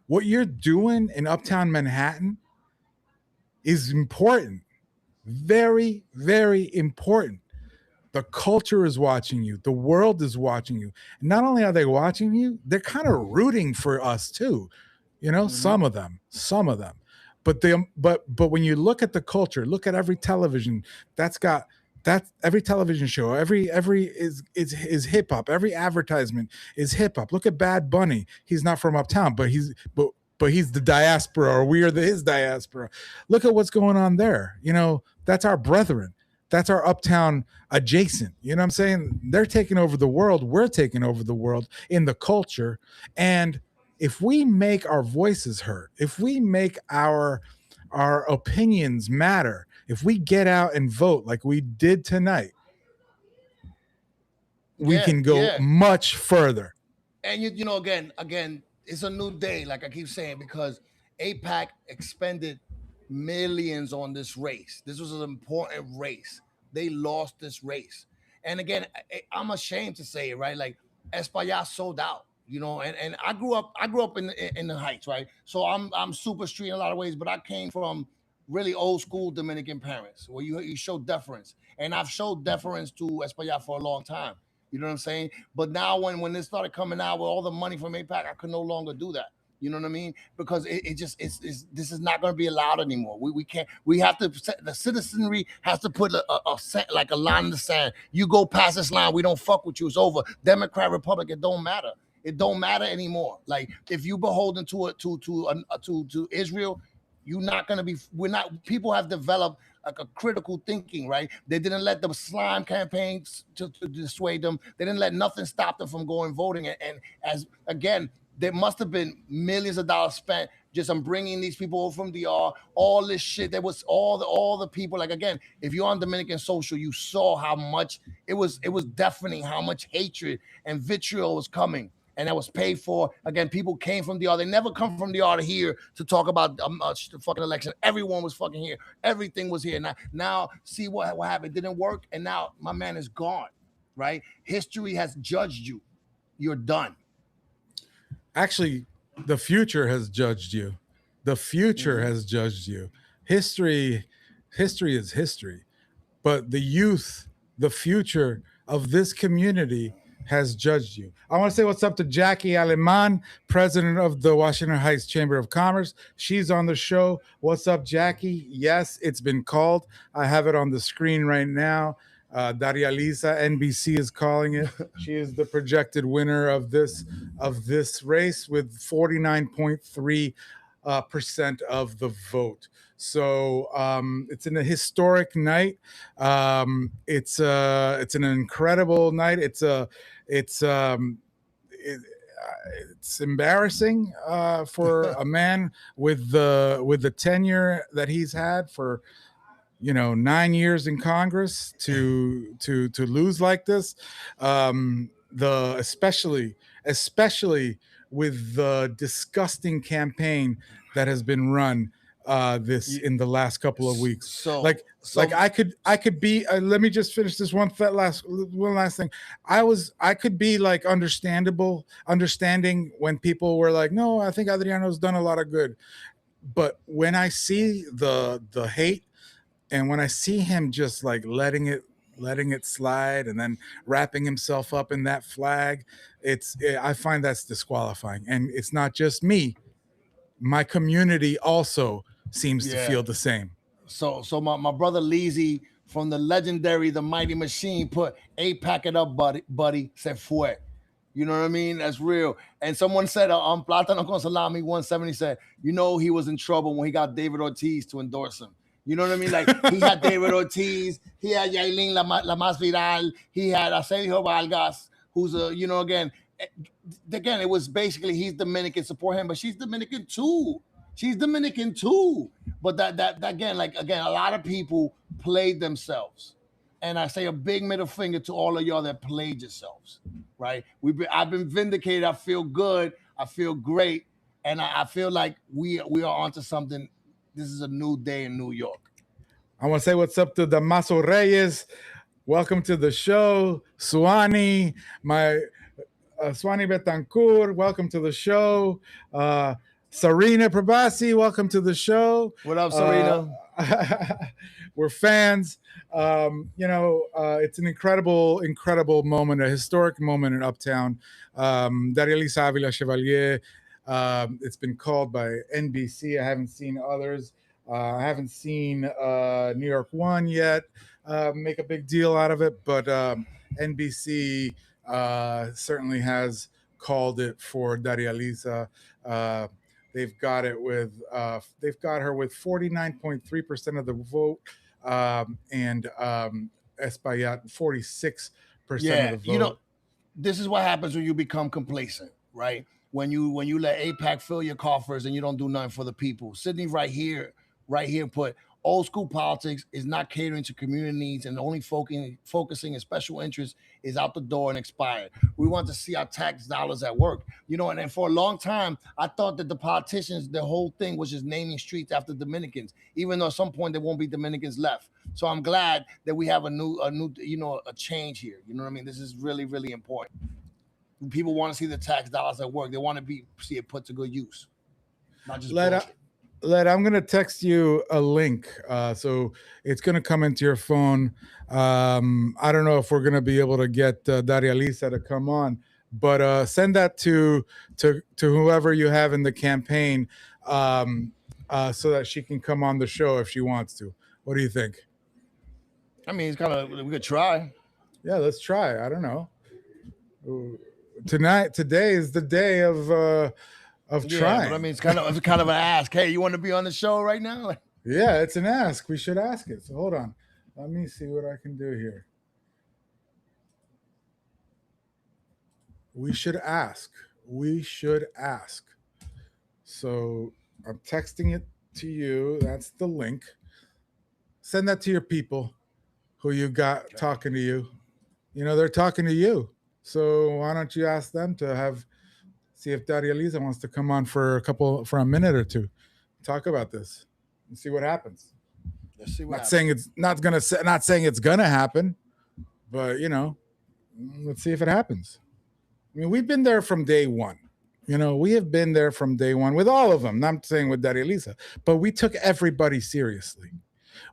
What you're doing in Uptown Manhattan is important. Very, very important. The culture is watching you. The world is watching you. And not only are they watching you, they're kind of rooting for us too. You know, some of them. But when you look at the culture, look at every television every television show, every is hip hop. Every advertisement is hip hop. Look at Bad Bunny. He's not from Uptown, but he's the diaspora, or we are his diaspora. Look at what's going on there. You know, that's our brethren. That's our Uptown adjacent. You know what I'm saying? They're taking over the world. We're taking over the world in the culture. And if we make our voices heard, if we make our opinions matter, if we get out and vote like we did tonight, we can go much further. And you know, again, it's a new day, like I keep saying, because AIPAC expended millions on this race. This was an important race. They lost this race. And again, I'm ashamed to say it, right? Like, Espaillat sold out, you know, and I grew up in the Heights, right? So I'm super street in a lot of ways, but I came from really old school Dominican parents where you show deference. And I've showed deference to Espaillat for a long time. You know what I'm saying? But now when it started coming out with all the money from AIPAC, I could no longer do that. You know what I mean? Because this is not going to be allowed anymore. We can't. We have to. The citizenry has to put a line in the sand. You go past this line, we don't fuck with you. It's over. Democrat, Republic, it don't matter. It don't matter anymore. Like, if you beholden to Israel, you're not going to be. We're not. People have developed like a critical thinking, right? They didn't let the slime campaigns to dissuade them. They didn't let nothing stop them from going voting. And as again, there must have been millions of dollars spent just on bringing these people over from DR, all this shit. There was all the people. Like, again, if you're on Dominican social, you saw how much it was deafening, how much hatred and vitriol was coming. And that was paid for. Again, people came from DR. They never come from DR to here to talk about the fucking election. Everyone was fucking here. Everything was here. Now see what happened. It didn't work. And now my man is gone, right? History has judged you. You're done. Actually, the future has judged you. The future has judged you. History is history. But the youth, the future of this community has judged you. I want to say what's up to Jackie Aleman, president of the Washington Heights Chamber of Commerce. She's on the show. What's up, Jackie? Yes, it's been called. I have it on the screen right now. Darializa, NBC is calling it. She is the projected winner of this race with 49.3% of the vote. So it's in a historic night. It's an incredible night. It's embarrassing for a man with the tenure that he's had for 9 years in Congress to lose like this. The especially with the disgusting campaign that has been run this in the last couple of weeks. Like I could be. Let me just finish this one last thing. I could be like understanding when people were like, no, I think Adriano's done a lot of good, but when I see the hate, and when I see him just like letting it slide and then wrapping himself up in that flag, I find that's disqualifying. And it's not just me. My community also seems to feel the same. So my brother Leezy from the legendary The Mighty Machine put pack it up, buddy, se fue. You know what I mean? That's real. And someone said, Plátano con Salami 170 said, he was in trouble when he got David Ortiz to endorse him. You know what I mean? Like, he had David Ortiz, he had Yailin La Más Viral, he had Sergio Vargas, who's again, it was basically he's Dominican, support him, but she's Dominican too. But that again, a lot of people played themselves. And I say a big middle finger to all of y'all that played yourselves, right? I've been vindicated. I feel good. I feel great. And I feel like we are onto something. This is a new day in New York. I want to say what's up to Damaso Reyes. Welcome to the show. Suani, my Suani Betancourt, welcome to the show. Sarina Prabasi, welcome to the show. What up, Sarina? We're fans. It's an incredible moment, a historic moment in Uptown. Darializa Avila Chevalier. It's been called by NBC. I haven't seen others. I haven't seen New York One yet make a big deal out of it, but NBC certainly has called it for Darializa. They've got her with 49.3% of the vote, and Espaillat 46% of the vote. This is what happens when you become complacent, right? When you let AIPAC fill your coffers and you don't do nothing for the people. Sydney right here put old school politics is not catering to community needs and only focusing in special interests is out the door and expired. We want to see our tax dollars at work. And for a long time, I thought that the politicians, the whole thing was just naming streets after Dominicans, even though at some point there won't be Dominicans left. So I'm glad that we have a change here. You know what I mean? This is really, really important. People want to see the tax dollars at work. They want to see it put to good use. Not just bullshit. I'm going to text you a link. So it's going to come into your phone. I don't know if we're going to be able to get Darializa to come on, but send that to whoever you have in the campaign so that she can come on the show if she wants to. What do you think? I mean, we could try. Yeah, let's try. I don't know. Today is the day of trying. But I mean, it's kind of an ask. Hey, you want to be on the show right now? Yeah, it's an ask. We should ask it. So hold on. Let me see what I can do here. We should ask. So I'm texting it to you. That's the link. Send that to your people who you got talking to you. They're talking to you. So why don't you ask them to see if Darializa wants to come on for a minute or two, talk about this, and see what happens. Let's see what happens. Saying it's not saying it's gonna happen, but let's see if it happens. I mean, we've been there from day one. We have been there from day one with all of them. Not saying with Darializa, but we took everybody seriously.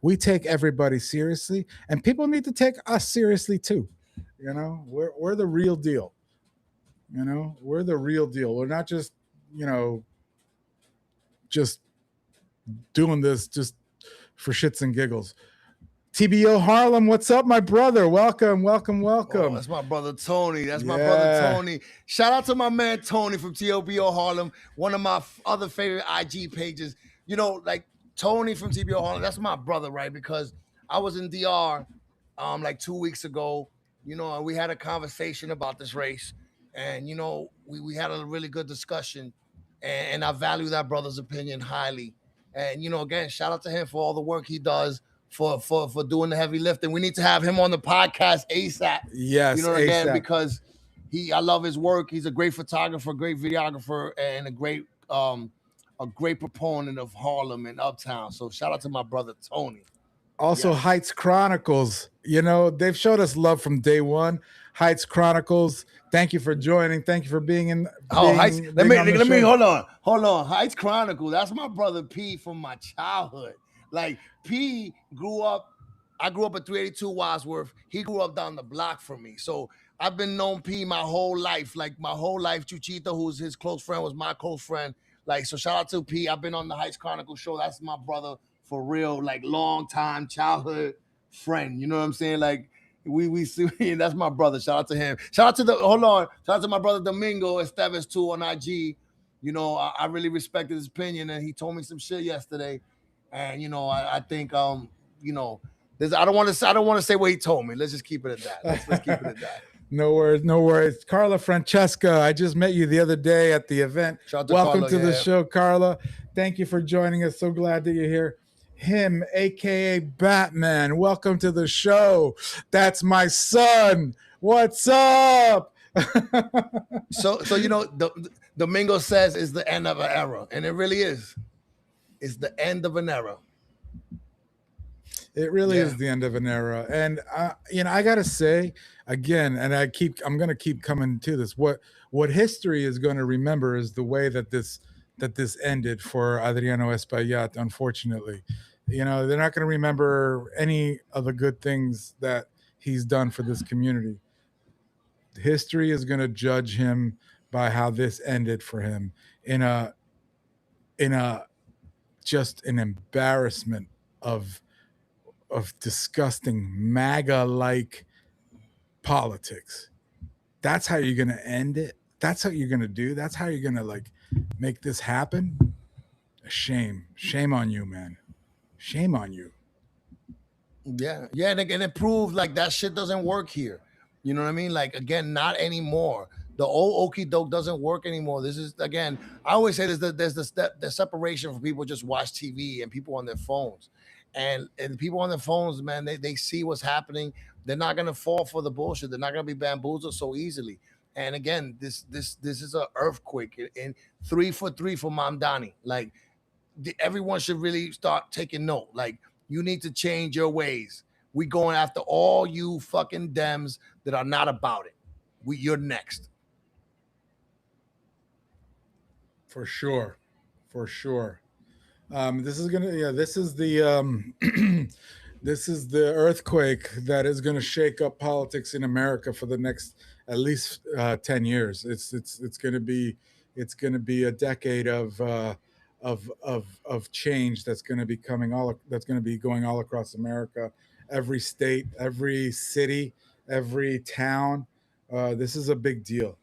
We take everybody seriously, and people need to take us seriously too. We're the real deal. We're the real deal. We're not just, just doing this just for shits and giggles. TBO Harlem, what's up, my brother? Welcome. Oh, that's my brother Tony. My brother Tony. Shout out to my man Tony from TBO Harlem, one of my other favorite IG pages. Like Tony from TBO Harlem, that's my brother, right? Because I was in DR like 2 weeks ago, and we had a conversation about this race. And, we had a really good discussion, and I value that brother's opinion highly. And, again, shout out to him for all the work he does for doing the heavy lifting. We need to have him on the podcast ASAP. Yes, you know, ASAP. again, because I love his work. He's a great photographer, great videographer, and a great proponent of Harlem and Uptown. So shout out to my brother Tony. Also, yes. Heights Chronicles. You know, they've showed us love from day one. Heights Chronicles. Thank you for joining. Thank you for being in. Heights. Let me hold on. Heights Chronicles. That's my brother P from my childhood. Like P grew up. I grew up at 382 Wadsworth. He grew up down the block from me. So I've been known P my whole life. Like my whole life. Chuchito, who's his close friend, was my close friend. Like, so shout out to P. I've been on the Heights Chronicles show. That's my brother for real. Like long time childhood friend. You know what I'm saying? Like we see. That's my brother. Shout out to him. Shout out to my brother Domingo Esteves too on IG. You know, I really respected his opinion, and he told me some shit yesterday. And you know, I think you know. I don't want to say what he told me. Let's just keep it at that. Let's keep it at that. No worries. Carla Francesca, I just met you the other day at the event. Welcome to the show, Carla. Thank you for joining us. So glad that you're here. Him, aka Batman. Welcome to the show. That's my son. What's up? So you know, Domingo says it's the end of an era, and it really is. It's the end of an era. It really is the end of an era. And you know, I gotta say again, and I'm gonna keep coming to this. What history is gonna remember is the way that this ended for Adriano Espaillat, unfortunately. You know, they're not gonna remember any of the good things that he's done for this community. History is gonna judge him by how this ended for him in a just an embarrassment of disgusting MAGA-like politics. That's how you're going to end it. That's what you're going to do. That's how you're going to like make this happen. Shame on you, man. Shame on you. Yeah. And it proved like that shit doesn't work here. You know what I mean? Like, again, not anymore. The old okie doke doesn't work anymore. This is, again, I always say there's the separation from people just watch TV and people on their phones. And people on their phones, man, they see what's happening. They're not gonna fall for the bullshit. They're not gonna be bamboozled so easily. And again, this is an earthquake. And 3 for 3 for Mamdani. Like everyone should really start taking note. Like you need to change your ways. We going after all you fucking Dems that are not about it. You're next. For sure. This is the earthquake that is going to shake up politics in America for the next at least 10 years. It's going to be a decade of change that's going to be going all across America. Every state, every city, every town. This is a big deal.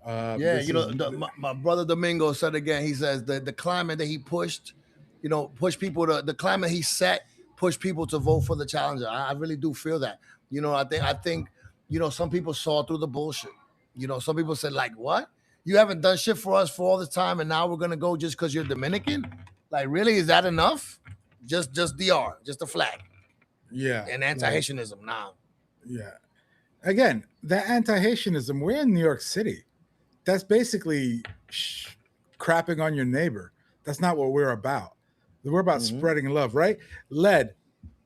My brother Domingo said again, he says the climate that he pushed, push people to the climate he set, push people to vote for the challenger. I really do feel that. I think some people saw through the bullshit. Some people said, like, what? You haven't done shit for us for all this time, and now we're gonna go just because you're Dominican? Like, really? Is that enough? Just DR, just a flag. Yeah. And anti-Haitianism now. Yeah. Again, that anti-Haitianism, we're in New York City. That's basically crapping on your neighbor. That's not what we're about. We're about spreading love, right? Led,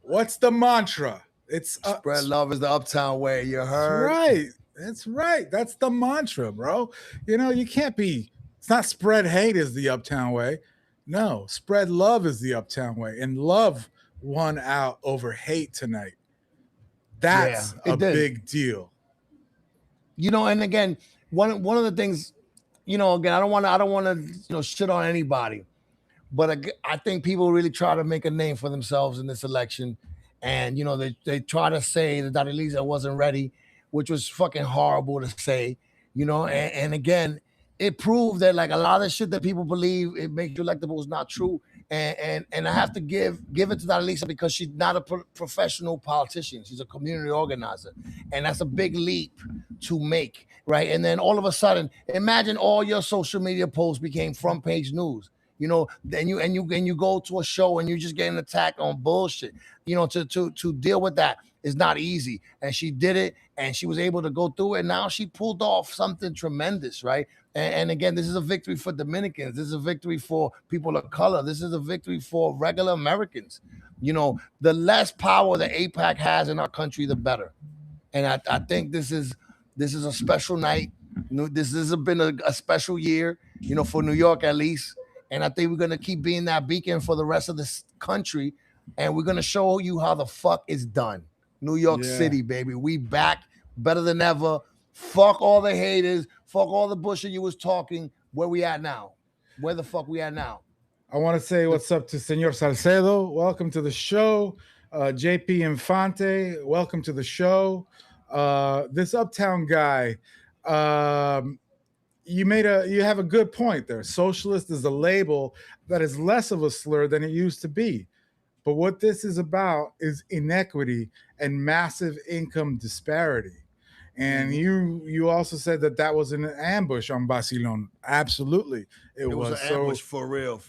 what's the mantra? It's spread love is the Uptown way. You heard? That's right. That's the mantra, bro. You can't be. It's not spread hate is the Uptown way. No, spread love is the Uptown way, and love won out over hate tonight. That's a big deal. And again, one of the things, again, I don't want to, shit on anybody, but I think people really try to make a name for themselves in this election, and they try to say that Darializa wasn't ready, which was fucking horrible to say, and again, it proved that like a lot of shit that people believe it makes you electable is not true. And I have to give it to Darializa because she's not a professional politician. She's a community organizer. And that's a big leap to make, right? And then all of a sudden, imagine all your social media posts became front page news. You know, then you go to a show and you're just getting attacked on bullshit. You know, to deal with that is not easy. And she did it, and she was able to go through it. And now she pulled off something tremendous, right? And again, this is a victory for Dominicans. This is a victory for people of color. This is a victory for regular Americans. You know, the less power the AIPAC has in our country, the better. And I think this is a special night. You know, this has been a special year, you know, for New York at least. And I think we're gonna keep being that beacon for the rest of this country. And we're gonna show you how the fuck it's done. New York City, baby. We back better than ever. Fuck all the haters. Fuck all the bullshit you was talking. Where we at now? Where the fuck we at now? I want to say what's up to Senor Salcedo. Welcome to the show. JP Infante, welcome to the show. This Uptown guy, you have a good point there. Socialist is a label that is less of a slur than it used to be. But what this is about is inequity and massive income disparity. And you also said that was an ambush on Basilón. Absolutely. It was an ambush for real.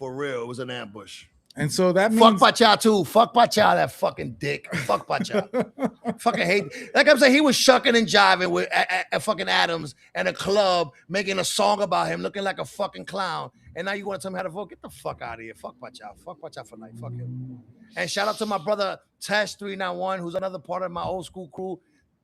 It was an ambush. And so that means... Fuck Pacha too. Fuck Pacha, that fucking dick. Fuck Pacha. Fucking hate. Like I'm saying, he was shucking and jiving with fucking Adams and a club making a song about him looking like a fucking clown. And now you want to tell me how to vote? Get the fuck out of here. Fuck Pacha. Fuck Pacha for life. Fuck him. And shout out to my brother Tesh 391, who's another part of my old school crew.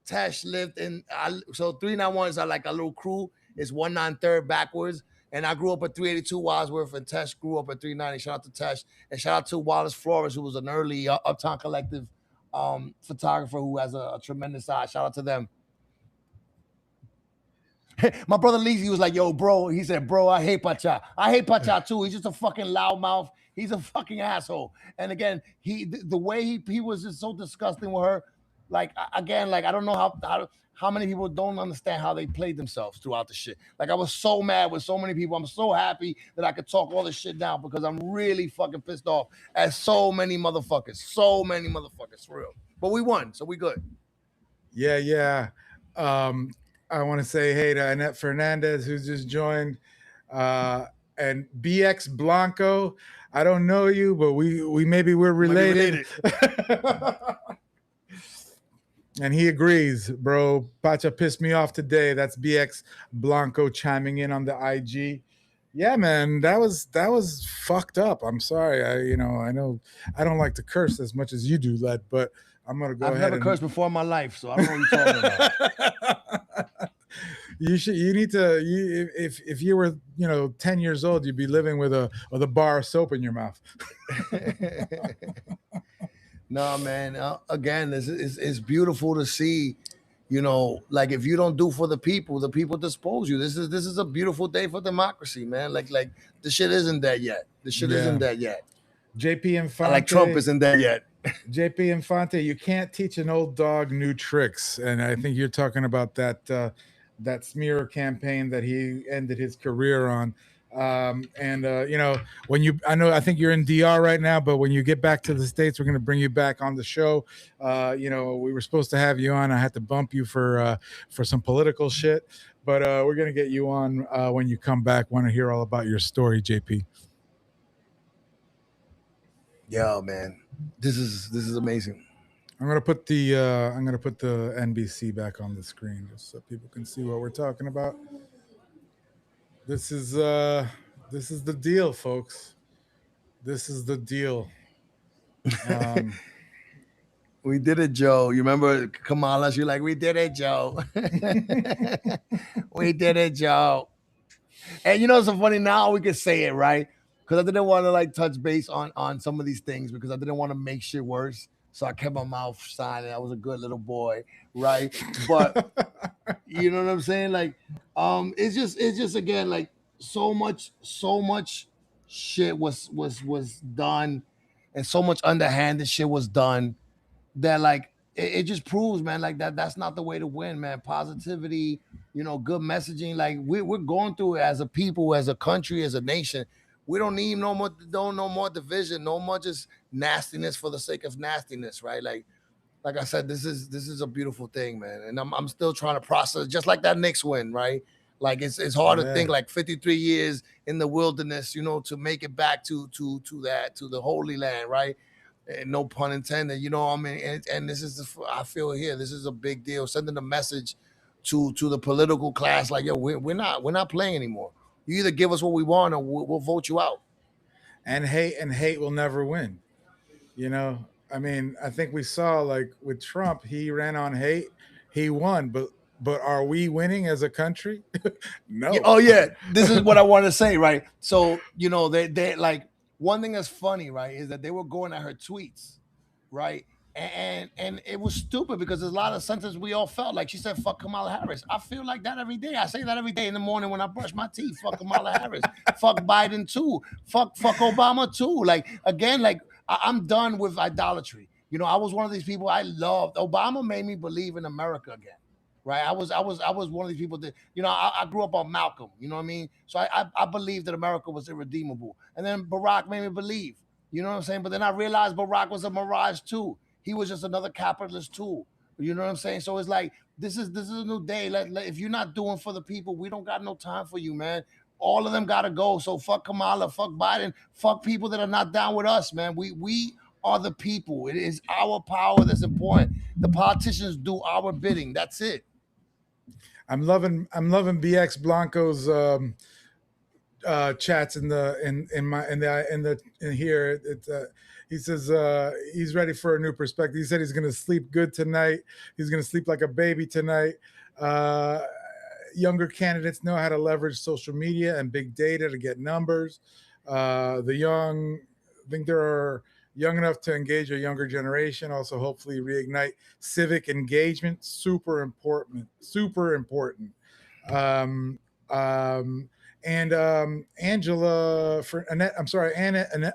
Tesh lived in... So 391 is like a little crew. It's 193rd backwards. And I grew up at 382 Wadsworth, and Tesh grew up at 390. Shout out to Tesh. And shout out to Wallace Flores, who was an early Uptown Collective photographer who has a tremendous eye. Shout out to them. My brother Leezy was like, yo, bro. He said, bro, I hate Pacha. I hate Pacha too. He's just a fucking loudmouth. He's a fucking asshole. And again, the way he was just so disgusting with her. Like, again, like, I don't know how many people don't understand how they played themselves throughout the shit. Like, I was so mad with so many people. I'm so happy that I could talk all this shit down because I'm really fucking pissed off at so many motherfuckers. So many motherfuckers, for real. But we won, so we good. Yeah. I want to say hey to Annette Fernandez, who's just joined. And BX Blanco, I don't know you, but we're related. And he agrees, bro. Pacha pissed me off today. That's BX Blanco chiming in on the IG. Yeah, man, that was fucked up. I'm sorry. I know I don't like to curse as much as you do, Led, but I'm gonna go ahead. I've never cursed before in my life, so I don't know what you're talking about. You need to if you were 10 years old, you'd be living with a bar of soap in your mouth. No, man. Again, it's beautiful to see. Like if you don't do for the people dispose you. This is a beautiful day for democracy, man. Like the shit isn't there yet. Isn't there yet. JP Infante, like Trump isn't there yet. JP Infante, you can't teach an old dog new tricks, and I think you're talking about that smear campaign that he ended his career on. I think you're in DR right now, but when you get back to the States, we're going to bring you back on the show. We were supposed to have you on. I had to bump you for some political shit, but we're going to get you on when you come back. Want to hear all about your story, JP. Yeah, man, this is amazing. I'm gonna put the NBC back on the screen just so people can see what we're talking about. This is the deal, folks. This is the deal. We did it, Joe. You remember Kamala? You're like, we did it, Joe. We did it, Joe. And it's so funny now we can say it, right? Because I didn't want to touch base on some of these things because I didn't want to make shit worse. So I kept my mouth silent. I was a good little boy, right? But you know what I'm saying? Like, it's just again, like so much shit was done, and so much underhanded shit was done that like it just proves, man, like that's not the way to win, man. Positivity, good messaging. Like we're going through it as a people, as a country, as a nation. We don't need no more division, no more just nastiness for the sake of nastiness, right? Like like I said, this is a beautiful thing, man. And I'm still trying to process, just like that Knicks win, right? Like it's hard to Yeah. think like 53 years in the wilderness, to make it back to the Holy Land, right? And no pun intended, what I mean. And this is I feel here, this is a big deal, sending a message to the political class, like, yo, we're not playing anymore. You either give us what we want, or we'll vote you out. And hate will never win. I mean, I think we saw, like, with Trump, he ran on hate, he won, but are we winning as a country? Yeah, No. oh yeah, this is what I want to say, right? So they like, one thing that's funny, right, is that they were going at her tweets, right? And it was stupid because there's a lot of sentences we all felt like. She said, "Fuck Kamala Harris." I feel like that every day. I say that every day in the morning when I brush my teeth. Fuck Kamala Harris. Fuck Biden too. Fuck Obama too. Like, again, like, I'm done with idolatry. I was one of these people. I loved Obama. Made me believe in America again. Right, I was one of these people that, I grew up on Malcolm. You know what I mean? So I believed that America was irredeemable, and then Barack made me believe. You know what I'm saying? But then I realized Barack was a mirage too. He was just another capitalist tool. You know what I'm saying? So it's like, this is a new day. If you're not doing for the people, we don't got no time for you, man. All of them gotta go. So fuck Kamala, fuck Biden, fuck people that are not down with us, man. We are the people. It is our power that's important. The politicians do our bidding. That's it. I'm loving BX Blanco's chats in here. He says he's ready for a new perspective. He said he's going to sleep good tonight. He's going to sleep like a baby tonight. Younger candidates know how to leverage social media and big data to get numbers. The young, I think there are young enough to engage a younger generation. Also, hopefully reignite civic engagement. Super important. And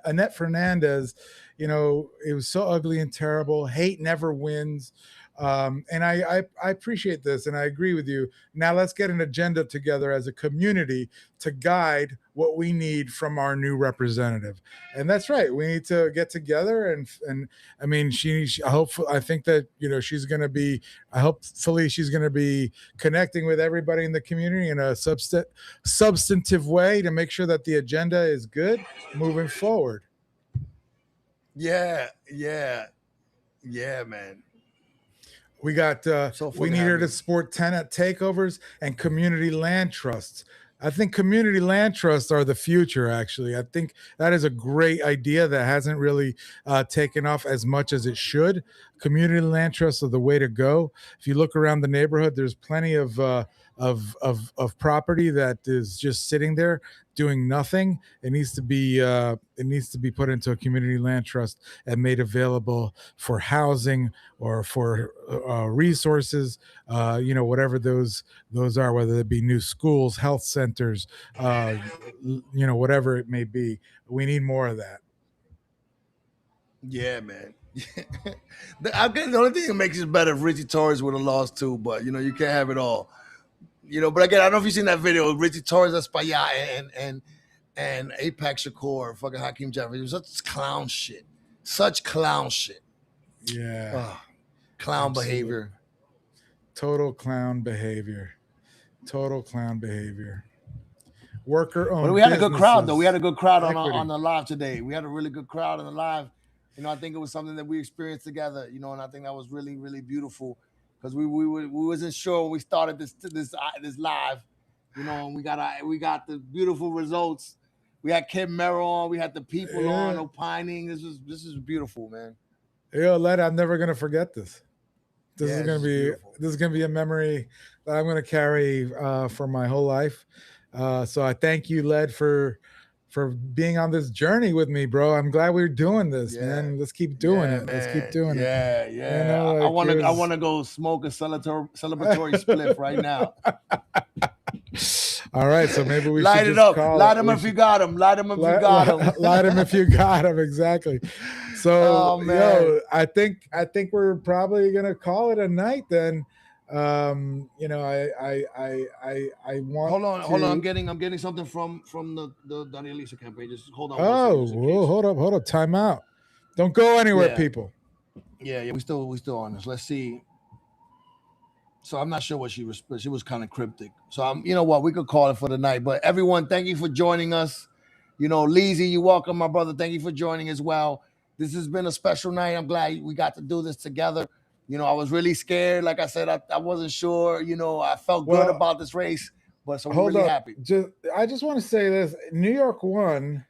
Annette Fernandez, it was so ugly and terrible. Hate never wins. And I appreciate this, and I agree with you. Now let's get an agenda together as a community to guide what we need from our new representative. And that's right. We need to get together, and I mean, I think that, she's going to be, hopefully she's going to be connecting with everybody in the community in a substantive way to make sure that the agenda is good moving forward. Yeah, man. We got. We need her to support tenant takeovers and community land trusts. I think community land trusts are the future. Actually, I think that is a great idea that hasn't really taken off as much as it should. Community land trusts are the way to go. If you look around the neighborhood, there's plenty of property that is just sitting there doing nothing. It needs to be put into a community land trust and made available for housing or for resources, whatever those are, whether it be new schools, health centers, whatever it may be. We need more of that. Yeah, man. The only thing that makes it better if Richie Torres would have lost too, but you can't have it all. But again, I don't know if you've seen that video of Richie Torres, Espaillat, and Apex Shakur, fucking Hakeem Jeffries. It was such clown shit. Yeah. Clown Absolutely. behavior. Total clown behavior. Worker owned. But we had a good crowd, though. We had a good crowd Equity. on the live today. We had a really good crowd on the live. I think it was something that we experienced together. And I think that was really, really beautiful, because we wasn't sure when we started this live. And we got the beautiful results. We had Kim Merrill on. We had the people on opining. This is beautiful, man. Yo, Led, I'm never gonna forget this. This Yeah, is gonna it's be beautiful. this is gonna be a memory that I'm gonna carry for my whole life. So I thank you, Led, for being on this journey with me, bro. I'm glad we're doing this, man. Let's keep doing it. Let's keep doing it. Yeah. I want to go smoke a celebratory spliff right now. All right, so maybe we light should it just up. Light them if you got them. Light them if you got them. Light them if you got them. Exactly. So, I think we're probably gonna call it a night then. I want. Hold on. I'm getting something from the Darializa campaign. Just hold on. Hold up. Time out. Don't go anywhere, people. Yeah. We still on this. Let's see. So I'm not sure what she was, but she was kind of cryptic. So you know what, we could call it for the night. But everyone, thank you for joining us. You know, Leezy, you're welcome, my brother. Thank you for joining as well. This has been a special night. I'm glad we got to do this together. You know, I was really scared. Like I said, I wasn't sure. You know, I felt good about this race, but so we're really happy. I just want to say this: New York won,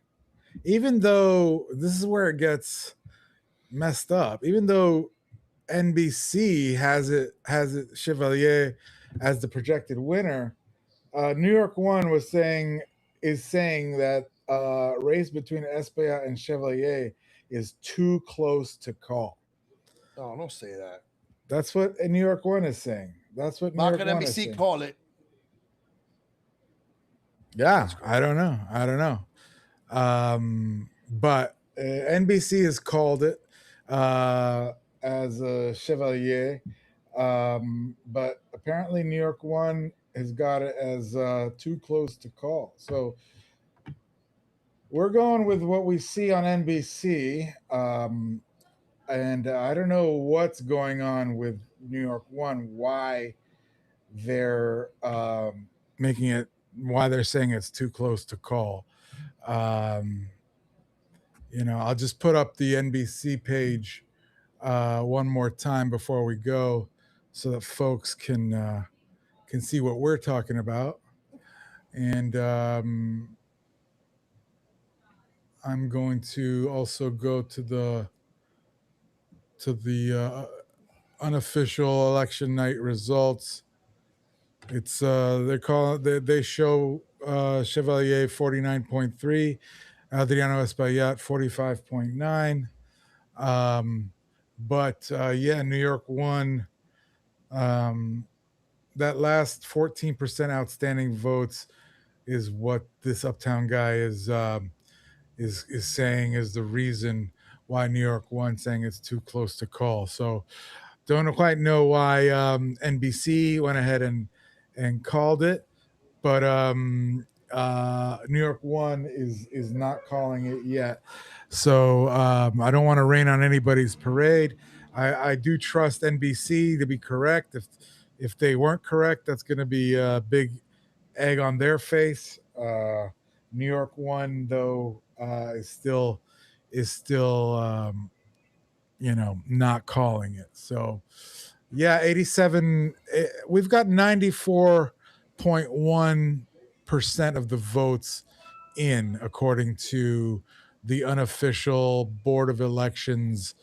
even though this is where it gets messed up. Even though NBC has it Chevalier as the projected winner, New York One is saying that race between Espaillat and Chevalier is too close to call. Oh, don't say that. That's what New York One is saying. That's what New York One is saying. NBC call it? Yeah, I don't know. But NBC has called it as a Chevalier, but apparently New York One has got it as too close to call. So we're going with what we see on NBC, and I don't know what's going on with New York One, why they're making it, why they're saying it's too close to call. You know, I'll just put up the NBC page one more time before we go, so that folks can see what we're talking about. And I'm going to also go to the unofficial election night results. It's they show Chevalier 49.3, Adriano Espaillat 45.9. But yeah, New York won. That last 14% outstanding votes is what this Uptown guy is saying is the reason why New York won, saying it's too close to call. So don't quite know why NBC went ahead and called it, but New York One is not calling it yet. So I don't want to rain on anybody's parade. I do trust NBC to be correct. If they weren't correct, that's going to be a big egg on their face. New York One, though, is still you know, not calling it. So yeah, 87. We've got 94.1% of the votes in, according to the unofficial Board of Elections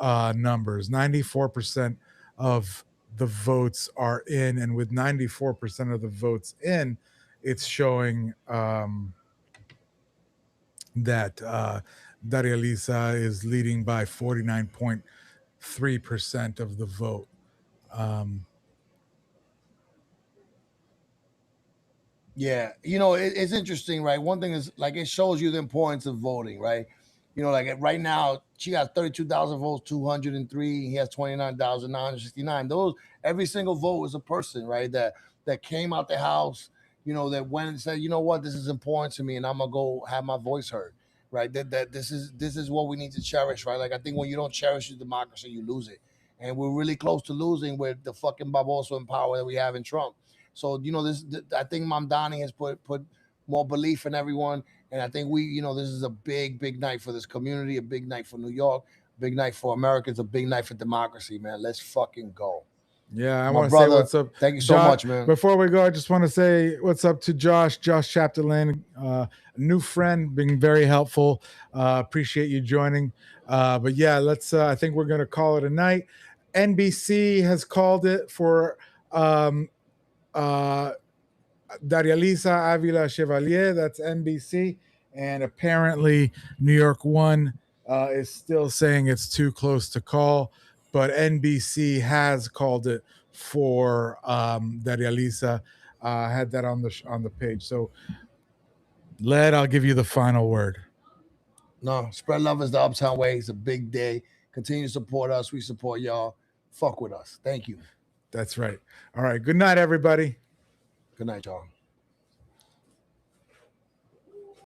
numbers. 94% of the votes are in, and with 94% of the votes in, it's showing that Darializa is leading by 49.3% of the vote. Yeah, you know, it's interesting, right? One thing is, like, it shows you the importance of voting, right? You know, like right now, she got 32,000 votes, 203. He has 29,969. Those, every single vote is a person, right? That came out the house, you know, that went and said, you know what, this is important to me, and I'm gonna go have my voice heard, right? That this is what we need to cherish, right? Like, I think when you don't cherish your democracy, you lose it, and we're really close to losing with the fucking baboso in power that we have in Trump. So, you know, I think Mamdani has put more belief in everyone, and I think you know, this is a big night for this community, a big night for New York, big night for America. It's a big night for democracy, man. Let's fucking go. Yeah, I want to say what's up. Thank you so much, man. Before we go, I just want to say what's up to Josh Chapdelaine, a new friend, being very helpful. Appreciate you joining. But yeah, let's. I think we're going to call it a night. NBC has called it for Darializa Avila Chevalier. That's NBC, and apparently New York One is still saying it's too close to call. But NBC has called it for Darializa. Had that on the page. So, Led, I'll give you the final word. No, spread love is the Uptown way. It's a big day. Continue to support us. We support y'all. Fuck with us. Thank you. That's right. All right. Good night, everybody. Good night, y'all.